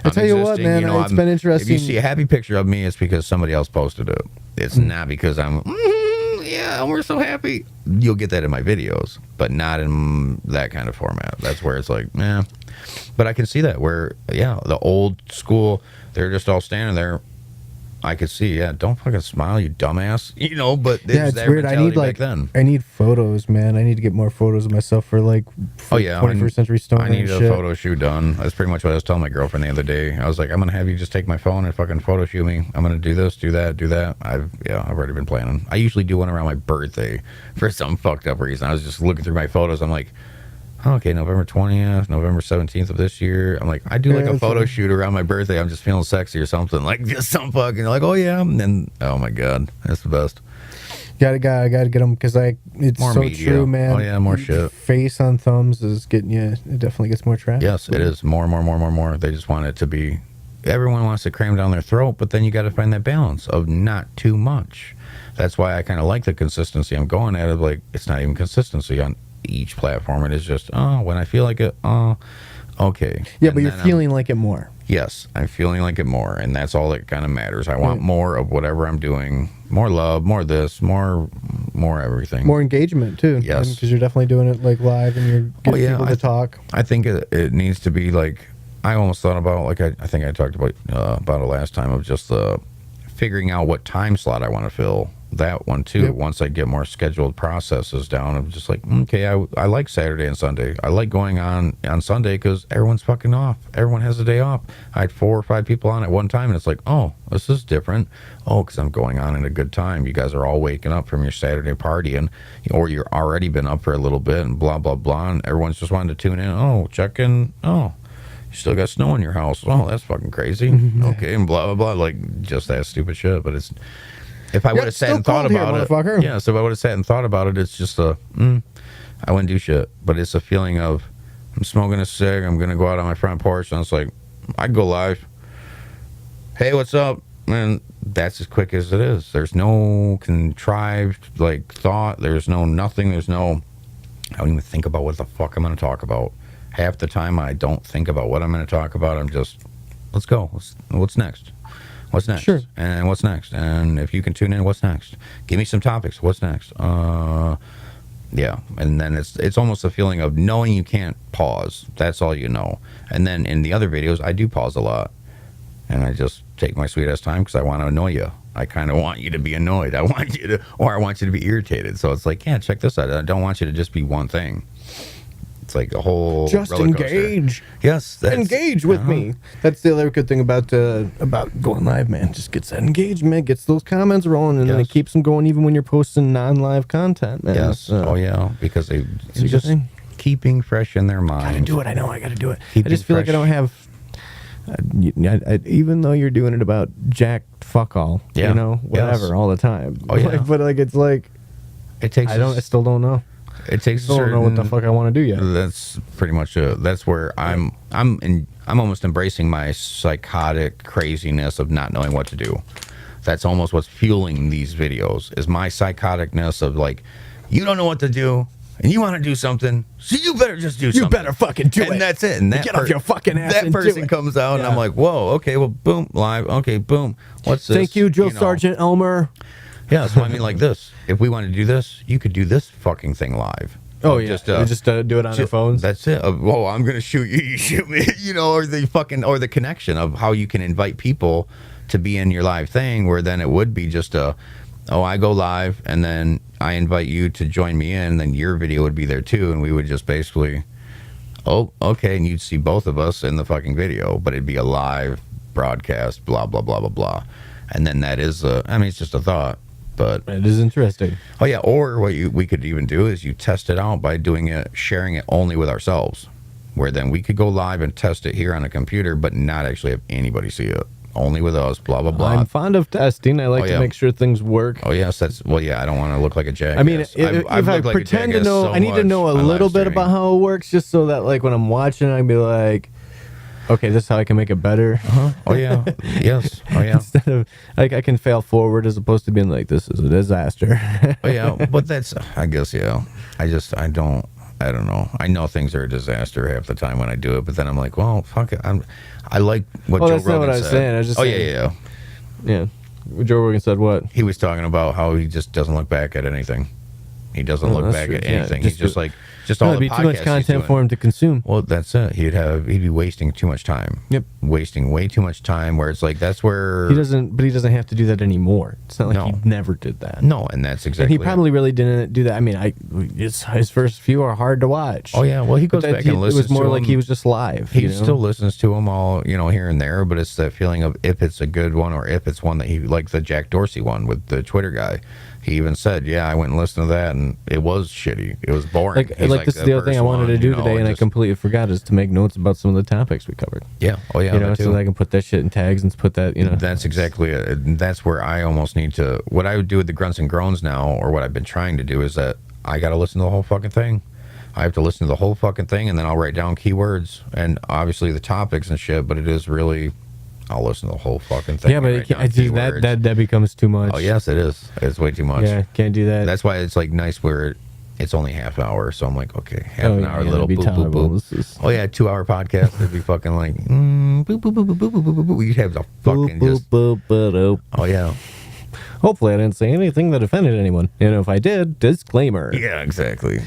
I tell you what, man, it's been interesting. If you see a happy picture of me, it's because somebody else posted it. It's not because I'm, we're so happy. You'll get that in my videos, but not in that kind of format. That's where it's like, But I can see that where, the old school, they're just all standing there. I could see, don't fucking smile, you dumbass. But it's weird. I need photos, man. I need to get more photos of myself for 21st century stoner. I need a photo shoot done. That's pretty much what I was telling my girlfriend the other day. I was like, I'm gonna have you just take my phone and fucking photo shoot me. I'm gonna do this, do that. I've already been planning. I usually do one around my birthday for some fucked up reason. I was just looking through my photos. I'm like, okay, November 20th, November 17th of this year. I'm like, I do a photo shoot around my birthday. I'm just feeling sexy or something. Like, just some fucking, like, oh, yeah. And then, oh, my God. That's the best. Gotta get them because it's more so media. True, man. Oh, yeah, more shit. Face on thumbs is getting you, it definitely gets more traffic. Yes, it is. More. They just want it to be, everyone wants to cram down their throat, but then you got to find that balance of not too much. That's why I kind of like the consistency I'm going at. Of like, it's not even consistency on each platform. It is just when I feel like it, okay. Yeah, but you're feeling like it more. Yes, I'm feeling like it more, and that's all that kind of matters. I want more of whatever I'm doing, more love, more this, more everything, more engagement too. Yes, because you're definitely doing it like live, and you're getting people to talk. I think it needs to be like, I almost thought about, like I think I talked about it last time, of just figuring out what time slot I want to fill. That one too. Yep. Once I get more scheduled processes down, I'm just like, okay, I like Saturday and Sunday. I like going on Sunday because everyone's fucking off. Everyone has a day off. I had 4 or 5 people on at one time, and it's like, oh, this is different. Oh, because I'm going on at a good time. You guys are all waking up from your Saturday party, or you're already been up for a little bit, and blah blah blah, and everyone's just wanting to tune in. Oh, check in. Oh, you still got snow in your house. Oh, that's fucking crazy. Okay, and blah blah blah, like just that stupid shit. But it's. If I would have sat and thought about it, so if I would have sat and thought about it, it's just I wouldn't do shit. But it's a feeling of, I'm smoking a cig, I'm gonna go out on my front porch, and it's like, I'd go live. Hey, what's up? And that's as quick as it is. There's no contrived thought. There's no nothing. There's no. I don't even think about what the fuck I'm gonna talk about. Half the time, I don't think about what I'm gonna talk about. I'm just, let's go. What's next? What's next? Sure. And what's next? And if you can tune in, what's next? Give me some topics. What's next? Yeah. And then it's almost a feeling of knowing you can't pause. That's all you know. And then in the other videos, I do pause a lot. And I just take my sweet ass time because I want to annoy you. I kind of want you to be annoyed. I want you to be irritated. So it's like, yeah, check this out. I don't want you to just be one thing. It's like a whole just engage. Yes, engage with me. That's the other good thing about going live, man. Just gets that engagement, gets those comments rolling, and then it keeps them going even when you're posting non-live content, man. Yes. Oh yeah, because it's just keeping fresh in their mind. Gotta do it. I know. I gotta do it. I just feel like I don't have. Even though you're doing it about jack fuck all, whatever, all the time. Oh yeah. But it's like it takes. I still don't know. It takes. I don't know what the fuck I want to do yet. That's pretty much it. That's where I'm almost embracing my psychotic craziness of not knowing what to do. That's almost what's fueling these videos. Is my psychoticness of like, you don't know what to do, and you want to do something, so you better just do something. You better fucking do it. And that's it. And that get off your fucking ass. That person comes out, and I'm like, whoa, okay, well, boom, live. Okay, boom. What's this? Thank you, Joe Sergeant Elmer. Yeah, so I mean, like this. If we want to do this, you could do this fucking thing live. Oh yeah, just do it on their phones. That's it. Whoa, I'm gonna shoot you. You shoot me. Or the connection of how you can invite people to be in your live thing. Where then it would be just I go live and then I invite you to join me in. And then your video would be there too, and we would just basically, oh, okay, and you'd see both of us in the fucking video, but it'd be a live broadcast. Blah blah blah blah blah. And then that is it's just a thought. But it is interesting. Oh yeah, or what we could even do is you test it out by sharing it only with ourselves, where then we could go live and test it here on a computer, but not actually have anybody see it, only with us. Blah blah blah. I'm fond of testing. I like to make sure things work. Oh yes, I don't want to look like a jackass. I mean, if I pretend to know, I need to know a little bit about how it works, just so that like when I'm watching, I'd be like, okay, this is how I can make it better. Oh yeah, yes, oh yeah, Instead of like I can fail forward as opposed to being like this is a disaster. oh yeah. But that's, I guess, yeah. I don't know. I know things are a disaster half the time when I do it, but then I'm like, well, fuck it. I like what Joe that's not Rogan what I was said. saying. I was just saying, yeah. yeah. Joe Rogan said what? He was talking about how he just doesn't look back at anything. He doesn't look that's back true. at Yeah, anything. He's just like all It'd the be too much podcasts he's content doing. for him to consume. Well, that's it. He'd be wasting too much time. Yep. Wasting way too much time. Where it's like that's where He doesn't have to do that anymore. It's not like No. he never did that. No, and that's And exactly. he probably really didn't do that. I mean, his first few are hard to watch. Oh yeah. Well, he goes But back and listens. It was more to like them. he was just live. He you know? still listens to them all, here and there. But it's that feeling of if it's a good one or if it's one that he like the Jack Dorsey one with the Twitter guy. He even said, "Yeah, I went and listened to that, and it was shitty. It was boring." He's Like this is the other thing I wanted to do today, and I completely forgot is to make notes about some of the topics we covered. Yeah. Oh yeah. that So too. that I can put that shit in tags and put that. That's exactly it. And that's where I almost need to. What I would do with the grunts and groans now, or what I've been trying to do, is that I got to listen to the whole fucking thing. I have to listen to the whole fucking thing, and then I'll write down keywords and obviously the topics and shit. But it is really, I'll listen to the whole fucking thing. Yeah, but and write I down do keywords. that becomes too much. Oh yes, it is. It's way too much. Yeah, can't do that. That's why it's like nice where it's only half hour. So I'm like, okay, half an hour, yeah, little it'd be boop, boop, tolerable. boop. This is- Oh yeah, 2 hour podcast. It'd be fucking like boop, boop, boop, boop, boop, boop, boop, boop. You'd have the fucking just. boop, boop, boop. Oh yeah. Hopefully, I didn't say anything that offended anyone. If I did, disclaimer. Yeah, exactly.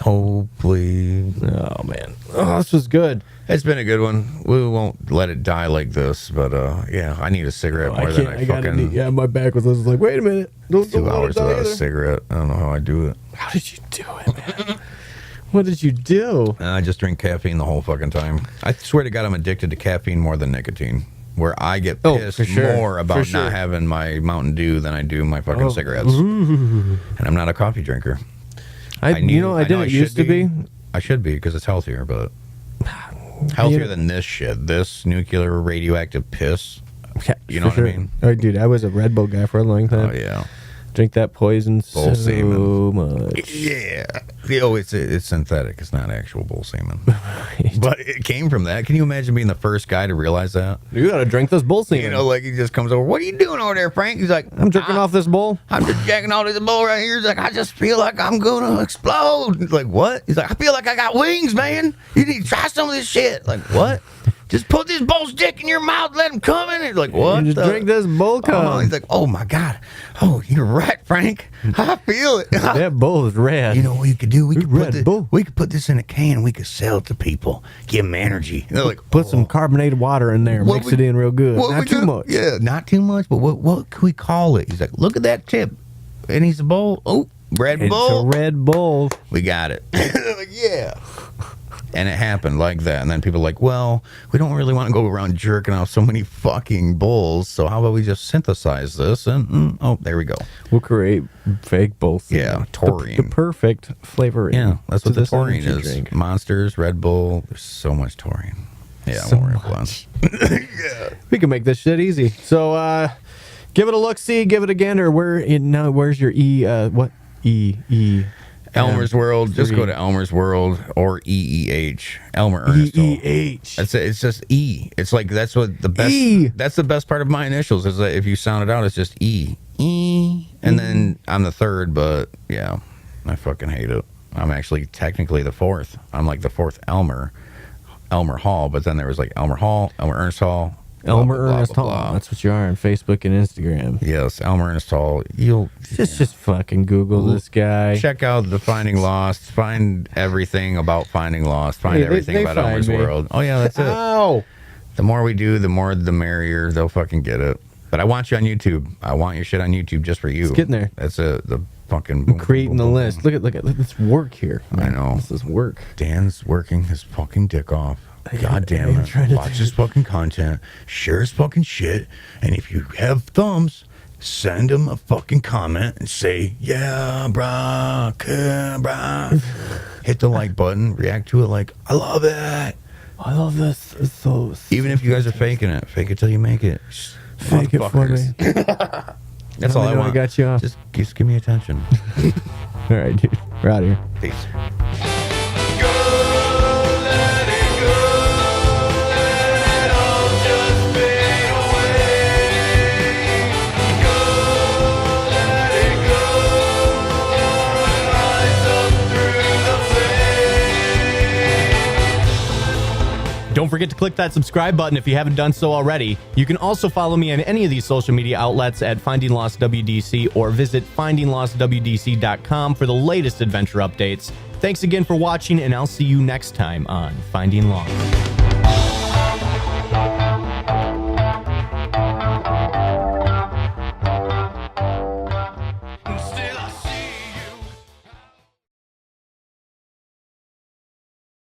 Hopefully. Oh man, this was good. It's been a good one. We won't let it die like this, but yeah, I need a cigarette more than I fucking. Yeah, my back was like, wait a minute. Don't 2 let it hours die without a either. cigarette. I don't know how I do it. How did you do it, man? What did you do? I just drink caffeine the whole fucking time. I swear to God, I'm addicted to caffeine more than nicotine. Where I get pissed for sure. more about For sure. not having my Mountain Dew than I do my fucking cigarettes. And I'm not a coffee drinker. I didn't used to be. I should be because it's healthier, but healthier than this shit. This nuclear radioactive piss. Yeah, You know for what I mean? Oh, dude, I was a Red Bull guy for a long time. Oh yeah. Drink that poison Bull so semen. much. Yeah. Oh, it's synthetic. It's not actual bull semen. But it came from that. Can you imagine being the first guy to realize that? You gotta drink this bull semen. Like he just comes over. What are you doing over there, Frank? He's like, I'm drinking off this bowl. I'm just jacking all this bull right here. He's like, I just feel like I'm gonna explode. He's like, what? He's like, I feel like I got wings, man. You need to try some of this shit. Like, what? Just put this bull's dick in your mouth, let him come in. He's like, what? You just drink this bull cum. He's like, oh my God. Oh, you're right, Frank. I feel it. That bull is rad. You know what you could do? We could Red Bull. put this in a can. We could sell it to people. Give them energy. And they're like, Put some carbonated water in there. Mix it in real good. what Not we too do- much. Yeah, not too much. But what can we call it? He's like, look at that tip. And he's a bowl. Oh, Red It's Bull. a Red Bull. We got it. Like, yeah. And it happened like that. And then people are like, well, we don't really want to go around jerking off so many fucking bulls. So how about we just synthesize this? And there we go. We'll create fake bull semen. Yeah, The taurine. perfect flavoring. Yeah, that's to what the this taurine energy is. drink. Monsters, Red Bull. There's so much taurine. Yeah, So more much. We can make this shit easy. So give it a look, see, give it a gander. Where's your Elmer's World. Just go Three. to Elmer's World or EEH. Elmer Ernest. EEH. That's it. It's just E. It's like that's what the best. E. That's the best part of my initials is that if you sound it out, it's just E. And then I'm the third, but yeah, I fucking hate it. I'm actually technically the fourth. I'm like the fourth Elmer Hall, but then there was like Elmer Hall, Elmer Ernest Hall, Elmer blah, blah, Ernest blah, Hall. blah. That's what you are on Facebook and Instagram. Yes, Elmer Ernest Hall. You'll Just fucking Google this guy. check out the Finding Lost. Find everything about Finding Lost. Find Hey, everything they about find Elmer's me. World. Oh yeah, that's it. Ow! The more we do, the more the merrier. They'll fucking get it. But I want you on YouTube. I want your shit on YouTube just for you. It's getting there. That's it. The fucking boom, Creating boom, the boom, list. boom. Look at this work here. I know. This is work. Dan's working his fucking dick off. God damn I'm it. trying to Watch his fucking content. Share his fucking shit. And if you have thumbs, send him a fucking comment and say, yeah, brah, brah. Hit the like button. React to it like, I love it. I love this. It's so Even if you guys are faking it, fake it till you make it. fake it for me. Motherfuckers. That's all I know want. I got you off. Just give me attention. All right, dude. We're out of here. Peace. Don't forget to click that subscribe button if you haven't done so already. You can also follow me on any of these social media outlets at FindingLostWDC or visit FindingLostWDC.com for the latest adventure updates. Thanks again for watching, and I'll see you next time on Finding Lost.